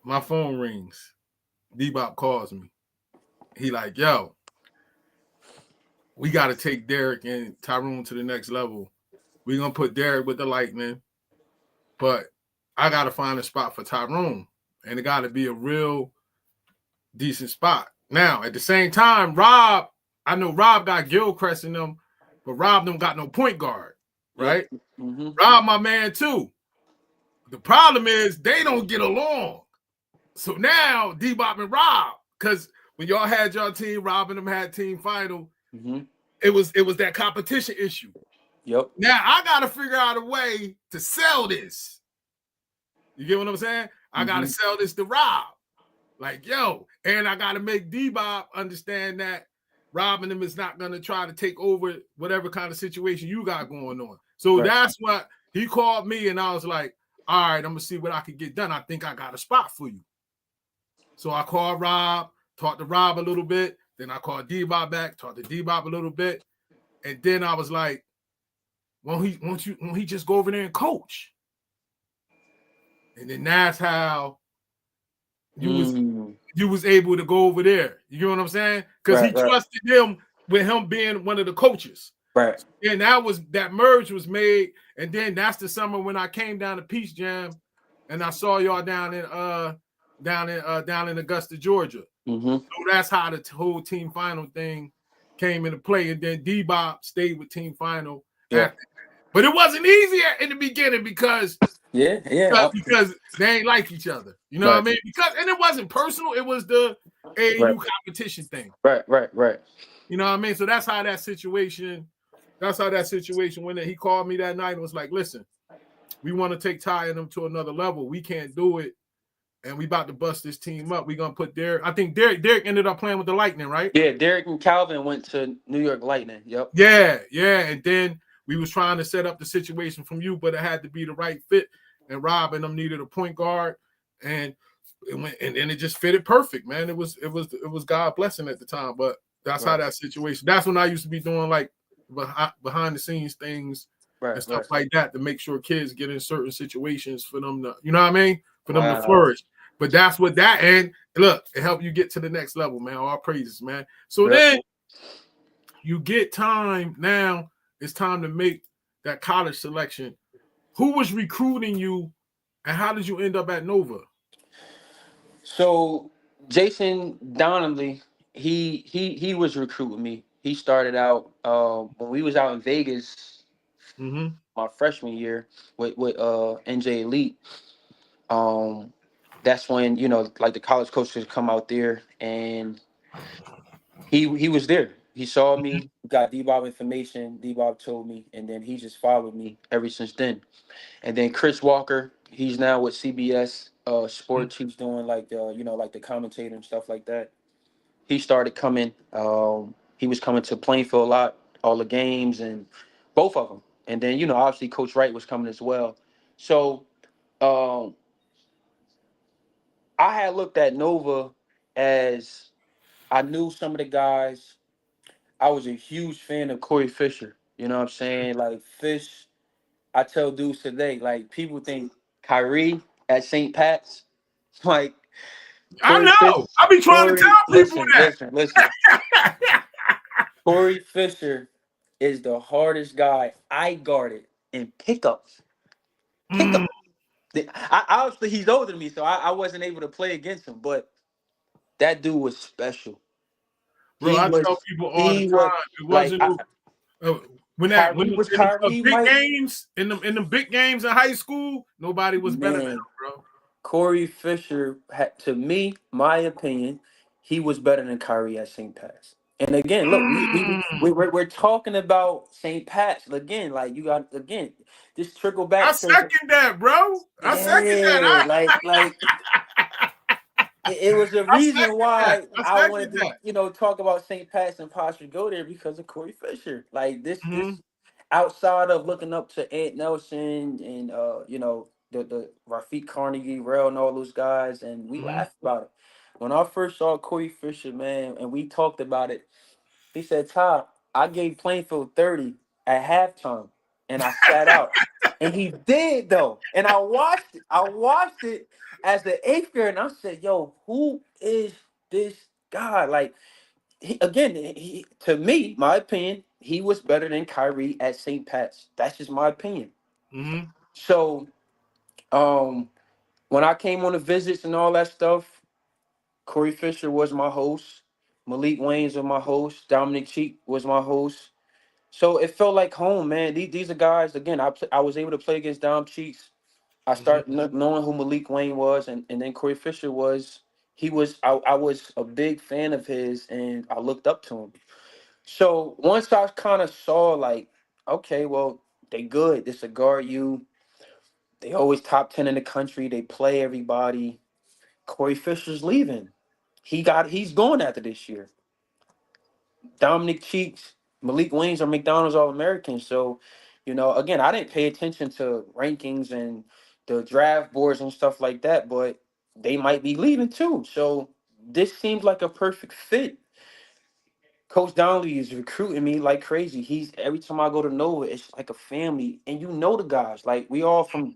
S1: My phone rings. D-Bop calls me. He like, yo, we gotta take Derek and Tyrone to the next level. We're gonna put Derek with the Lightning, but I gotta find a spot for Tyrone. And it gotta be a real decent spot. Now, at the same time, I know Rob got Gilchrist in them, but Rob don't got no point guard,
S2: Yep.
S1: right?
S2: Hmm.
S1: Rob, my man, too. The problem is they don't get along. So now D-Bop and Rob, because when y'all had your team, Rob and them had team final,
S2: Hmm.
S1: it was that competition issue.
S2: Yep.
S1: Now I gotta figure out a way to sell this. You get what I'm saying? I gotta
S2: Hmm.
S1: sell this to Rob. Like, yo, and I gotta make D-Bop understand that Rob and him is not gonna try to take over whatever kind of situation you got going on. So
S2: Right.
S1: that's what he called me, and I was like, all right, I'm gonna see what I can get done. I think I got a spot for you. So I called Rob, talked to Rob a little bit, then I called D-Bop back, talked to D-Bop a little bit, and then I was like, won't he just go over there and coach? And then that's how
S2: Mm.
S1: you was able to go over there. You know what I'm saying? Because he
S2: Right. Right.
S1: trusted him with him being one of the coaches.
S2: Right.
S1: And that merge was made. And then that's the summer when I came down to Peach Jam and I saw y'all down in Augusta, Georgia.
S2: Hmm.
S1: So that's how the whole team final thing came into play. And then D-Bop stayed with team final
S2: Yeah.
S1: after. But it wasn't easy in the beginning because
S2: yeah.
S1: they ain't like each other. You know
S2: Right.
S1: what I mean? And it wasn't personal. It was the AAU competition thing.
S2: Right.
S1: You know what I mean? So that's how that situation went. He called me that night and was like, listen, we want to take Ty and them to another level. We can't do it. And we about to bust this team up. We're going to put I think Derek ended up playing with the Lightning, right?
S2: Yeah, Derek and Calvin went to New York Lightning. Yep.
S1: Yeah. And then we was trying to set up the situation from you, but it had to be the right fit. And Rob and them needed a point guard. And it just fitted perfect, man. It was God blessing at the time. But that's how that situation. That's when I used to be doing like behind the scenes things and stuff like that to make sure kids get in certain situations for them to, you know what I mean? For them to flourish. But that's what that, and look, it helped you get to the next level, man. All praises, man. So then you get time. Now it's time to make that college selection. Who was recruiting you, and how did you end up at Nova?
S2: So Jason Donnelly, he was recruiting me. He started out when we was out in Vegas my freshman year with NJ Elite. That's when, you know, like the college coaches come out there, and he was there. He saw me, got D-Bob information. D-Bob told me, and then he just followed me ever since then. And then Chris Walker, he's now with CBS Sports. He's doing like the, you know, like the commentator and stuff like that. He started coming. He was coming to Plainfield a lot, all the games, and both of them. And then, you know, obviously Coach Wright was coming as well. So I had looked at Nova as, I knew some of the guys. I was a huge fan of Corey Fisher. You know what I'm saying? Like Fish, I tell dudes today, like people think Kyrie at St. Pat's, like
S1: I
S2: Corey Fish,
S1: know. I be trying to tell people that.
S2: listen. Corey Fisher is the hardest guy I guarded in pickups. Pickup. Obviously he's older than me, so I wasn't able to play against him, but that dude was special.
S1: Bro, I tell people all the time, it wasn't when
S2: Kyrie was Kyrie,
S1: big games in the big games in high school, nobody was better than him, bro.
S2: Corey Fisher had, to me, my opinion, he was better than Kyrie at St. Pat's. And again, look, we're talking about St. Pat's again. Like you got again, this trickle back.
S1: I second that, bro. I second that.
S2: Like it was a reason why I wanted to, you know, talk about St. Pat's and possibly go there because of Corey Fisher. Like this outside of looking up to Ant Nelson and you know, the Rafiq Carnegie, Rel, and all those guys, and we laughed about it. When I first saw Corey Fisher, man, and we talked about it, he said, "Ty, I gave Plainfield 30 at halftime, and I sat out." And he did though, and I watched it. I watched it as the eighth grader, and I said, "Yo, who is this guy?" Like, he to me, my opinion, he was better than Kyrie at St. Pat's. That's just my opinion. So, when I came on the visits and all that stuff, Corey Fisher was my host. Malik Waynes was my host. Dominic Cheek was my host. So it felt like home, man. These are guys. Again, I was able to play against Dom Cheeks. I started knowing who Malik Wayne was, and then Corey Fisher was. I was a big fan of his, and I looked up to him. So once I kind of saw, like, okay, well, they good. This a guard you. They always top 10 in the country. They play everybody. Corey Fisher's leaving. He's going after this year. Dominic Cheeks, Malik Waynes are McDonald's All-Americans. So, you know, again, I didn't pay attention to rankings and the draft boards and stuff like that, but they might be leaving too. So this seems like a perfect fit. Coach Donnelly is recruiting me like crazy. He's every time I go to Nova, it's like a family, and you know the guys. Like we all from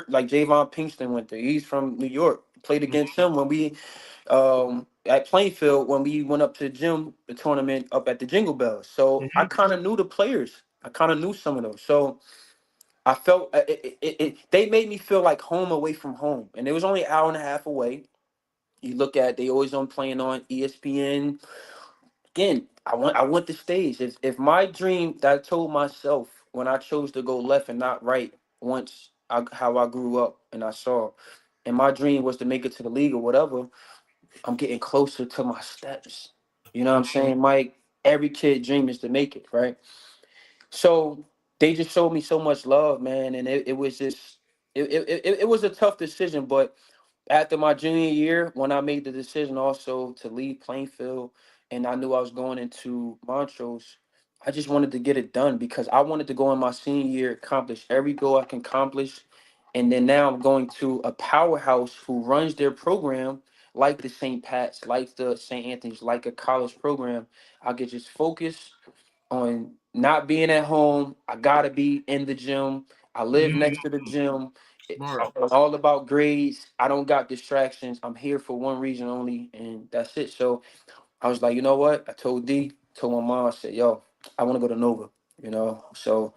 S2: like Javon Pinkston went there. He's from New York. Played against him when we at Plainfield when we went up to the gym, the tournament up at the Jingle Bells. So I kind of knew the players. I kind of knew some of them. So I felt they made me feel like home away from home, and it was only an hour and a half away. You look at they always on playing on ESPN. Again, I want the stage. If my dream that I told myself when I chose to go left and not right, how I grew up and I saw, and my dream was to make it to the league or whatever, I'm getting closer to my steps. You know what I'm saying, Mike? Every kid dream is to make it, right? So they just showed me so much love, man, and it was just it was a tough decision, but after my junior year, when I made the decision also to leave Plainfield and I knew I was going into Montrose, I just wanted to get it done because I wanted to go in my senior year, accomplish every goal I can accomplish. And then now I'm going to a powerhouse who runs their program like the St. Pat's, like the St. Anthony's, like a college program. I could just focus on not being at home. I gotta be in the gym. I live next to the gym.
S1: Smart.
S2: It's all about grades. I don't got distractions. I'm here for one reason only, and that's it. So I was like, you know what? I told D, told my mom, I said, yo, I want to go to Nova. So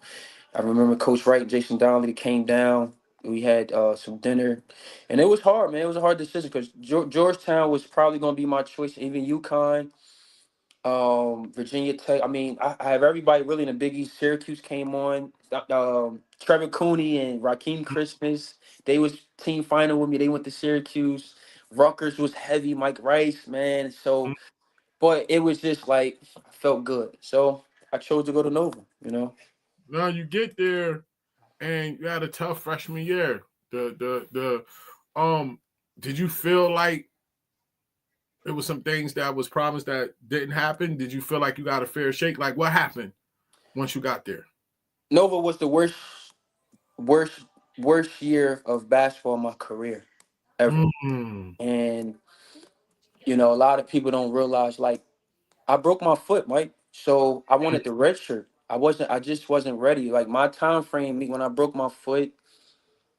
S2: I remember Coach Wright, Jason Donnelly came down. We had some dinner, and it was hard, man. It was a hard decision because Georgetown was probably going to be my choice, even UConn. Virginia Tech. I mean, I have everybody really in the Big East. Syracuse came on. Trevor Cooney and Raheem Christmas. They was team final with me. They went to Syracuse. Rutgers was heavy. Mike Rice, man. So, but it was just like I felt good. So I chose to go to Nova.
S1: Now you get there and you had a tough freshman year. The did you feel like there was some things that was promised that didn't happen? Did you feel like you got a fair shake? Like what happened once you got there?
S2: Nova was the worst, worst year of basketball in my career ever.
S1: Mm.
S2: And a lot of people don't realize like I broke my foot, Mike. So I wanted the red shirt. I just wasn't ready. Like my time frame, when I broke my foot,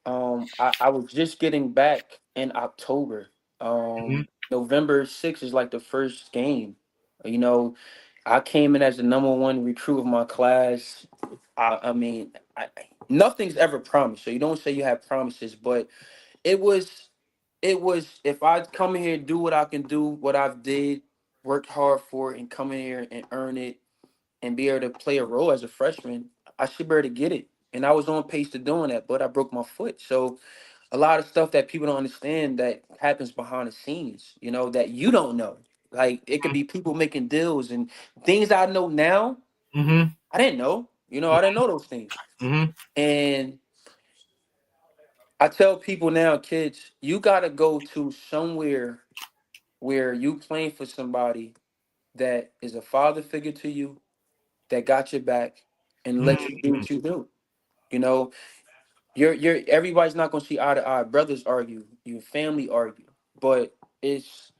S2: I was just getting back in October.
S1: Mhm.
S2: November 6th is like the first game. You know, I came in as the number one recruit of my class. I mean, nothing's ever promised. So you don't say you have promises, but it was if I come in here, do what I can do, what I've did, worked hard for it, and come in here and earn it and be able to play a role as a freshman, I should be able to get it. And I was on pace to doing that, but I broke my foot. So a lot of stuff that people don't understand that happens behind the scenes, that you don't know. Like it could be people making deals and things I know now,
S1: Mhm.
S2: I didn't know. I didn't know those things.
S1: Mhm.
S2: And I tell people now, kids, you gotta go to somewhere where you playing for somebody that is a father figure to you, that got your back, and let you do
S1: Mhm.
S2: what you do. You know, you're everybody's not gonna see eye to eye. Brothers argue, your family argue, but it's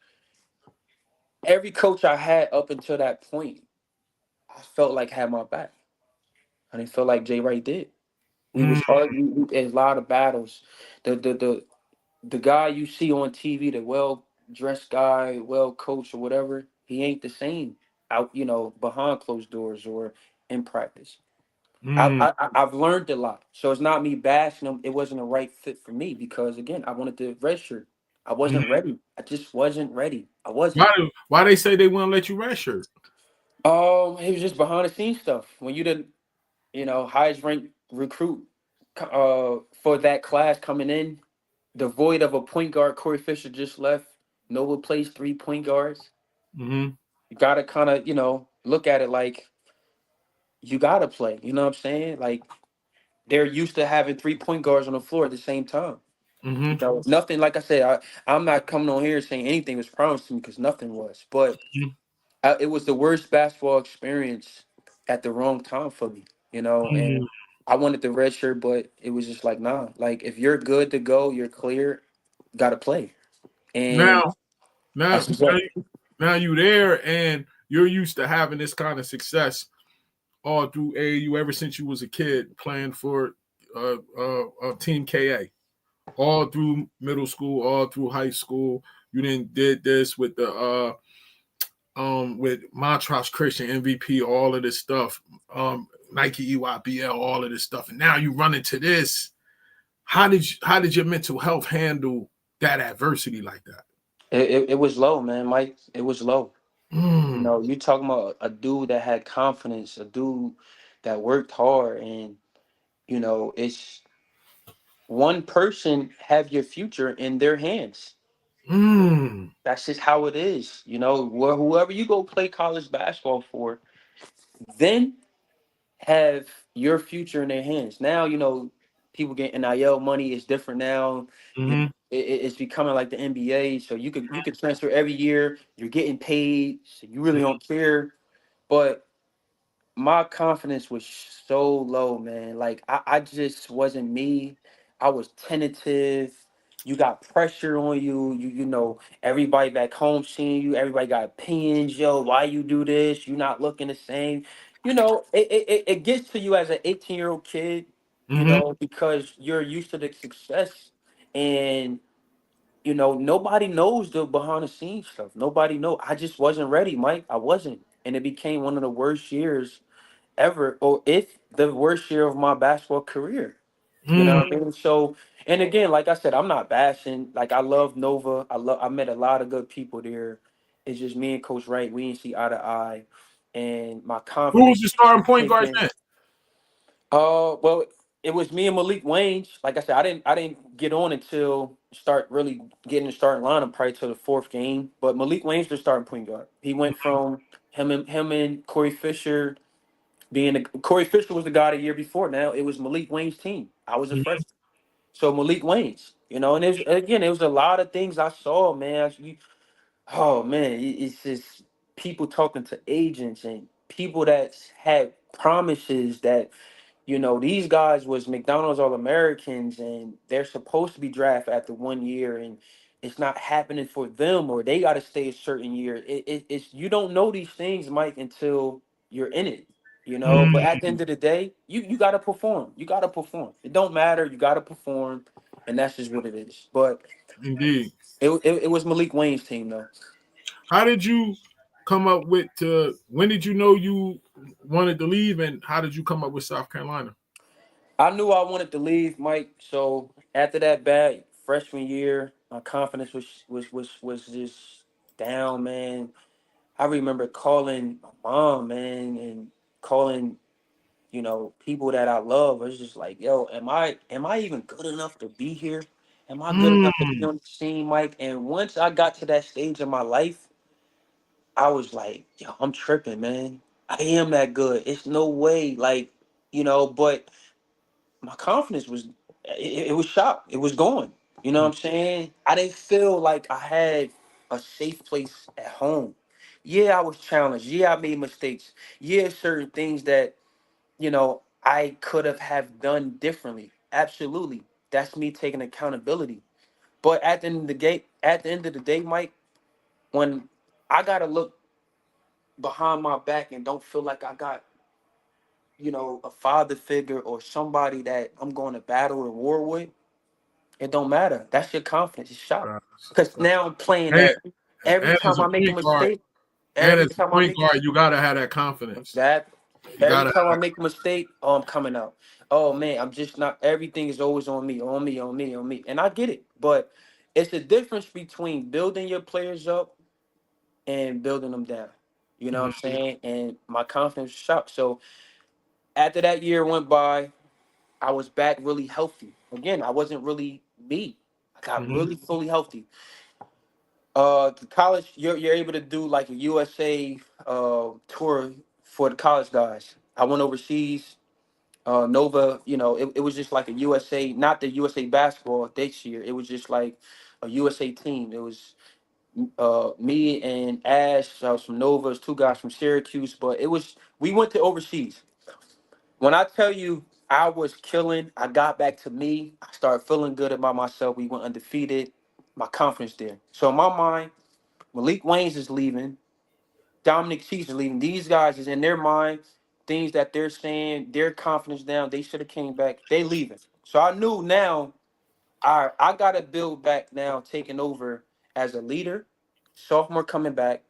S2: every coach I had up until that point, I felt like had my back. I didn't feel like Jay Wright did. We
S1: Mhm.
S2: was arguing. There's a lot of battles. The guy you see on TV, the well dressed guy, well coached or whatever, he ain't the same out, behind closed doors or in practice.
S1: Mhm.
S2: I've learned a lot, so it's not me bashing him. It wasn't a right fit for me because again, I wanted the red shirt. I wasn't
S1: Mhm.
S2: ready. I just wasn't ready. I wasn't.
S1: Why they say they wouldn't let you redshirt?
S2: It was just behind the scenes stuff. When you did, highest ranked recruit, for that class coming in, the void of a point guard. Corey Fisher just left. Nova plays 3 point guards.
S1: Mhm.
S2: You gotta kind of, look at it like you gotta play. You know what I'm saying? Like they're used to having 3 point guards on the floor at the same time.
S1: Mhm.
S2: Nothing. Like I said, I'm not coming on here saying anything was promised to me because nothing was. But it was the worst basketball experience at the wrong time for me. And
S1: Mhm.
S2: I wanted the red shirt, but it was just like, nah. Like if you're good to go, you're clear, gotta play. And
S1: Now,
S2: I
S1: now,
S2: said,
S1: now, now you there, and you're used to having this kind of success all through AAU ever since you was a kid playing for Team KA, all through middle school, all through high school. You then did this with Montrose Christian MVP, all of this stuff, Nike EYBL, all of this stuff, and now you run into this. How did your mental health handle that adversity like that?
S2: it was low, man, Mike. It was low.
S1: Mm.
S2: You talking about a dude that had confidence, a dude that worked hard, and it's one person have your future in their hands.
S1: Mm.
S2: That's just how it is. Whoever you go play college basketball for, then have your future in their hands. Now, people get NIL money is different now.
S1: Hmm.
S2: It's becoming like the NBA. So you could transfer every year. You're getting paid. So you really don't care. But my confidence was so low, man. Like I just wasn't me. I was tentative. You got pressure on you. Everybody back home seeing you. Everybody got opinions. Yo, why you do this? You not looking the same. It gets to you as an 18-year-old kid,
S1: Hmm.
S2: because you're used to the success, and nobody knows the behind the scenes stuff. Nobody know. I just wasn't ready, Mike. I wasn't. And it became one of the worst years ever, or if the worst year of my basketball career. You know
S1: Mm.
S2: what I mean? So, and again, like I said, I'm not bashing. Like, I love Nova. I met a lot of good people there. It's just me and Coach Wright. We didn't see eye to eye, and my
S1: Who was
S2: confidence
S1: the starting point guard
S2: taken.
S1: then?
S2: Well, it was me and Malik Wayne. Like I said, I didn't get on until start really getting the starting lineup probably till the fourth game. But Malik Wayne's the starting point guard. He went from him and Corey Fisher. Corey Fisher was the guy the year before. Now it was Malik Wayne's team. I was a
S1: Mhm.
S2: freshman, so Malik Wayne's. And it was a lot of things I saw, man. Oh man, it's just people talking to agents and people that had promises that these guys was McDonald's All Americans, and they're supposed to be drafted after 1 year, and it's not happening for them, or they got to stay a certain year. It's you don't know these things, Mike, until you're in it. But at the
S1: Mm.
S2: end of the day, you got to perform. You got to perform. It don't matter. You got to perform, and that's just what it is. But
S1: Indeed.
S2: it was Malik Wayne's team, though.
S1: How did you come up with when did you know you wanted to leave, and how did you come up with South Carolina?
S2: I knew I wanted to leave, Mike. So after that bad freshman year, my confidence was just down, man. I remember calling my mom, man, and calling, people that I love. I was just like, yo, am I even good enough to be here? Am I good enough to be
S1: Mm.
S2: on the scene, Mike? And once I got to that stage in my life, I was like, yo, I'm tripping, man. I am that good. It's no way, like, but my confidence it was shot. It was gone. You know what I'm saying? I didn't feel like I had a safe place at home. Yeah, I was challenged. Yeah, I made mistakes. Yeah, certain things that, I could have done differently. Absolutely. That's me taking accountability. But at the end of the day, Mike, when I gotta look behind my back and don't feel like I got, a father figure or somebody that I'm going to battle or war with, it don't matter. That's your confidence. It's shot. Because now I'm playing
S1: And,
S2: that every
S1: and as
S2: time
S1: a
S2: I make a
S1: point guard,
S2: mistake,
S1: and
S2: every
S1: as a
S2: time I
S1: point
S2: make
S1: guard, you gotta have that confidence.
S2: that,
S1: You
S2: every
S1: gotta
S2: time I
S1: have
S2: make a mistake, oh, I'm coming out. Oh man, I'm just not. Everything is always on me, on me, on me, on me, and I get it. But it's a difference between building your players up and building them down. You know what I'm
S1: that.
S2: saying? And my confidence was shot. So after that year went by, I was back really healthy. Again, I wasn't really me. I got
S1: Mhm.
S2: really fully healthy. The college, you're able to do like a USA tour for the college guys. I went overseas. Nova, it was just like a USA, not the USA basketball this year. It was just like a USA team. It was me and Ash from Nova, it's two guys from Syracuse, but we went to overseas. When I tell you I was killing, I got back to me. I started feeling good about myself. We went undefeated. My confidence there. So in my mind, Malik Waynes is leaving. Dominic Cheeks is leaving. These guys is in their mind, things that they're saying, their confidence down. They should have came back. They leaving. So I knew now, I gotta build back now, taking over as a leader. Sophomore coming back.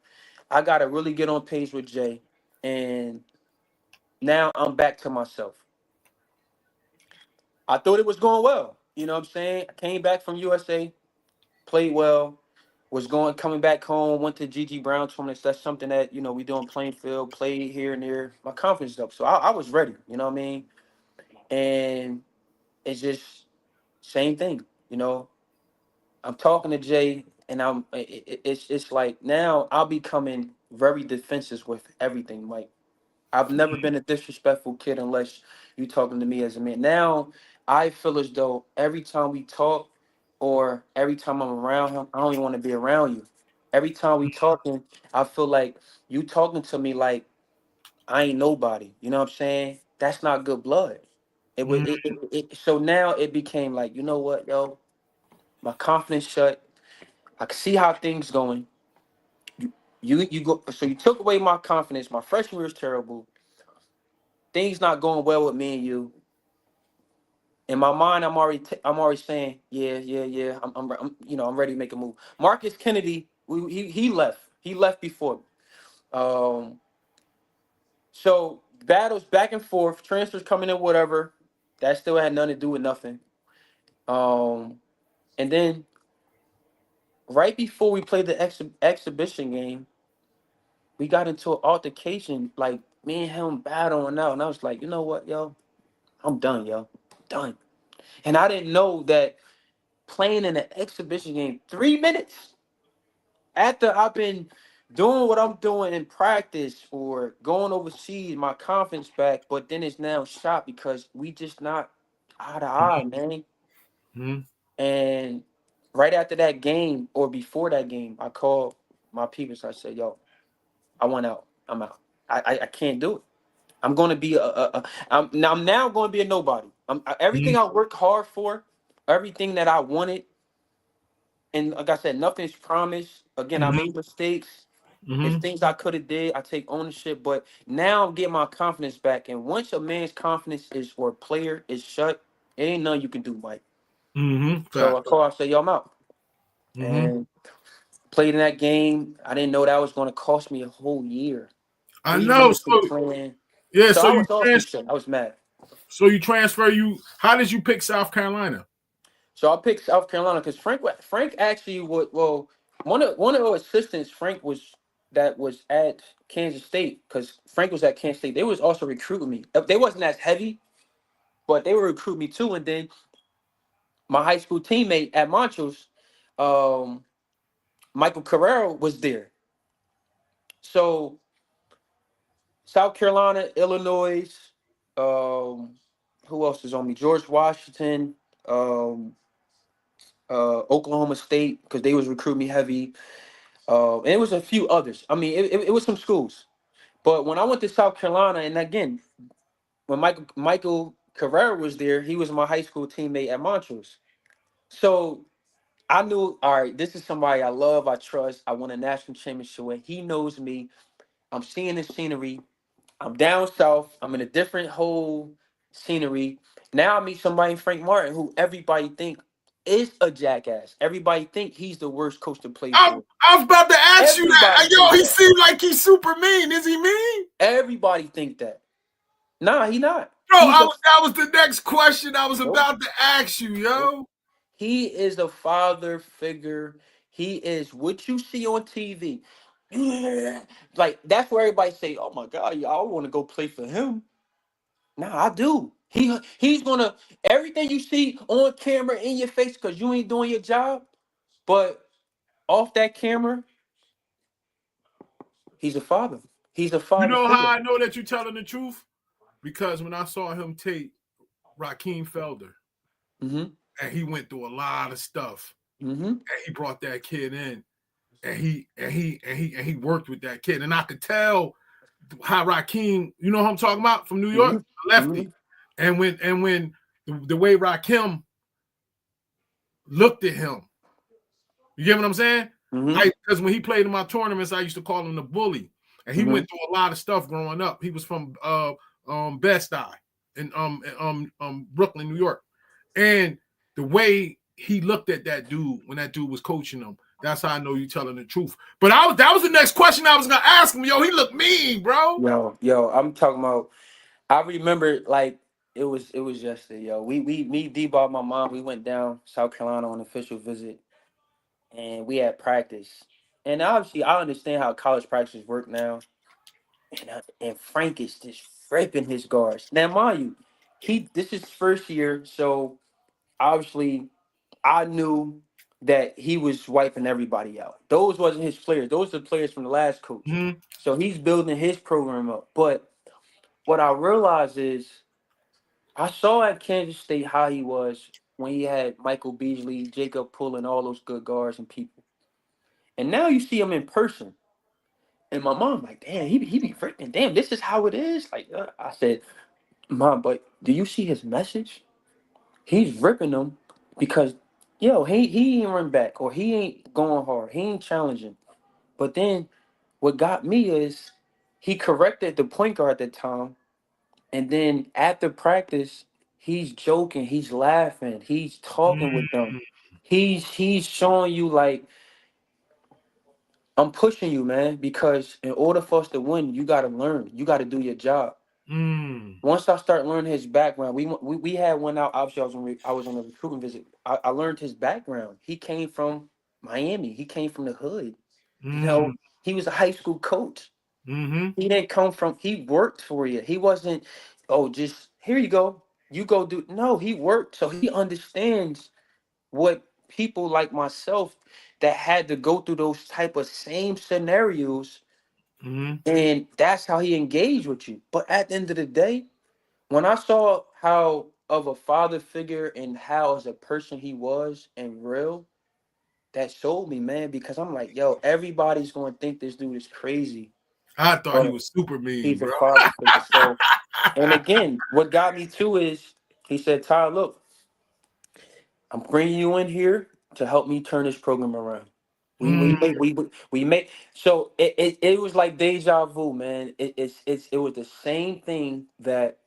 S2: I gotta really get on pace with Jay. And now I'm back to myself. I thought it was going well. You know what I'm saying? I came back from USA, played well. was coming back home, went to GG Brown tournaments. That's something that, we do in Plainfield, played here and there. My confidence is up. So I was ready, you know what I mean? And it's just same thing, I'm talking to Jay, and it's like now I'll be coming very defensive with everything. Like, I've never been a disrespectful kid unless you talking to me as a man. Now I feel as though every time we talk or every time I'm around him, I don't even want to be around you. Every time we talking, I feel like you talking to me like I ain't nobody. You know what I'm saying? That's not good blood. It was
S1: Mhm.
S2: so now it became like, you know what, yo, my confidence shut. I can see how things going. You go, so you took away my confidence. My freshman year is terrible. Things not going well with me and you. In my mind, I'm already saying, yeah. I'm ready to make a move. Marcus Kennedy, he left. He left before. Um, so battles back and forth, transfers coming in, whatever. That still had nothing to do with nothing. Um, and then right before we played the exhibition game, we got into an altercation, like me and him battling out, and I was like, you know what, yo, I'm done, yo, done. And I didn't know that playing in an exhibition game 3 minutes after I've been doing what I'm doing in practice or going overseas, my confidence back, but then it's now shot because we just not eye to eye, man.
S1: Mhm.
S2: And right after that game or before that game, I called my people. I said, yo, I want out. I'm out. I can't do it. I'm going to be I'm now going to be a nobody. Everything
S1: Mhm.
S2: I worked hard for, everything that I wanted, and like I said, nothing's promised. Again, I
S1: Mhm.
S2: made mistakes. It's
S1: Mhm.
S2: things I could have did. I take ownership, but now I'm getting my confidence back. And once a man's confidence is or a player is shut, it ain't nothing you can do, Mike.
S1: Mhm.
S2: So
S1: Fact.
S2: I call. I say, yo, I'm out.
S1: Mhm.
S2: And played in that game. I didn't know that was going to cost me a whole year.
S1: I
S2: 3 years
S1: know.
S2: of
S1: So
S2: playing.
S1: yeah.
S2: So
S1: So
S2: I
S1: you
S2: was also
S1: trans.
S2: shut. I was mad.
S1: So you transfer. You. How did you pick South Carolina?
S2: So I picked South Carolina because Frank actually would one of the assistants Frank was at Kansas State because Frank was at Kansas State. They was also recruiting me. They wasn't as heavy, but they were recruiting me too. And then my high school teammate at Montrose, um, Michael Carrero was there. So South Carolina, Illinois, um, who else is on me? George Washington, um, Oklahoma State because they was recruiting me heavy. And it was a few others. I mean, it was some schools. But when I went to South Carolina, and again, when Michael Carrera was there, he was my high school teammate at Montrose. So I knew, all right, this is somebody I love, I trust. I won a national championship with. He knows me. I'm seeing the scenery. I'm down south. I'm in a different whole scenery. Now I meet somebody, Frank Martin, who everybody think is a jackass. Everybody think he's the worst coach to play
S1: I,
S2: for.
S1: I was about to ask you that.
S2: Everybody
S1: Yo,
S2: think
S1: he
S2: that.
S1: seemed like he's super mean. Is he mean?
S2: Everybody think that. Nah, he not.
S1: Bro,
S2: He's a
S1: that was the next question I was
S2: nope,
S1: about to ask you,
S2: nope.
S1: yo.
S2: He is a father figure. He is what you see on TV. Like that's where everybody say, "Oh my God, y'all want to go play for him." Nah, I do. He's gonna everything you see on camera in your face because you ain't doing your job, but off that camera, he's a father. He's a
S1: You
S2: father
S1: know how
S2: figure.
S1: I know that you're telling the truth? Because when I saw him take Raheem Felder,
S2: Mm-hmm.
S1: and he went through a lot of stuff,
S2: Mm-hmm.
S1: and he brought that kid in, and he worked with that kid, and I could tell how Raheem, you know who I'm talking about from New York,
S2: Mm-hmm.
S1: lefty, and when the way Raheem looked at him, you get what I'm saying?
S2: Mm-hmm.
S1: Like, because when he played in my tournaments, I used to call him the bully, and he
S2: Mm-hmm.
S1: went through a lot of stuff growing up. He was from Best Eye in Brooklyn, New York, and the way he looked at that dude when that dude was coaching him, that's how I know you telling the truth. But that was the next question I was gonna ask him. Yo, he looked mean, bro.
S2: Yo, I'm talking about. I remember like it was yesterday, yo. We me, D-Ball, my mom, we went down South Carolina on an official visit. and we had practice. And obviously, I understand how college practices work now. And Frank is just ripping his guards. Now, mind you, this is his first year, so obviously, I knew that he was wiping everybody out. Those wasn't his players. Those are the players from the last coach.
S1: Mm-hmm.
S2: So he's building his program up. But what I realized is I saw at Kansas State how he was when he had Michael Beasley, Jacob Pull, and all those good guards and people. And now you see him in person. And my mom, like, damn, he be freaking, damn, this is how it is. Like, I said, Mom, but do you see his message? He's ripping them because, yo, he ain't run back or he ain't going hard. He ain't challenging. But then what got me is he corrected the point guard at the time. And then after practice, he's joking, he's laughing, he's talking with them. He's showing you like I'm pushing you, man, because in order for us to win, you gotta learn. You gotta do your job.
S1: Mm-hmm.
S2: Once I start learning his background, we had one out. Obviously, I was on a recruiting visit. I learned his background. He came from Miami. He came from the hood. You know, he was a high school coach.
S1: Mm-hmm.
S2: He didn't come from. He worked for you. He wasn't. Oh, just here you go. You go do. No, he worked, so he understands what people like myself that had to go through those type of same scenarios,
S1: Mm-hmm.
S2: and that's how he engaged with you. But at the end of the day, when I saw how of a father figure and how as a person he was and real, that sold me, man, because I'm like, yo, everybody's going to think this dude is crazy,
S1: I thought he
S2: but
S1: was super mean,
S2: he's a
S1: bro.
S2: father figure. So, and again, what got me too is he said, Ty, look, I'm bringing you in here to help me turn this program around.
S1: Mm,
S2: We make so it was like deja vu, man. It was the same thing that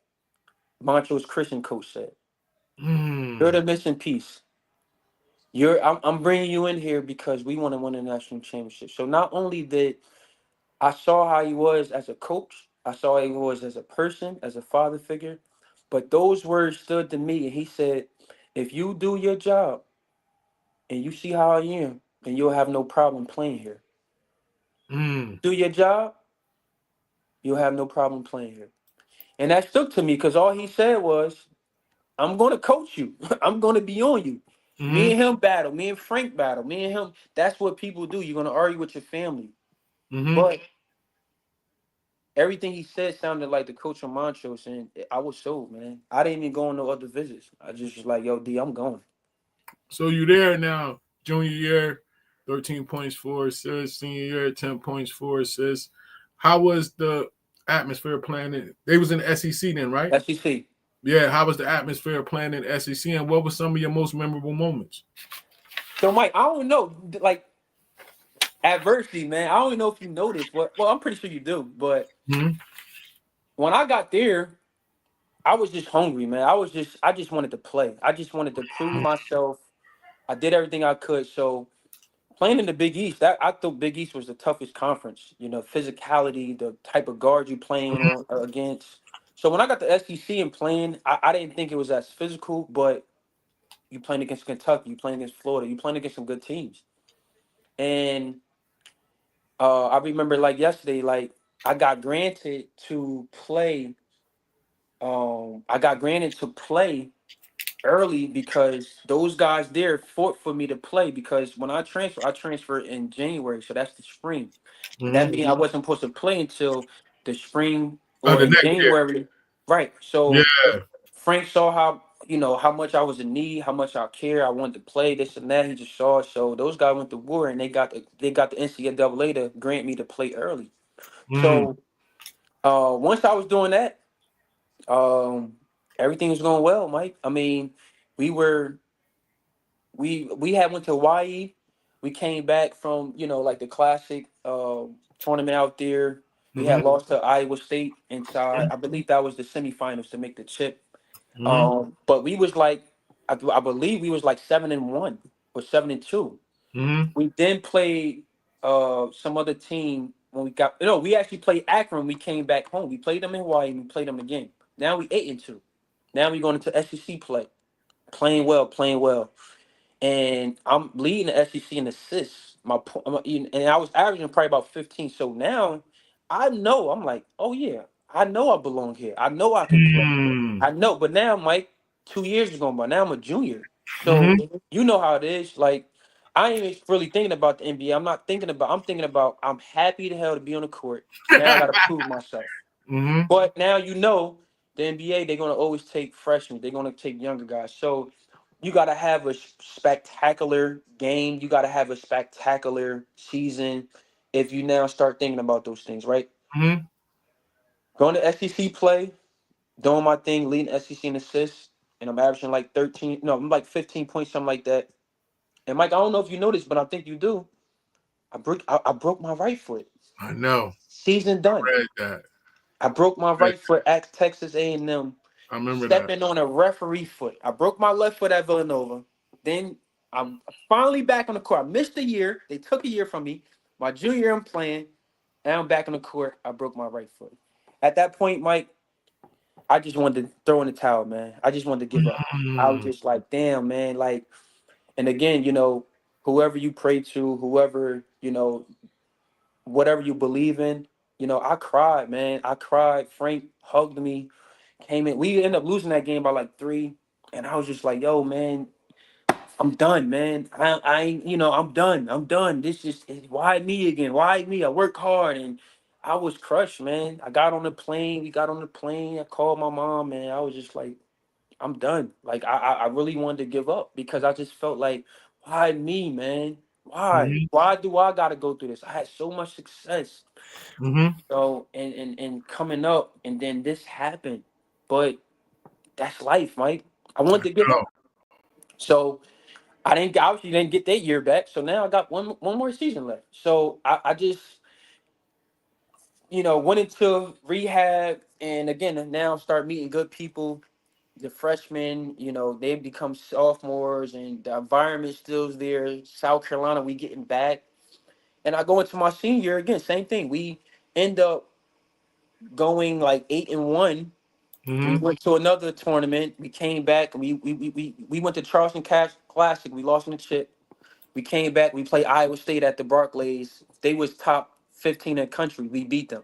S2: Montrose Christian coach said. You're
S1: mm,
S2: the missing piece. I'm bringing you in here because we want to win a national championship. So not only did I saw how he was as a coach, I saw how he was as a person, as a father figure, but those words stood to me. And he said, if you do your job and you see how I am, then you'll have no problem playing here.
S1: mm.
S2: Do your job, you'll have no problem playing here. And that stuck to me because all he said was, I'm going to coach you. I'm going to be on you. Me
S1: Mhm,
S2: and him battle. Me and Frank battle. Me and him. That's what people do. You're going to argue with your family.
S1: mhm.
S2: But everything he said sounded like the coach from Montrose, and I was sold, man. I didn't even go on no other visits. I just was like, yo, D, I'm going.
S1: So you there now, junior year, 13 points, 4 assists. Senior year, 10 points, 4 assists. How was the atmosphere playing in? They was in the SEC then, right?
S2: SEC.
S1: Yeah. How was the atmosphere playing in the SEC, and what were some of your most memorable moments?
S2: So, Mike, I don't know. Like, adversity, man. I don't know if you know this, but, well, I'm pretty sure you do. But
S1: Mhm,
S2: when I got there, I was just hungry, man. I just wanted to play. I just wanted to prove myself. I did everything I could. So, playing in the Big East, that I thought Big East was the toughest conference. You know, physicality, the type of guard you playing
S1: mhm,
S2: on against. So when I got the SEC and playing, I didn't think it was as physical, but you playing against Kentucky, you playing against Florida, you playing against some good teams. And I remember like yesterday, like I got granted to play. I got granted to play early because those guys there fought for me to play because when I transferred in January, so that's the spring. That
S1: mhm.
S2: means I wasn't supposed to play until the spring or
S1: The
S2: in
S1: next year.
S2: January. Right.
S1: Yeah.
S2: So Frank saw how, how much I was in need, how much I care, I wanted to play, this and that. He just saw it. So those guys went to war and they got the NCAA to grant me to play early.
S1: Mm,
S2: So once I was doing that, um, everything was going well, Mike. I mean, we were we had went to Hawaii. We came back from like the classic tournament out there. We
S1: mhm,
S2: had lost to Iowa State inside. I believe that was the semifinals to make the chip.
S1: mhm,
S2: But we was like, I believe we was like 7-1 or 7-2.
S1: mhm,
S2: We then played some other team when we got no. We actually played Akron. We came back home. We played them in Hawaii. And we played them again. Now we 8-2. Now we going into SEC play, playing well, playing well. and I'm leading the SEC in assists. And I was averaging probably about 15. So now I know I'm like, oh yeah, I know I belong here. I know I can play.
S1: Mm.
S2: I know, but now, Mike, 2 years is going by. Now I'm a junior. So
S1: Mm-hmm.
S2: you know how it is. Like I ain't even really thinking about the NBA. I'm thinking about I'm happy to hell to be on the court. Now I gotta prove myself.
S1: Mm-hmm.
S2: But now you know the NBA, they're gonna always take freshmen. They're gonna take younger guys. So you gotta have a spectacular game. You gotta have a spectacular season. If you now start thinking about those things, right?
S1: Mm-hmm.
S2: Going to SEC play, doing my thing, leading SEC in assists, and I'm averaging like 13. No, I'm like 15 points, something like that. And Mike, I don't know if you know this, but I think you do. I broke my right foot.
S1: I know.
S2: Season done.
S1: Read that.
S2: I broke my
S1: Read
S2: right foot at Texas A&M,
S1: I remember that.
S2: stepping on a referee foot. I broke my left foot at Villanova. Then I'm finally back on the court. I missed a year. They took a year from me. My junior year I'm playing, and I'm back on the court. I broke my right foot. At that point, Mike, I just wanted to throw in the towel, man. I just wanted to give up. I was
S1: Mm.
S2: just like, damn, man. Like, and again, whoever you pray to, whoever, whatever you believe in, I cried, man. I cried. Frank hugged me, came in. We ended up losing that game by like 3. And I was just like, yo, man, I'm done, man. I ain't, I'm done. I'm done. This is why me again? Why me? I work hard and I was crushed, man. I got on the plane. We got on the plane. I called my mom, man. I was just like, I'm done. Like I really wanted to give up because I just felt like, why me, man? Why?
S1: Mm-hmm.
S2: Why do I gotta go through this? I had so much success,
S1: Mm-hmm.
S2: and coming up, and then this happened. But that's life, Mike. I wanted to give
S1: No.
S2: up. So I obviously didn't get that year back. So now I got one more season left. So I just, went into rehab and again now start meeting good people. The freshmen, they become sophomores and the environment still's there. South Carolina, we getting back. And I go into my senior year again, same thing. We end up going like 8-1. We
S1: Mm-hmm.
S2: went to another tournament. We came back and we went to Charleston Cash Classic. We lost in the chip. We came back. We played Iowa State at the Barclays. They was top 15 in the country. We beat them.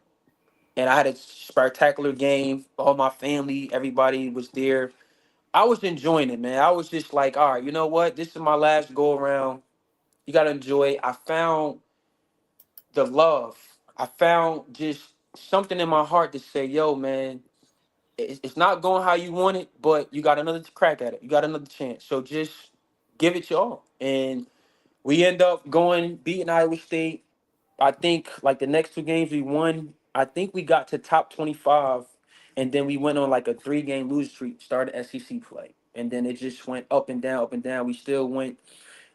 S2: And I had a spectacular game. All my family, everybody was there. I was enjoying it, man. I was just like, all right, you know what? This is my last go around. You gotta enjoy it. I found the love. I found just something in my heart to say, yo, man, it's not going how you want it, but you got another crack at it. You got another chance. So just give it your all. And we end up going beating Iowa State. I think like the next 2 games we won, I think we got to top 25, and then we went on like a 3-game losing streak, started SEC play. And then it just went up and down, up and down. We still went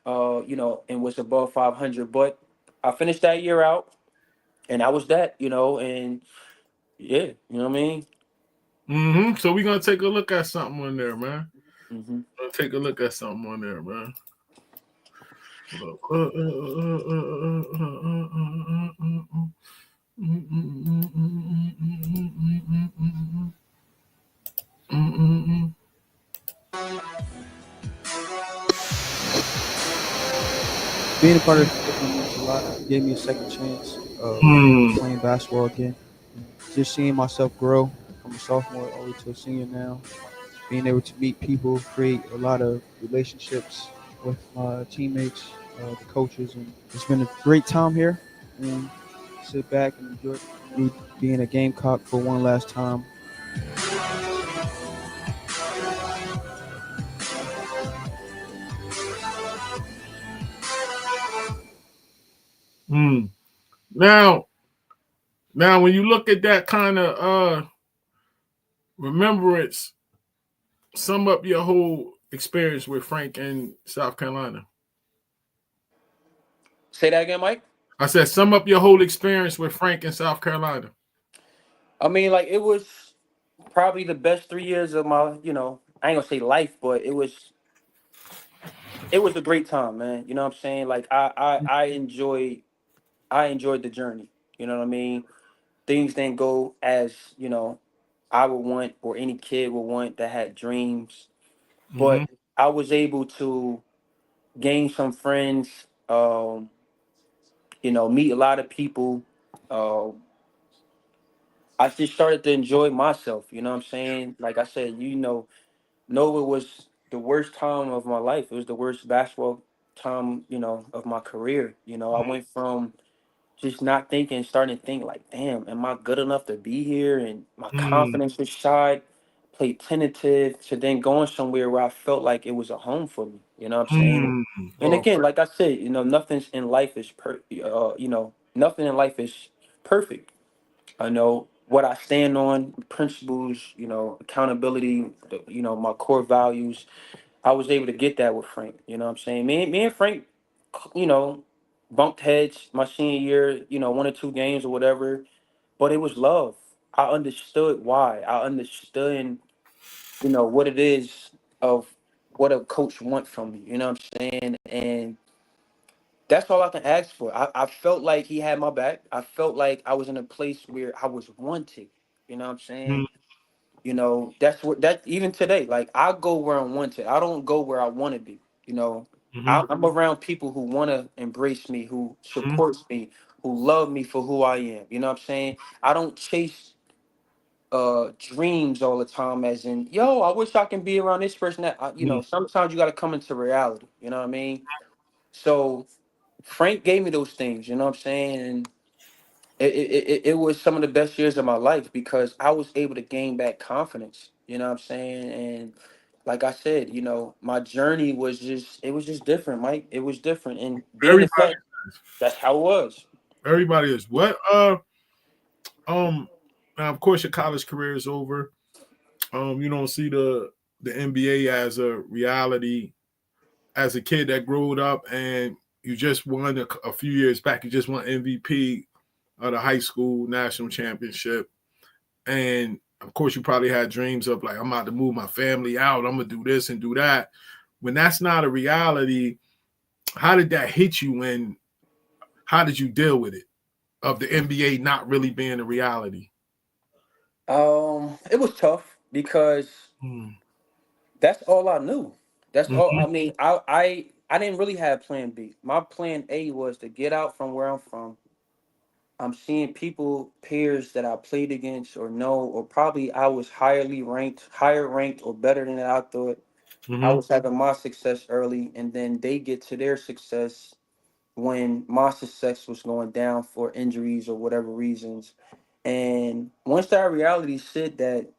S2: and was above 500. But I finished that year out, and that was that, and yeah, you know what I mean?
S1: Mm-hmm. So we're gonna take a look at something on there, man.
S2: Mm-hmm.
S1: Gonna take a look at something on there, man. Look.
S4: Being a part of this program means a lot. It gave me a second chance of playing basketball again. Just seeing myself grow from a sophomore all the way to a senior now. Being able to meet people, create a lot of relationships with my teammates, the coaches, and it's been a great time here. And sit back and enjoy me being a Gamecock for one last time.
S1: Mm. Now, when you look at that kind of remembrance, sum up your whole experience with Frank in South Carolina.
S2: Say that again, Mike?
S1: I said, sum up your whole experience with Frank in South Carolina.
S2: I mean, like, it was probably the best 3 years of my, I ain't gonna say life, but it was a great time, man. You know what I'm saying? Like I enjoyed the journey. You know what I mean? Things didn't go as, I would want or any kid would want that had dreams.
S1: Mm-hmm.
S2: But I was able to gain some friends, meet a lot of people. Um, I just started to enjoy myself. You know what I'm saying? Like I said, no, it was the worst time of my life. It was the worst basketball time, of my career. I went from just not thinking, starting to think like, damn, am I good enough to be here? And my
S1: Mm,
S2: confidence was shot, played tentative, to then going somewhere where I felt like it was a home for me. You know what I'm saying?
S1: mm.
S2: And
S1: Oh,
S2: again, like I said, nothing's in life is nothing in life is perfect. I know what I stand on, principles, accountability, my core values. I was able to get that with Frank. You know what I'm saying? Me and Frank, you know, bumped heads my senior year, 1 or 2 games or whatever, but it was love. I understood why. I understood, what it is of what a coach wants from me. You know what I'm saying? And that's all I can ask for. I felt like he had my back. I felt like I was in a place where I was wanted. You know what I'm
S1: mm,
S2: saying? That's what that even today, like I go where I'm wanted. I don't go where I want to be. You know,
S1: mm-hmm,
S2: I'm around people who want to embrace me, who
S1: mm-hmm,
S2: supports me, who love me for who I am. You know what I'm saying? I don't chase dreams all the time, as in, yo, I wish I can be around this person. Sometimes you got to come into reality. You know what I mean? So Frank gave me those things. You know what I'm saying? And it was some of the best years of my life because I was able to gain back confidence. You know what I'm saying? And like I said, my journey was just different, Mike. It was different. And being the
S1: everybody,
S2: fact that's how it was.
S1: everybody is what? Now of course your college career is over. You don't see the NBA as a reality as a kid that grew up and you just won a few years back. You just won MVP of the high school national championship, and of course you probably had dreams of like I'm about to move my family out. I'm gonna do this and do that. When that's not a reality, how did that hit you? And how did you deal with it? Of the NBA not really being a reality.
S2: It was tough because
S1: Mm,
S2: that's all I knew. That's all.
S1: mhm,
S2: I mean, I didn't really have plan B. My plan A was to get out from where I'm from. I'm seeing people, peers that I played against or know, or probably I was higher ranked or better than I thought. I
S1: mhm,
S2: was having my success early, and then they get to their success when my success was going down for injuries or whatever reasons. And once that reality said that,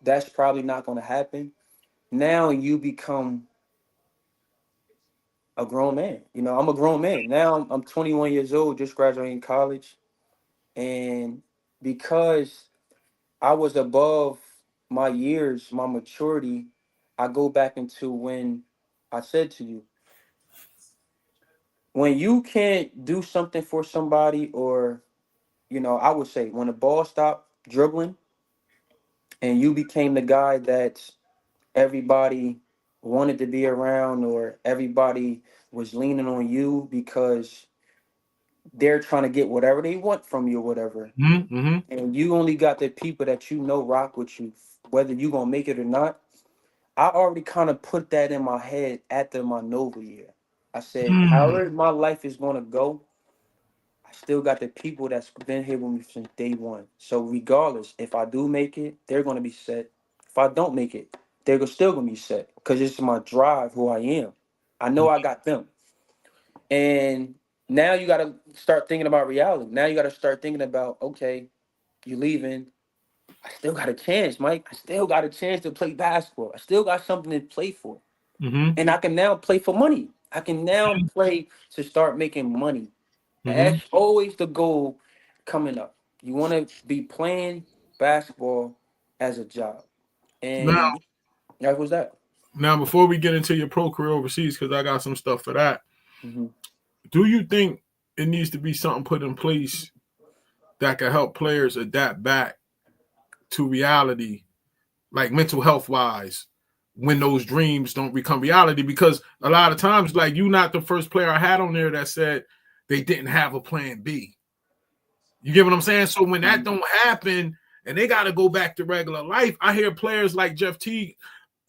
S2: that's probably not going to happen, now you become a grown man. I'm a grown man. Now I'm 21 years old, just graduating college. And because I was above my years, my maturity, I go back into when I said to you, when you can't do something for somebody, or, I would say when the ball stopped dribbling and you became the guy that everybody wanted to be around, or everybody was leaning on you because they're trying to get whatever they want from you or whatever.
S1: mhm, mhm,
S2: And you only got the people that rock with you, whether you gonna make it or not. I already kind of put that in my head after my Nova year. I said,
S1: mm,
S2: however my life is gonna go, I still got the people that's been here with me since day one. So regardless, if I do make it, they're gonna be set. If I don't make it, still gonna be set because it's my drive, who I am. I know I got them. And now you gotta start thinking about reality. Now you gotta start thinking about, okay, you leaving. I still got a chance, Mike. I still got a chance to play basketball. I still got something to play for.
S1: mhm,
S2: And I can now play for money. I can now play to start making money. And
S1: mhm.
S2: that's always the goal coming up. You want to be playing basketball as a job.
S1: Now,
S2: And that was that.
S1: now, before we get into your pro career overseas, because I got some stuff for that,
S2: Hmm.
S1: do you think it needs to be something put in place that can help players adapt back to reality, like mental health wise, when those dreams don't become reality? Because a lot of times, like you, not the first player I had on there that said they didn't have a plan B. You get what I'm saying? So when that don't happen and they got to go back to regular life, I hear players like Jeff Teague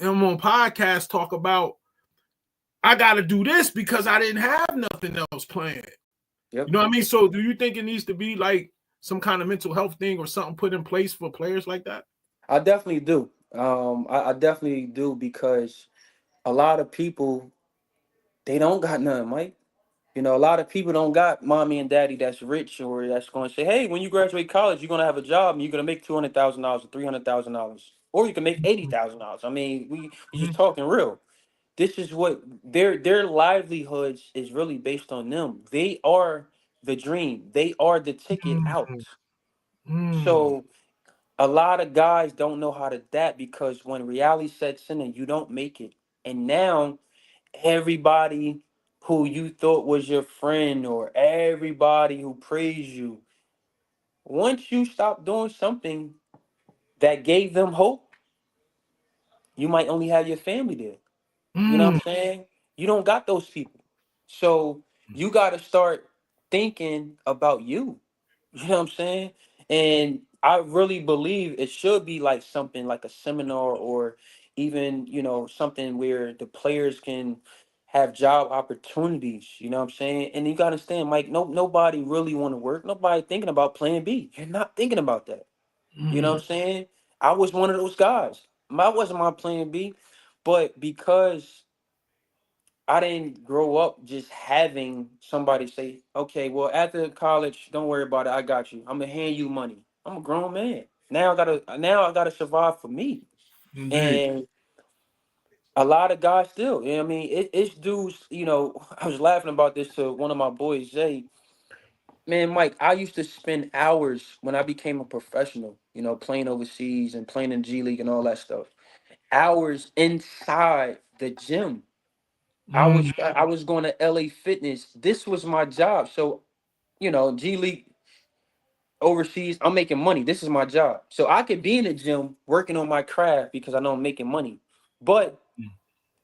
S1: on podcasts talk about I got to do this because I didn't have nothing else planned.
S2: Yep.
S1: You know what I mean? So do you think it needs to be like some kind of mental health thing or something put in place for players like that?
S2: I definitely do. I definitely do because a lot of people they don't got nothing, Mike. You know, a lot of people don't got mommy and daddy that's rich or that's going to say, "Hey, when you graduate college, you're going to have a job and you're going to make $200,000 or $300,000, or you can make $80,000." I mean, we just talking real. This is what their livelihoods is really based on them. They are the dream. They are the ticket out.
S1: Mm, mm,
S2: So a lot of guys don't know how to adapt because when reality sets in and you don't make it, and now everybody who you thought was your friend or everybody who praised you, once you stop doing something that gave them hope, you might only have your family there. You know what
S1: mm,
S2: I'm saying? You don't got those people. So you got to start thinking about you. You know what I'm saying? And I really believe it should be like something like a seminar or even, something where the players can have job opportunities. You know what I'm saying? And you got to understand, Mike, nobody really want to work. Nobody thinking about plan B. You're not thinking about that. You know
S1: mm,
S2: what I'm saying? I was one of those guys. I wasn't my plan B, but because I didn't grow up just having somebody say, "Okay, well, after college, don't worry about it. I got you. I'm gonna hand you money." I'm a grown man. Now I gotta survive for me.
S1: indeed.
S2: And a lot of guys still, you know what I mean? It's dudes, I was laughing about this to one of my boys, Jay. Man, Mike, I used to spend hours when I became a professional, playing overseas and playing in G League and all that stuff. Hours inside the gym. I was
S1: Mm,
S2: I was going to LA Fitness. This was my job. So, G League overseas, I'm making money. This is my job. So I could be in the gym working on my craft because I know I'm making money. But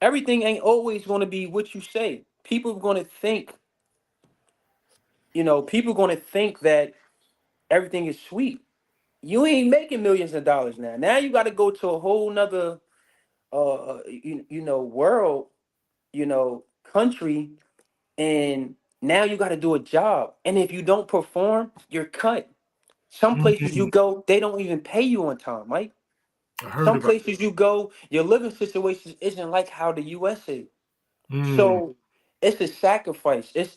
S2: everything ain't always going to be what you say. People going to think that everything is sweet. You ain't making millions of dollars now. Now you got to go to a whole nother world, country, and now you got to do a job. And if you don't perform, you're cut. Some places you
S1: mm,
S2: go, they don't even pay you on time, right?
S1: I heard
S2: Some
S1: about.
S2: places you go, your living situation isn't like how the US is.
S1: Mm,
S2: So it's a sacrifice. It's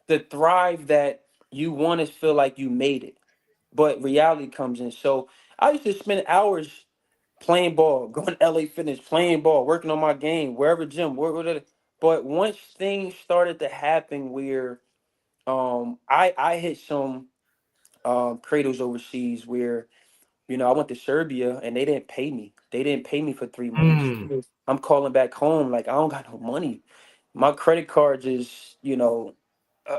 S2: the thrive that you want to feel like you made it, but reality comes in. So I used to spend hours playing ball, going to LA Fitness, playing ball, working on my game, wherever gym, whatever. But once things started to happen where I hit some cradles overseas where I went to Serbia and they didn't pay me. They didn't pay me for 3 months.
S1: mm,
S2: I'm calling back home like I don't got no money. My credit cards is uh,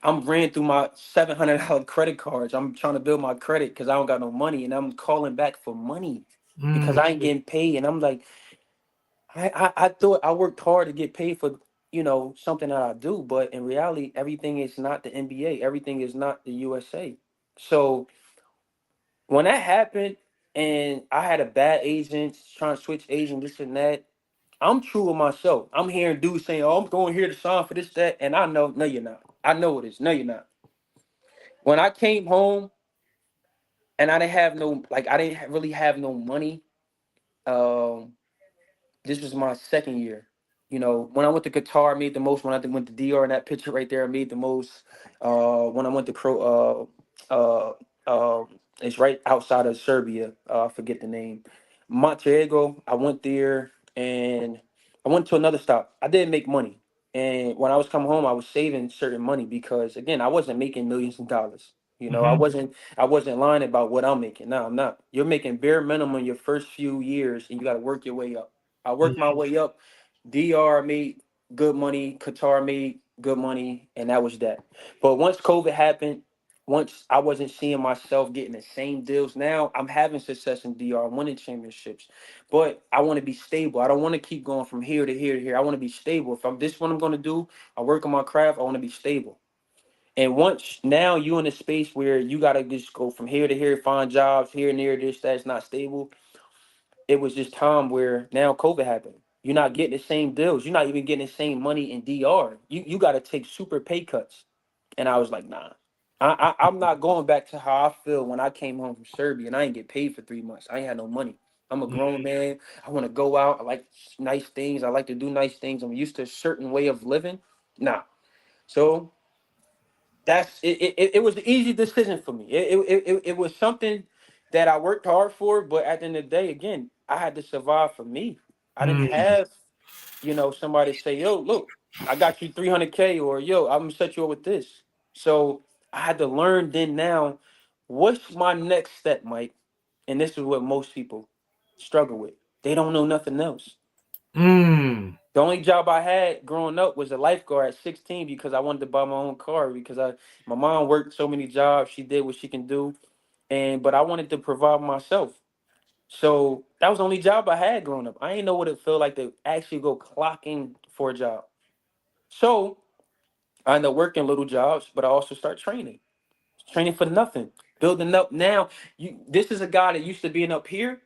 S2: I'm ran through my $700 credit cards. I'm trying to build my credit because I don't got no money, and I'm calling back for money because
S1: mm,
S2: I ain't getting paid. And I'm like, I thought I worked hard to get paid for something that I do, but in reality, everything is not the NBA. Everything is not the USA. So when that happened, and I had a bad agent trying to switch agent, this and that. I'm true with myself. I'm hearing dudes saying, "Oh, I'm going here to sign for this, that," and I know, no, you're not. I know it is. No, you're not. When I came home and I didn't have no, like, I didn't really have no money. Um, this was my second year. When I went to Qatar, I made the most. When I went to DR in that picture right there, I made the most. When I went to it's right outside of Serbia. I forget the name. Montenegro. I went there and I went to another stop. I didn't make money, and when I was coming home, I was saving certain money because again, I wasn't making millions of dollars. I
S1: mhm,
S2: wasn't lying about what I'm making. No, I'm not. You're making bare minimum your first few years, and you got to work your way up. I worked my way up. DR made good money, Qatar made good money, and that was that. But once COVID happened, once I wasn't seeing myself getting the same deals. Now I'm having success in DR, I'm winning championships, but I want to be stable. I don't want to keep going from here to here to here. I want to be stable. If I'm this, what I'm going to do, I work on my craft. I want to be stable. And once now you in a space where you gotta just go from here to here, find jobs here and there, this that's not stable. It was just time where now COVID happened. You're not getting the same deals. You're not even getting the same money in DR. You got to take super pay cuts. And I was like, nah. I'm not going back to how I feel when I came home from Serbia and I didn't get paid for 3 months. I ain't had no money. I'm a grown man. I want to go out. I like nice things. I like to do nice things. I'm used to a certain way of living. Nah. So that's it. It was an easy decision for me. It was something that I worked hard for, but at the end of the day, again, I had to survive for me. I didn't
S1: Mm.
S2: have, somebody say, yo, look, I got you 300K, or yo, I'm gonna set you up with this. So I had to learn then now, what's my next step, Mike? And this is what most people struggle with. They don't know nothing else.
S1: Mm.
S2: The only job I had growing up was a lifeguard at 16 because I wanted to buy my own car because my mom worked so many jobs. She did what she can do. But I wanted to provide myself. So that was the only job I had growing up. I didn't know what it felt like to actually go clock in for a job. So I ended up working little jobs, but I also start training for nothing, building up. Now this is a guy that used to being up here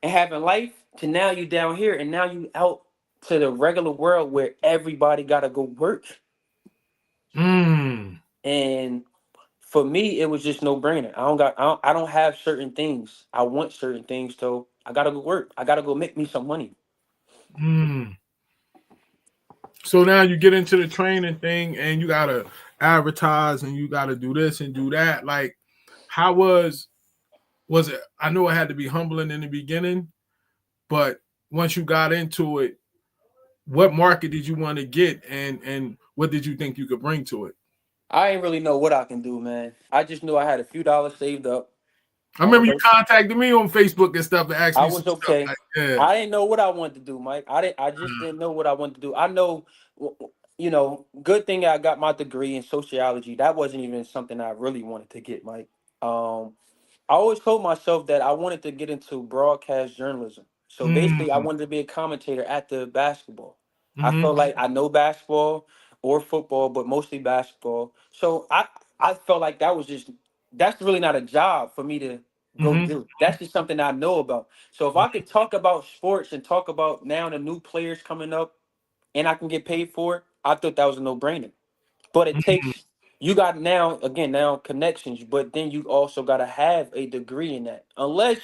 S2: and having life to now you down here and now you out to the regular world where everybody got to go work.
S1: Mm.
S2: And for me, it was just no brainer. I don't have certain things. I want certain things, so I gotta go work. I gotta go make me some money.
S1: Mm. So now you get into the training thing and you gotta advertise and you gotta do this and do that. Like, how was it? I know it had to be humbling in the beginning, but once you got into it, what market did you want to get and what did you think you could bring to it?
S2: I ain't really know what I can do, man. I just knew I had a few dollars saved up.
S1: I
S2: I was
S1: remember you contacted me on Facebook and stuff and asked
S2: I
S1: me some
S2: was
S1: stuff
S2: okay.
S1: like, yeah.
S2: I didn't know what I wanted to do, Mike. I just didn't know what I wanted to do. I know, good thing I got my degree in sociology. That wasn't even something I really wanted to get, Mike. Um, I always told myself that I wanted to get into broadcast journalism. So basically, I
S1: Mm.
S2: wanted to be a commentator at the basketball. I
S1: Mm-hmm.
S2: felt like I know basketball or football, but mostly basketball. So I felt like that's really not a job for me to go
S1: Mm-hmm.
S2: do. That's just something I know about. So if I could talk about sports and talk about now the new players coming up and I can get paid for it, I thought that was a no-brainer. But it takes you got now connections, but then you also got to have a degree in that. Unless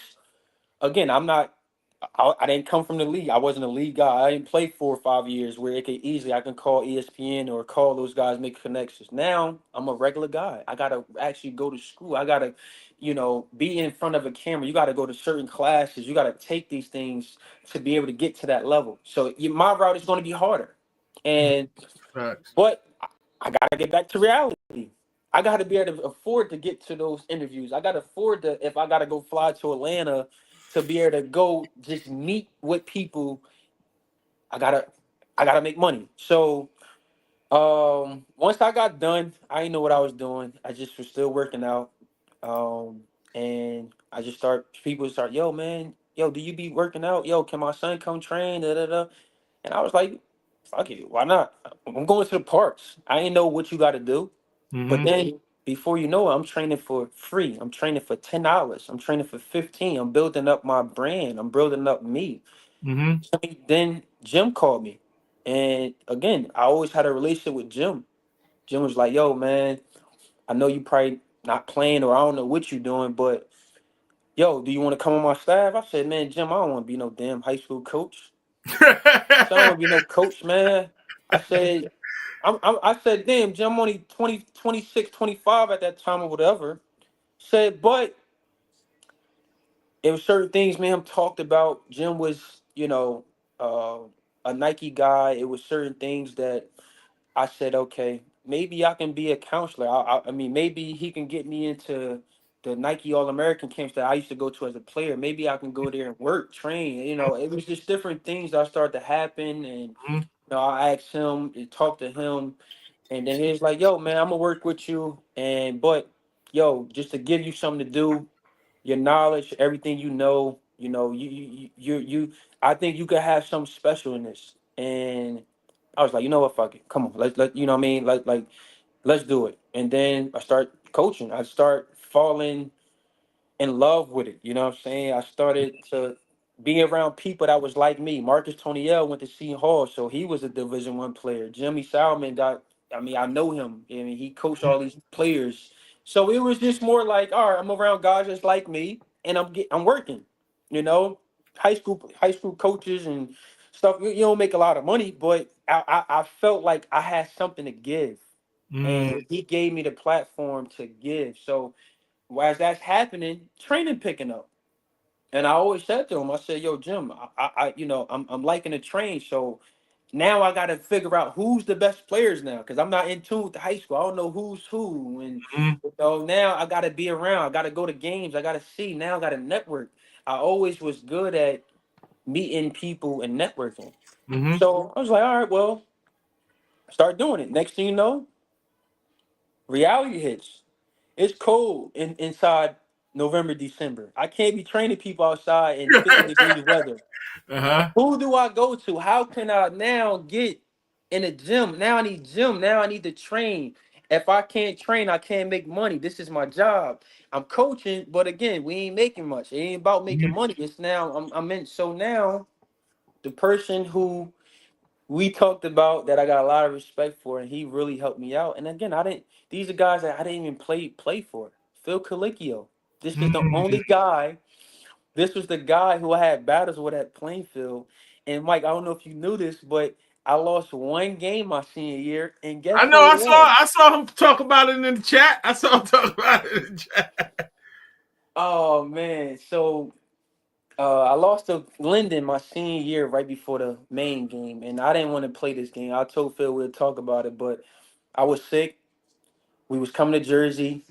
S2: again, I didn't come from the league. I wasn't a league guy. I didn't play 4 or 5 years where it could easily I can call ESPN or call those guys, make connections. Now I'm a regular guy. I gotta actually go to school. I gotta, be in front of a camera. You gotta go to certain classes. You gotta take these things to be able to get to that level. So my route is going to be harder. And
S1: Facts.
S2: but I gotta get back to reality. I gotta be able to afford to get to those interviews. I gotta afford to if I gotta go fly to Atlanta to be able to go just meet with people. I gotta I gotta make money. So once I got done, I didn't know what I was doing. I just was still working out. And I just people start, yo man, yo, do you be working out? Yo, can my son come train? Da, da, da. And I was like, fuck it, why not? I'm going to the parks. I ain't know what you got to do, but
S1: Mm-hmm.
S2: then before you know it, I'm training for free. I'm training for $10. I'm training for 15. I'm building up my brand. I'm building up me.
S1: Mm-hmm.
S2: So then Jim called me, and again, I always had a relationship with Jim. Jim was like, "Yo, man, I know you probably not playing, or I don't know what you're doing, but yo, do you want to come on my staff?" I said, "Man, Jim, I don't want to be no damn high school coach. So I don't want to be no coach, man." I said, I said, damn, Jim, I'm only 20, 26, 25 at that time or whatever. Said, but it was certain things, man, talked about. Jim was, uh, a Nike guy. It was certain things that I said, okay, maybe I can be a counselor. I mean, maybe he can get me into the Nike All American camps that I used to go to as a player. Maybe I can go there and work, train. It was just different things that started to happen. And, I asked him and talked to him. And then he was like, yo, man, I'm gonna work with you. But yo, just to give you something to do, your knowledge, everything you I think you could have something special in this. And I was like, you know what, fuck it. Come on, let you know what I mean? Let's do it. And then I start coaching. I start falling in love with it. You know what I'm saying? I started to being around people that was like me. Marcus Toniel went to Seton Hall, so he was a Division I player. Jimmy Salmon got, I mean, I know him. I mean, he coached all these players. So it was just more like, all right, I'm around guys just like me, and I'm working. You know, high school coaches and stuff. You don't make a lot of money, but I felt like I had something to give,
S1: Mm,
S2: and he gave me the platform to give. So as that's happening, training picking up. And I always said to him, I said, "Yo, Jim, I'm liking the train. So now I got to figure out who's the best players now, because I'm not in tune with the high school. I don't know who's who, and
S1: mm,
S2: now I got to be around. I got to go to games. I got to see. Now I got to network. I always was good at meeting people and networking.
S1: mm,
S2: So I was like, all right, well, start doing it. Next thing you know, reality hits. It's cold inside November, December. I can't be training people outside in 50-degree weather.
S1: uh-huh.
S2: Who do I go to? How can I now get in a gym? Now I need gym. Now I need to train. If I can't train, I can't make money. This is my job. I'm coaching, but again, we ain't making much. It ain't about making
S1: Mhm,
S2: money. It's now I'm in. So now the person who we talked about that I got a lot of respect for, and he really helped me out. And again, I didn't. These are guys that I didn't even play for. Phil Colicchio. This is the
S1: mm.
S2: only guy. This was the guy who I had battles with at Plainfield. And Mike, I don't know if you knew this, but I lost one game my senior year, and guess
S1: I know.
S2: who it
S1: I saw.
S2: was?
S1: I saw him talk about it in the chat. I saw him talk about it in the chat.
S2: Oh man, so I lost to Linden my senior year right before the main game, and I didn't want to play this game. I told Phil we'd talk about it, but I was sick. We was coming to Jersey.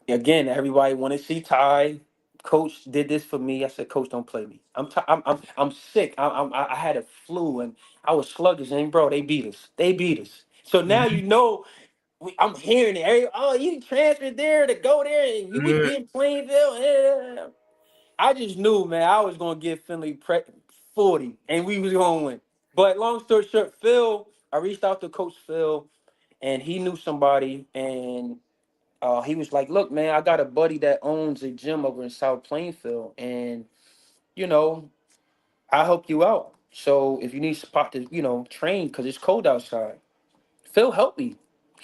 S2: Again, everybody wanted to see Ty. Coach did this for me. I said, Coach, don't play me. I'm sick. I had a flu and I was sluggish. And bro, they beat us. They beat us. So now
S1: Mhm.
S2: you know, I'm hearing it. Oh, you transferred there to go there, and you would
S1: Good.
S2: be in Plainville. Yeah. I just knew, man, I was gonna give Finley 40, and we was gonna win. But long story short, Phil, I reached out to Coach Phil, and he knew somebody, and he was like, "Look, man, I got a buddy that owns a gym over in South Plainfield, and you know, I'll help you out. So if you need a spot to, train because it's cold outside, Phil helped me.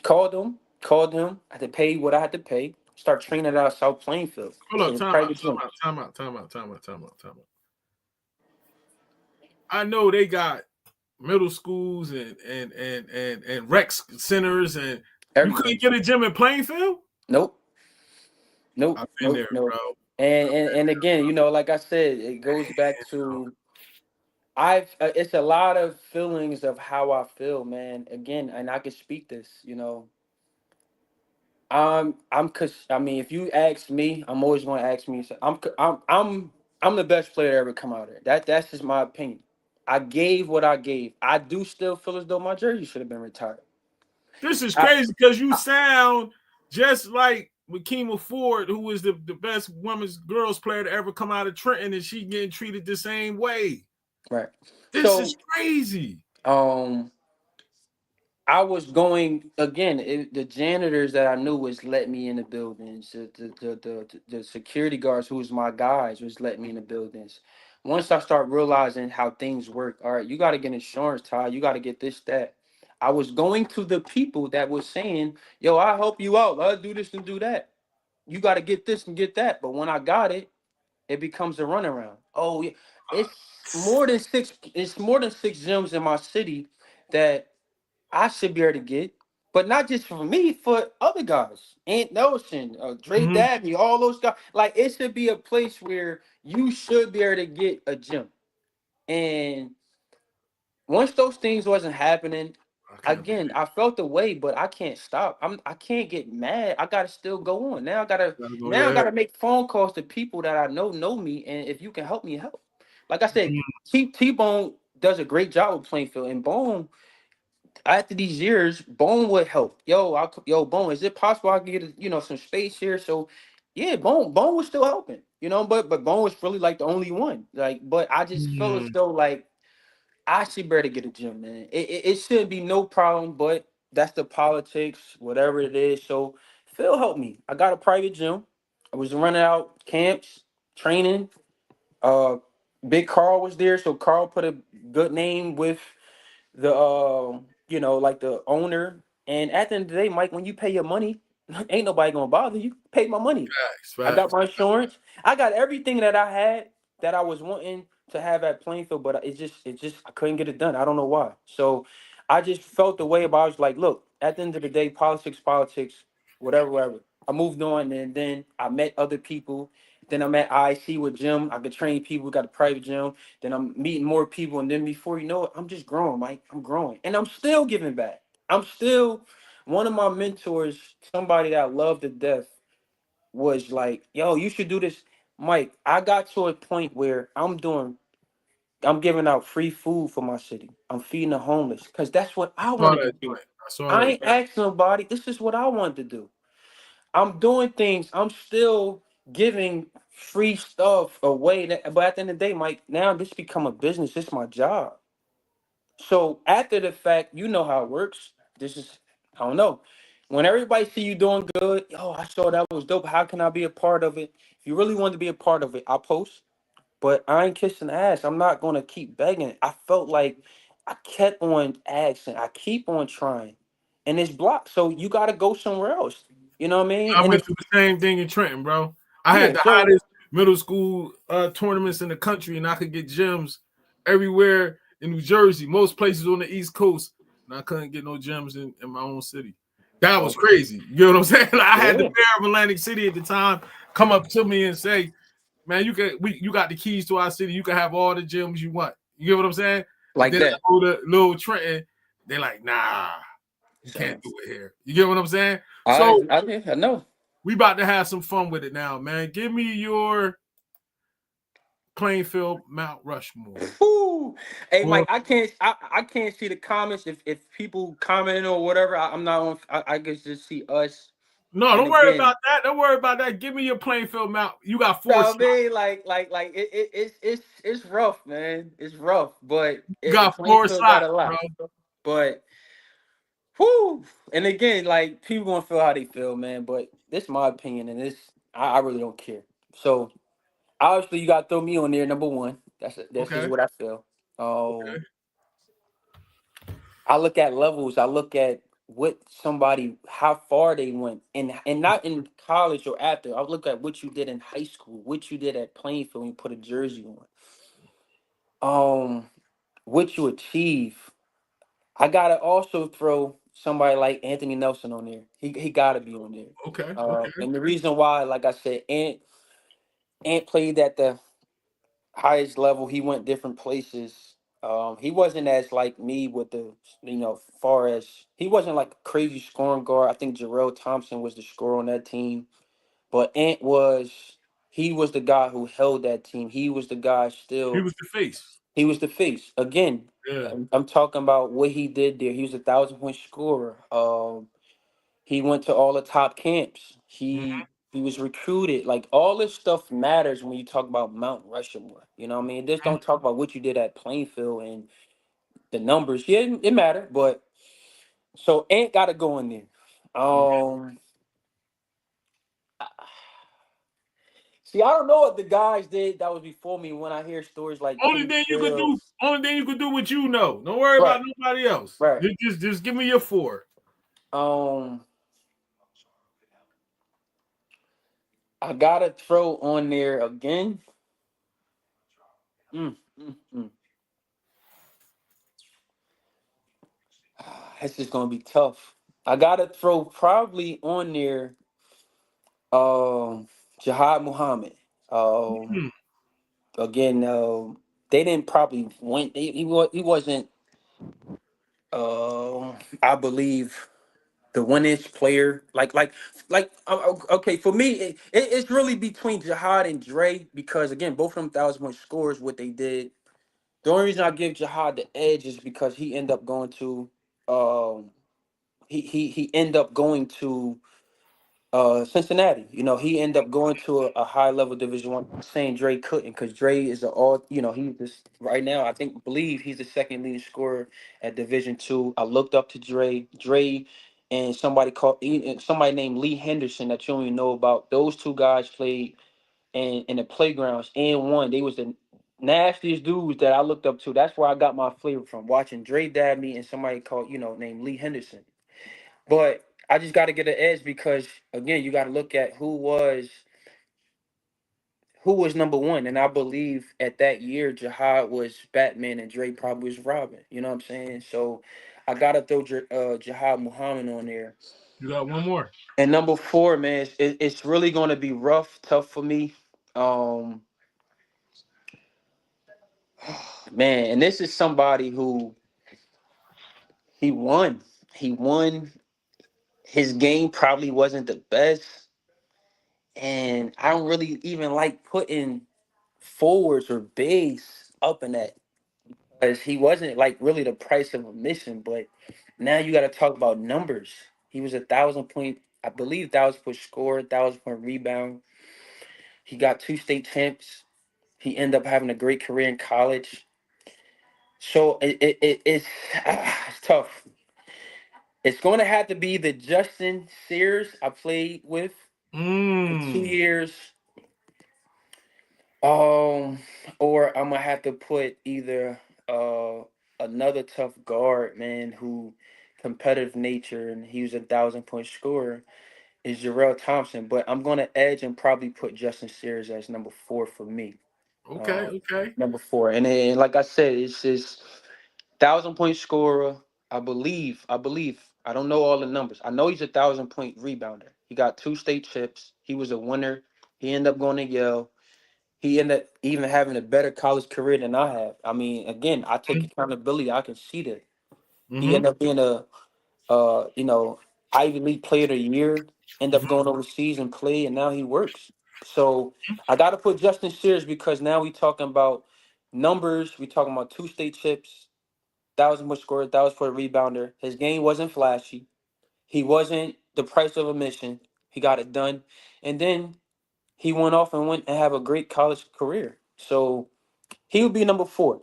S2: Called him. I had to pay what I had to pay. Start training out South Plainfield
S1: Hold up.
S2: in a
S1: Time out.
S2: private gym.
S1: Time out. Time out. Time out. Time out. Time out. I know they got middle schools and rec centers, and you couldn't
S2: Everything.
S1: get a gym in Plainfield.
S2: Nope. Nope.
S1: I've been
S2: Nope.
S1: there,
S2: Nope.
S1: bro.
S2: And again, like I said, it goes back to I've. It's a lot of feelings of how I feel, man. Again, and I can speak this. Cause I mean, if you ask me, I'm always going to ask me. So I'm the best player to ever come out of there. That's just my opinion. I gave what I gave. I do still feel as though my jersey should have been retired.
S1: This is
S2: I,
S1: crazy because you
S2: I
S1: sound just like Makima Ford, who was the best women's girls player to ever come out of Trenton, and she getting treated the same way.
S2: right.
S1: This
S2: So
S1: is crazy.
S2: um, I was going again. The janitors that I knew was let me in the buildings. The security guards, who was my guys, was let me in the buildings. Once I start realizing how things work, all right, you got to get insurance, Ty. You got to get this, that. I was going to the people that was saying, "Yo, I'll help you out. I'll do this and do that. You got to get this and get that." But when I got it, it becomes a runaround. Oh, yeah, it's more than six. It's more than six gyms in my city that I should be able to get, but not just for me, for other guys. Ant Nelson, Dre
S1: Mhm.
S2: Dabney, all those guys. Like it should be a place where you should be able to get a gym. And once those things wasn't happening,
S1: I can't believe
S2: again, I felt the way, but I can't stop. I can't get mad. I gotta still go on.
S1: gotta go
S2: Now I
S1: ahead.
S2: gotta make phone calls to people that I know me, and if you can help me, help. Like I said,
S1: Mhm.
S2: T Bone does a great job with Plainfield, and Bone after these years, Bone would help. Yo, Bone, is it possible I can get some space here? So, yeah, Bone was still helping, but Bone was really like the only one. Like, but I just feel as
S1: Mhm.
S2: though like I should better get a gym, man. It should be no problem, but that's the politics, whatever it is. So Phil helped me. I got a private gym. I was running out camps, training. Uh, Big Carl was there, so Carl put a good name with the like the owner. And at the end of the day, Mike, when you pay your money, ain't nobody gonna bother you. Pay my money.
S1: Facts,
S2: I got
S1: facts.
S2: my insurance. I got everything that I had that I was wanting to have at Plainfield, but it just I couldn't get it done. I don't know why. So I just felt the way about. I was like, look, at the end of the day, politics, whatever, whatever. I moved on, and then I met other people. Then I'm at IC with Jim. I could train people. We got a private gym. Then I'm meeting more people, and then before you know it, I'm just growing, Mike. I'm growing, and I'm still giving back. I'm still one of my mentors, somebody that I love to death was like, yo, you should do this. Mike, I got to a point where I'm giving out free food for my city. I'm feeding the homeless because that's what I
S1: Saw
S2: wanted to
S1: that
S2: do.
S1: joint. I saw
S2: I
S1: that.
S2: ain't asked nobody. This is what I wanted to do. I'm doing things. I'm still giving free stuff away. But at the end of the day, Mike, now this become a business. It's my job. So after the fact, you know how it works. This is, I don't know. When everybody see you doing good, yo, I saw that was dope. How can I be a part of it? If you really want to be a part of it, I'll post. But I ain't kissing ass. I'm not gonna keep begging. I felt like I kept on asking. I keep on trying, and it's blocked. So you got to go somewhere else. You know what I mean?
S1: I
S2: And
S1: went
S2: it's
S1: through the same thing in Trenton, bro. I had
S2: yeah.
S1: the
S2: So
S1: hottest middle school tournaments in the country, and I could get gyms everywhere in New Jersey, most places on the East Coast, and I couldn't get no gyms in my own city. That was
S2: okay.
S1: crazy. You know what I'm saying? Like, I had the
S2: Yeah.
S1: mayor of Atlantic City at the time come up to me and say, "Man, you got the keys to our city. You can have all the gyms you want." You get what I'm saying? And
S2: Like
S1: then I
S2: that.
S1: go to Little Trenton. They're like, "Nah, you can't
S2: So
S1: do it here." You get what I'm saying?
S2: I
S1: So
S2: I know.
S1: we about to have some fun with it now, man. Give me your Plainfield Mount Rushmore.
S2: Whew. Hey
S1: Or
S2: Mike, I can't see the comments if people commenting or whatever. I'm not on. I guess just see us.
S1: no,
S2: And
S1: don't worry
S2: again,
S1: about that. Don't worry about that. Give me your Plainfield Mount. You got four
S2: I
S1: slots.
S2: mean, like it's rough, man. It's rough, but
S1: You got four
S2: Plainfield got
S1: slots,
S2: a
S1: bro.
S2: lot. But whoo, and again, like people gonna feel how they feel, man. But this is my opinion, and this I really don't care. So obviously, you got to throw me on there, number one. That's just
S1: Okay.
S2: what I feel. Um,
S1: Okay.
S2: I look at levels. I look at what somebody, how far they went, and not in college or after. I look at what you did in high school, what you did at Plainfield when you put a jersey on. What you achieve. I gotta also throw somebody like Anthony Nelson on there. He gotta be on there.
S1: Okay. Okay.
S2: And the reason why, like I said, Ant played at the highest level. He went different places. He wasn't as like me with the far as he wasn't like a crazy scoring guard. I think Jarrell Thompson was the scorer on that team, but Ant was he was the guy who held that team. He was the guy
S1: He
S2: still.
S1: was the face.
S2: He was the face again.
S1: Yeah.
S2: I'm talking about what he did there. He was a 1,000 point scorer. He went to all the top camps.
S1: Mhm.
S2: He was recruited. Like all this stuff matters when you talk about Mount Rushmore. You know what I mean? Just don't talk about what you did at Plainfield and the numbers. Yeah, it mattered, but so Ant got to go in there. Um, see, I don't know what the guys did that was before me. When I hear stories like
S1: Only
S2: Kenny
S1: thing you could do,
S2: Stills,
S1: only thing you could do what you know. Don't worry
S2: right,
S1: about nobody else.
S2: right.
S1: Just give me your four.
S2: Um, I gotta throw on there again. Mm, mm, mm. This is gonna be tough. I gotta throw probably on there Jihad Muhammad. Um
S1: Hmm.
S2: again, they didn't probably win. He wasn't I believe the winningest player. Okay, for me it's really between Jihad and Dre because again both of them 1,000 point scores what they did. The only reason I give Jihad the edge is because he ended up going to um he ended up going to Cincinnati. You know, he ended up going to a high level Division 1. Saying Dre couldn't because Dre is a all. You know, he's just right now. I think believe he's the second leading scorer at Division 2. I looked up to Dre. Dre and somebody named Lee Henderson that you don't even know about. Those two guys played in the playgrounds and won. They was nastiest dudes that I looked up to. That's where I got my flavor from, watching Dre dab me and somebody called, named Lee Henderson. But I just got to get an edge because again, you got to look at who was number one, and I believe at that year Jihad was Batman and Dre probably was Robin. You know what I'm saying? So I gotta throw Jihad Muhammad on there.
S1: You got one more.
S2: And number four, man, it's really gonna be rough, tough for me. Um, man, and this is somebody who he won. He won. His game probably wasn't the best, and I don't really even like putting forwards or bigs up in that because he wasn't like really the price of admission. But now you got to talk about numbers. He was 1,000 point, I believe, 1,000 point score, 1,000 point rebound. He got two state champs. He ended up having a great career in college. So it's tough. It's going to have to be the Justin Sears I played with for 2 years. Um, or I'm gonna have to put either another tough guard, man, who competitive nature and he was 1,000 point scorer is Jarrell Thompson. But I'm gonna edge and probably put Justin Sears as number four for me.
S1: Okay,
S2: Uh,
S1: okay.
S2: number four, and then like I said, it's just 1,000 point scorer. I believe. I don't know all the numbers. I know he's 1,000 point rebounder. He got two state chips. He was a winner. He ended up going to Yale. He ended up even having a better college career than I have. I mean, again, I take accountability. I can see that he
S1: Mm-hmm.
S2: ended up being a, uh, you know, Ivy League Player of the Year. Ended up
S1: Mm-hmm.
S2: going overseas and play, and now he works. So I got to put Justin Sears because now we talking about numbers. We talking about two state chips, 1,000 point scorer, 1,000 point rebounder. His game wasn't flashy. He wasn't the price of admission. He got it done, and then he went off and went and have a great college career. So he would be number four.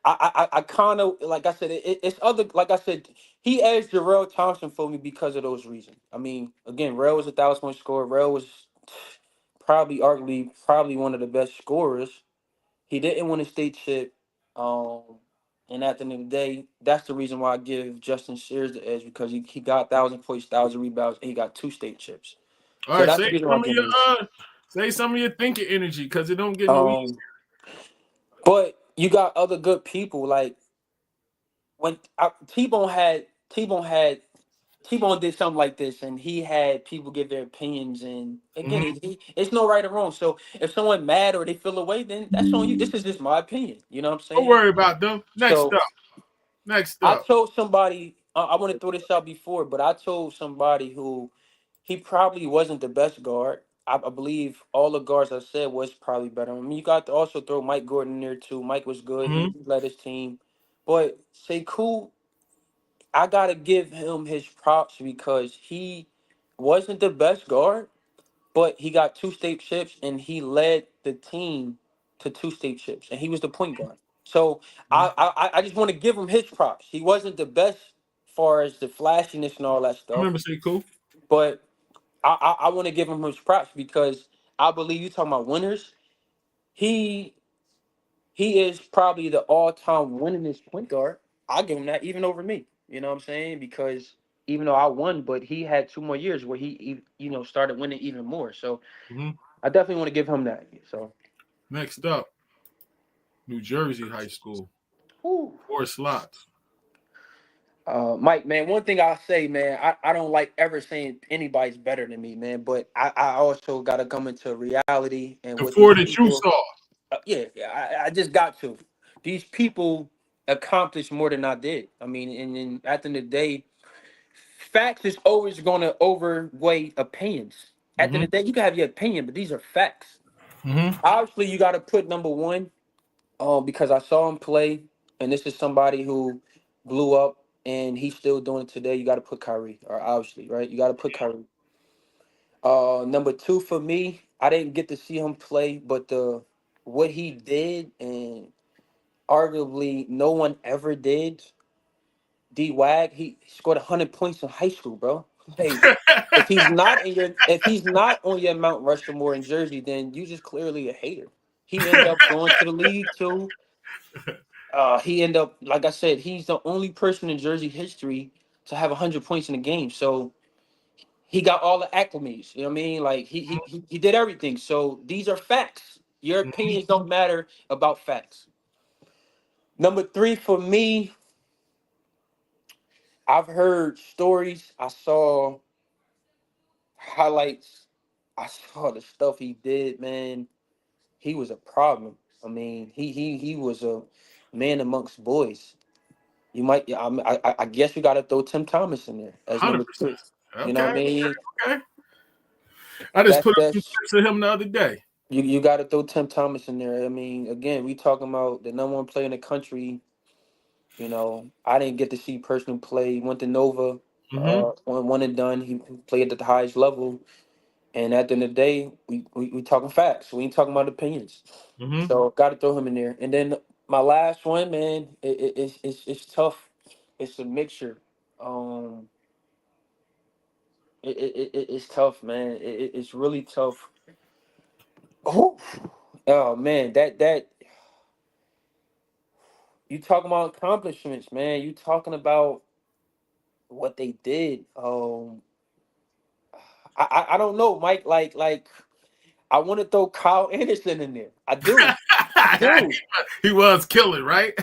S2: I kind of like I said it's other like I said he edged Jarrell Thompson for me because of those reasons. I mean, again, Rel was 1,000 point scorer. Rel was probably one of the best scorers. He didn't win a state chip. Um, and at the end of the day, that's the reason why I give Justin Sears the edge because he got 1,000 points, 1,000 rebounds, and he got two state chips.
S1: All
S2: So
S1: right,
S2: that's the reason why I give him.
S1: say some of your thinking energy because it don't get no easier.
S2: Um, but you got other good people like when T-Bone did something like this, and he had people give their opinions. And again,
S1: Mm-hmm.
S2: it's no right or wrong. So if someone mad or they feel away, then that's on you. This is just my opinion. You know what I'm
S1: Don't
S2: saying?
S1: worry about them. Next
S2: So
S1: up. Next
S2: I
S1: up.
S2: told somebody I want to throw this out before, but I told somebody who he probably wasn't the best guard. I believe all the guards I said was probably better. I mean, you got to also throw Mike Gordon in there too. Mike was good. He
S1: Mm-hmm.
S2: led his team, but Sekou, I gotta give him his props because he wasn't the best guard, but he got two state chips and he led the team to two state chips, and he was the point guard. So I just want to give him his props. He wasn't the best far as the flashiness and all that
S1: I
S2: stuff,
S1: remember say cool.
S2: but I want to give him his props because I believe you talking about winners. He he is probably the all-time winningest point guard. I'll give him that even over me. You know what I'm saying? Because even though I won, but he had 2 more years where he started winning even more. So
S1: Mm-hmm.
S2: I definitely want to give him that. So,
S1: Next up, New Jersey High School.
S2: whew.
S1: 4 slots.
S2: Mike, man, one thing I'll say, man, I don't like ever saying anybody's better than me, man, but I also got to come into reality and
S1: The
S2: what these
S1: four that you
S2: people,
S1: saw.
S2: yeah, I just got to. These people accomplished more than I did. I mean, and at the end of the day, facts is always going to overweigh opinions. At the
S1: Mm-hmm.
S2: end of the day, you can have your opinion, but these are facts.
S1: Mm-hmm.
S2: Obviously, you got to put number one, because I saw him play, and this is somebody who blew up, and he's still doing it today. You got to put Kyrie, or obviously, right? You got to put Kyrie. Number two for me, I didn't get to see him play, but the what he did, and arguably no one ever did. D Wag, he scored 100 points in high school, bro. Hey, if he's not on your Mount Rushmore in Jersey, then you just clearly a hater. He ended up going to the league too. He ended up, like I said, he's the only person in Jersey history to have 100 points in a game. So he got all the acclimates. You know what I mean? Like he did everything. So these are facts. Your opinions don't matter about facts. Number three for me, I've heard stories. I saw highlights. I saw the stuff he did, man. He was a problem. I mean, he was a man amongst boys. You might, yeah, I guess you got to throw Tim Thomas in there as number
S1: 100%.
S2: two. You know
S1: Okay.
S2: what I mean?
S1: Okay. I just put up some
S2: That's
S1: clips of him the other day.
S2: you got to throw Tim Thomas in there. I mean, again, we talking about the number one player in the country. You know, I didn't get to see personal play. He went to Nova,
S1: Mm-hmm.
S2: one and done. He played at the highest level. And at the end of the day, we talking facts. We ain't talking about opinions.
S1: Mm-hmm.
S2: So got to throw him in there. And then my last one, man, it's tough. It's a mixture. Um, it's tough, man. It's really tough. Oh, oh man, that you talking about accomplishments, man. You talking about what they did. I don't know, Mike. Like I want to throw Kyle Anderson in there. I do. I do.
S1: He was killing, right?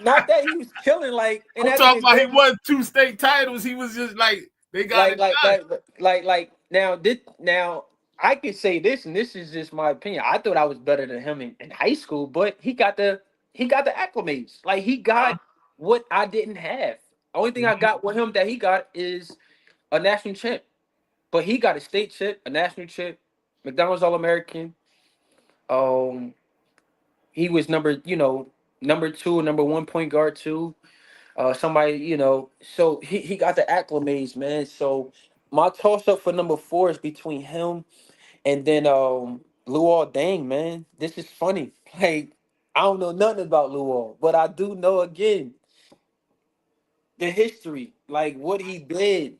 S2: Not that he was killing, like, and
S1: I'm
S2: at the end
S1: talking
S2: of the
S1: about he
S2: day,
S1: won 2 state titles. He was just like they got
S2: like,
S1: it
S2: like,
S1: done.
S2: like, like. Now I can say this, and this is just my opinion. I thought I was better than him in high school, but he got the acclimates. Like he got what I didn't have. Only thing I got with him that he got is a national champ, but he got a state chip, a national chip, McDonald's All American. Um, he was number two, number one point guard too. Somebody, so he got the acclimates, man. So my toss up for number four is between him and then Luol Deng, man. This is funny. Like I don't know nothing about Luol, but I do know again the history, like what he did.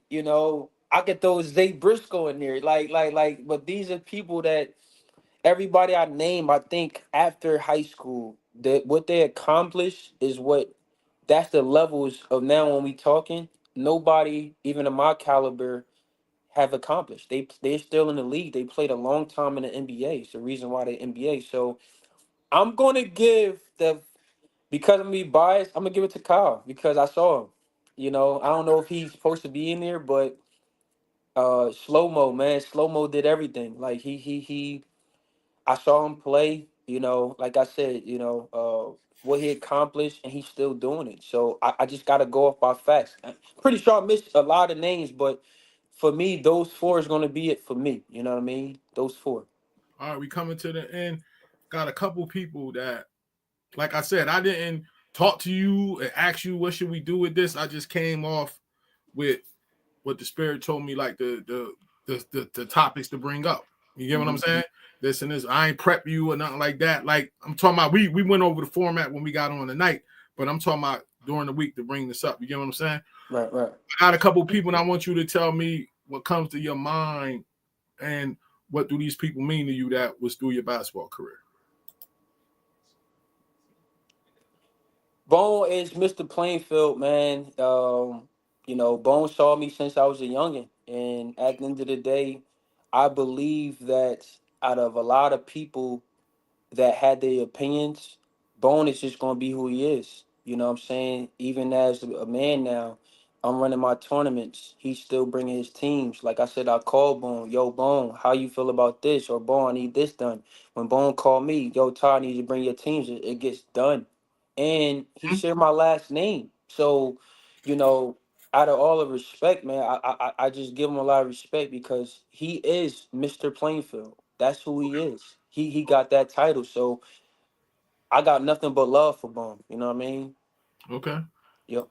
S2: I could throw Zay Briscoe in there, like. But these are people that everybody I name, I think after high school, that what they accomplished is what that's the levels of now when we talking. Nobody, even of my caliber, have accomplished. They're still in the league. They played a long time in the NBA. It's the reason why they NBA. So I'm gonna give the because I'm gonna be biased, I'm gonna give it to Kyle because I saw him. I don't know if he's supposed to be in there, but slow mo, man, slow mo did everything. Like he I saw him play, like I said, what he accomplished, and he's still doing it. So I just got to go off by facts. I'm pretty sure I missed a lot of names, but for me, those four is going to be it for me. You know what I mean? Those four.
S1: All right, we coming to the end. Got a couple people that, like I said, I didn't talk to you and ask you what should we do with this. I just came off with what the spirit told me, like the topics to bring up. You get what I'm
S2: Mhm.
S1: saying? This and this. I ain't prep you or nothing like that. Like I'm talking about, we went over the format when we got on tonight, but I'm talking about during the week to bring this up. You get what I'm saying?
S2: Right, right.
S1: I got a couple people, and I want you to tell me what comes to your mind and what do these people mean to you that was through your basketball career.
S2: Bone is Mr. Plainfield, man. Bone saw me since I was a youngin, and at the end of the day, I believe that out of a lot of people that had their opinions, Bone is just gonna be who he is. You know what I'm saying? Even as a man now, I'm running my tournaments. He's still bringing his teams. Like I said, I called Bone, yo, Bone, how you feel about this? Or Bone, I need this done. When Bone called me, yo, Todd, I need you to bring your teams. It gets done. And he shared my last name. So, you know, out of all the respect, man, I just give him a lot of respect because he is Mr. Plainfield. That's who he is. He got that title. So I got nothing but love for Bone. You know what I mean?
S1: Okay.
S2: Yep.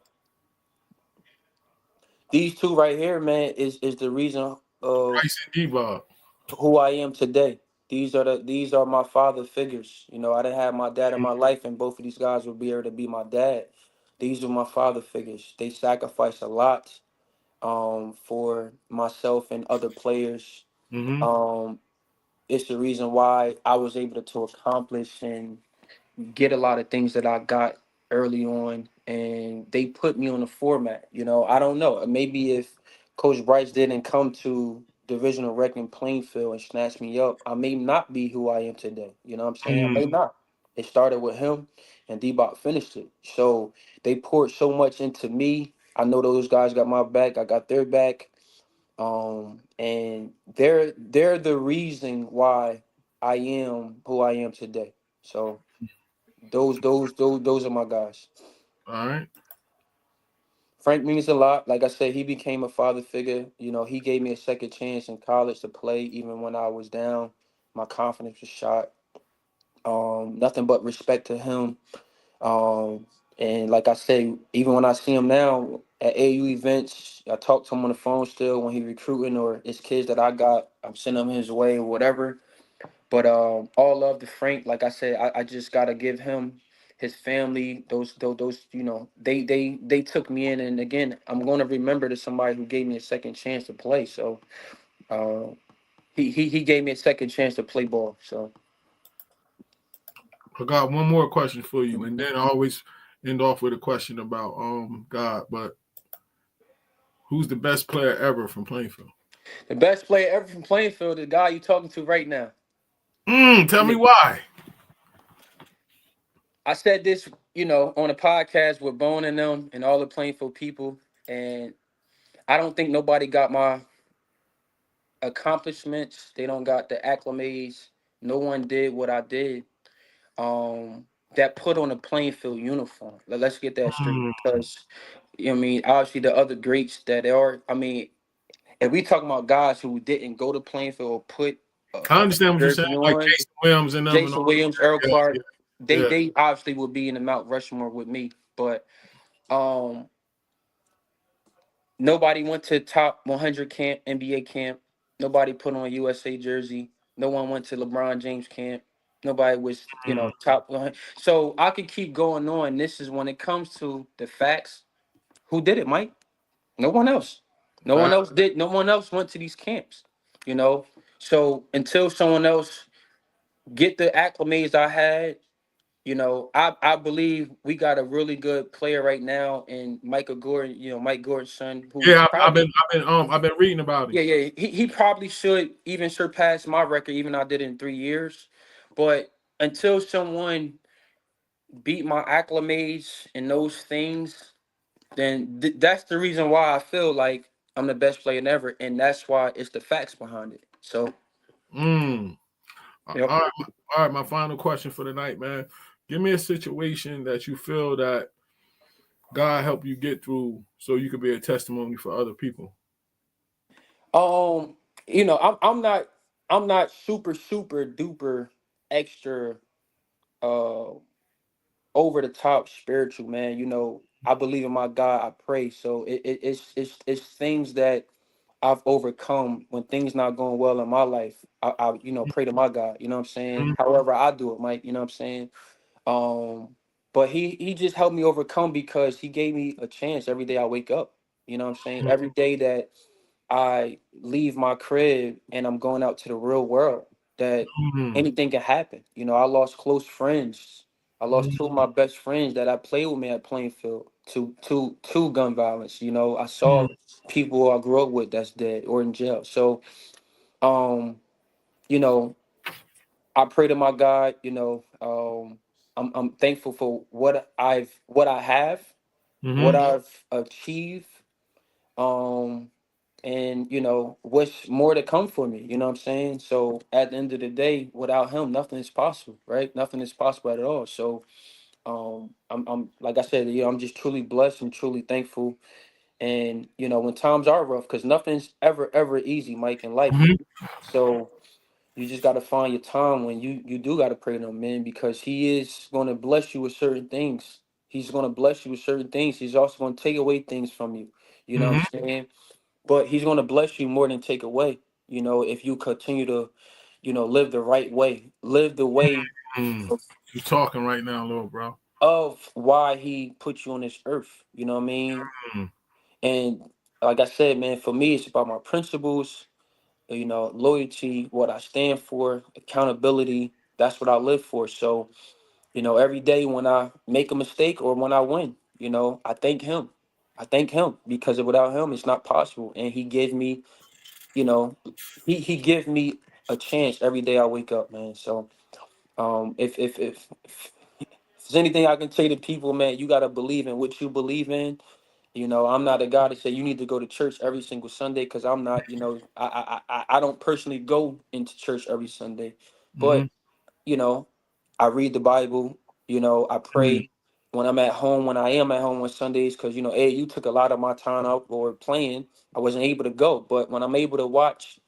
S2: These two right here, man, is the reason of
S1: Bryce and Diva.
S2: who I am today. These are my father figures. I didn't have my dad in my life, and both of these guys will be able to be my dad. These are my father figures. They sacrifice a lot for myself and other players.
S1: Mm-hmm.
S2: Um, it's the reason why I was able to accomplish and get a lot of things that I got early on, and they put me on the format. I don't know. Maybe if Coach Bryce didn't come to Divisional Rec in Plainfield and snatch me up, I may not be who I am today. You know what I'm saying? I may not. It started with him, and D-Bot finished it. So they poured so much into me. I know those guys got my back. I got their back. And they're the reason why I am who I am today. So those are my guys.
S1: All right.
S2: Frank means a lot. Like I said, he became a father figure. He gave me a second chance in college to play, even when I was down. My confidence was shot. Nothing but respect to him. And like I say, even when I see him now at AU events, I talk to him on the phone still when he recruiting, or it's kids that I got, I'm sending him his way or whatever. But all love to Frank. Like I said, I just gotta give him his family, those they took me in, and again, I'm gonna remember to somebody who gave me a second chance to play. So uh, he gave me a second chance to play ball. So
S1: I got one more question for you, and then I always end off with a question about God. But who's the best player ever from Plainfield?
S2: the best player ever from Plainfield, the guy you talking to right now.
S1: Tell me why.
S2: I said this, on a podcast with Bone and them and all the Plainfield people, and I don't think nobody got my accomplishments. They don't got the acclimates. No one did what I did. That put on a Plainfield uniform. Let's get that straight,
S1: Mm,
S2: because obviously the other greats that are. If we talking about guys who didn't go to Plainfield or put
S1: I
S2: a
S1: understand what you're saying,
S2: jersey
S1: like
S2: on,
S1: Jason Williams and them and
S2: Jason
S1: all.
S2: Williams, Earl
S1: Yeah,
S2: Clark,
S1: yeah,
S2: they
S1: yeah.
S2: they obviously would be in the Mount Rushmore with me, but um nobody went to top 100 camp, NBA camp. Nobody put on a USA jersey. No one went to LeBron James camp. Nobody was,
S1: Mm,
S2: top 100. So I could keep going on. This is when it comes to the facts. Who did it, Mike? No one else. No one
S1: fact.
S2: else did. No one else went to these camps. You know. So until someone else get the acclimates I had, I believe we got a really good player right now in Michael Gordon. Mike Gordon's son, who's
S1: Yeah,
S2: probably
S1: I've been reading about him.
S2: yeah. He probably should even surpass my record, even though I did it in 3 years. But until someone beat my acclimates and those things, then that's the reason why I feel like I'm the best player ever, and that's why it's the facts behind it. So,
S1: Mm. All
S2: yep.
S1: right, all right. My final question for the night, man. Give me a situation that you feel that God helped you get through, so you could be a testimony for other people.
S2: Um, I'm not super duper extra uh over the top spiritual, man. I believe in my God. I pray. So it's things that I've overcome when things not going well in my life. I pray to my God. You know what I'm saying?
S1: Mhm.
S2: However I do it, Mike. You know what I'm saying? Um, but he just helped me overcome because he gave me a chance every day I wake up. You know what I'm saying? Every day that I leave my crib and I'm going out to the real world, that
S1: Mhm.
S2: anything can happen. I lost close friends. I lost two of
S1: Mhm.
S2: my best friends that I played with me at Plainfield to gun violence. I
S1: Mhm.
S2: saw people I grew up with that's dead or in jail. So, um, you know, I pray to my God. I'm thankful for what I have, what
S1: Mhm.
S2: I've achieved. Um, and what's more to come for me, you know what I'm saying? So at the end of the day, without him, nothing is possible, right? Nothing is possible at all. So I'm like I said, I'm just truly blessed and truly thankful. And when times are rough, because nothing's ever easy, Mike, in life.
S1: Mhm.
S2: So you just got to find your time when you do got to pray to him, man, because he is going to bless you with certain things. He's going to bless you with certain things. He's also going to take away things from you. You know what
S1: Mhm.
S2: I'm saying? But he's going to bless you more than take away, if you continue to, live the right way, live the way
S1: Mm. You talking right now, little bro.
S2: of why he put you on this earth. You know what I mean?
S1: Mm.
S2: And like I said, man, for me, it's about my principles. you know, loyalty, what I stand for, accountability. That's what I live for. So, you know, every day when I make a mistake or when I win, you know, I thank him. I thank him because without him, it's not possible. And he gave me, you know, he give me a chance every day I wake up, man. So, if there's anything I can say to people, man, you gotta believe in what you believe in. You know, I'm not a guy to say you need to go to church every single Sunday because I'm not. You know, I don't personally go into church every Sunday,
S1: Mm-hmm.
S2: but you know, I read the Bible. You know, I
S1: Mm-hmm.
S2: pray when I'm at home. When I am at home on Sundays, because you know, you took a lot of my time out or playing. I wasn't able to go, but when I'm able to watch,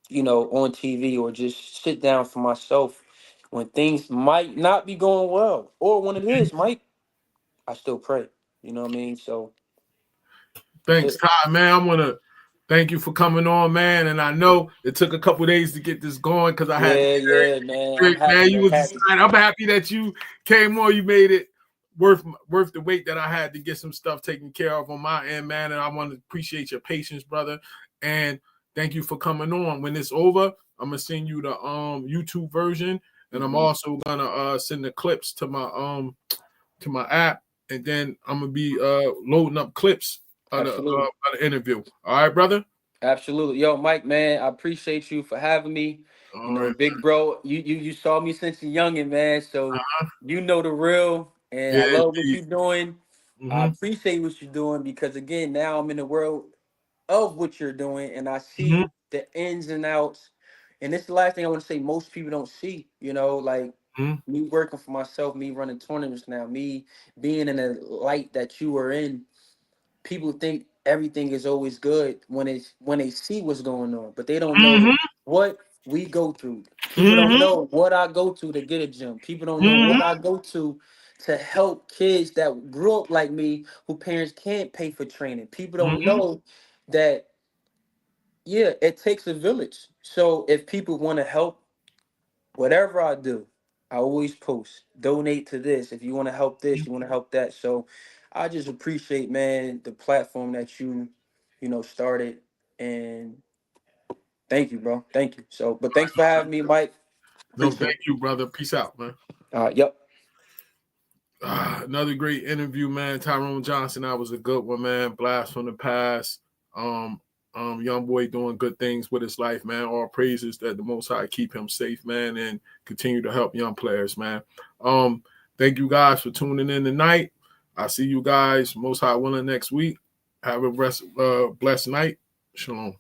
S2: you know, on TV or just sit down for myself when things might not be going well or when it is, Mike, I still pray. You know what I mean? So that's
S1: Thanks,
S2: it.
S1: Ty, man. I want to thank you for coming on, man. And I know it took a couple days to get this going because I had to
S2: Yeah, man. I'm
S1: great, man.
S2: happy.
S1: You
S2: I'm
S1: was
S2: happy.
S1: excited. I'm happy that you came on. You made it worth the wait that I had to get some stuff taken care of on my end, man. And I want to appreciate your patience, brother. And thank you for coming on. When it's over, I'm gonna send you the YouTube version, and I'm
S2: Mhm.
S1: also gonna send the clips to my app, and then I'm gonna be loading up clips
S2: Absolutely.
S1: of the interview. All right, brother.
S2: Absolutely. Yo, Mike, man, I appreciate you for having me. You
S1: All
S2: know,
S1: right.
S2: big bro, you saw me since a youngin', man. So
S1: Uh-huh.
S2: you know the real. And
S1: Yeah.
S2: I love what you're doing. I
S1: Mm-hmm.
S2: appreciate what you're doing because again, now I'm in the world of what you're doing and I
S1: Mm-hmm.
S2: see the ins and outs. And this is the last thing I want to say most people don't see, you know, like
S1: Mm-hmm.
S2: me working for myself, me running tournaments now, me being in the light that you are in. People think everything is always good when they see what's going on, but they don't know what we go through. People don't
S1: Mm-hmm.
S2: know what I go to get a gym. People don't know
S1: Mm-hmm.
S2: what I go to help kids that grew up like me who parents can't pay for training. People don't
S1: Mm-hmm.
S2: know that yeah, it takes a village. So if people want to help, whatever I do, I always post, donate to this. If you want to help this, you want to help that. So I just appreciate, man, the platform that you know, started. And thank you, bro. Thank you. So, but thanks for having me, Mike.
S1: No,
S2: Appreciate it.
S1: thank you, brother. Peace out, man.
S2: Yep.
S1: Another great interview, man. Tyrone Johnson, that was a good one, man. Blast from the past. Young boy doing good things with his life, man. All praises that the Most High keep him safe, man, and continue to help young players, man. Thank you guys for tuning in tonight. I see you guys, Most High willing, next week. Have a blessed night. Shalom.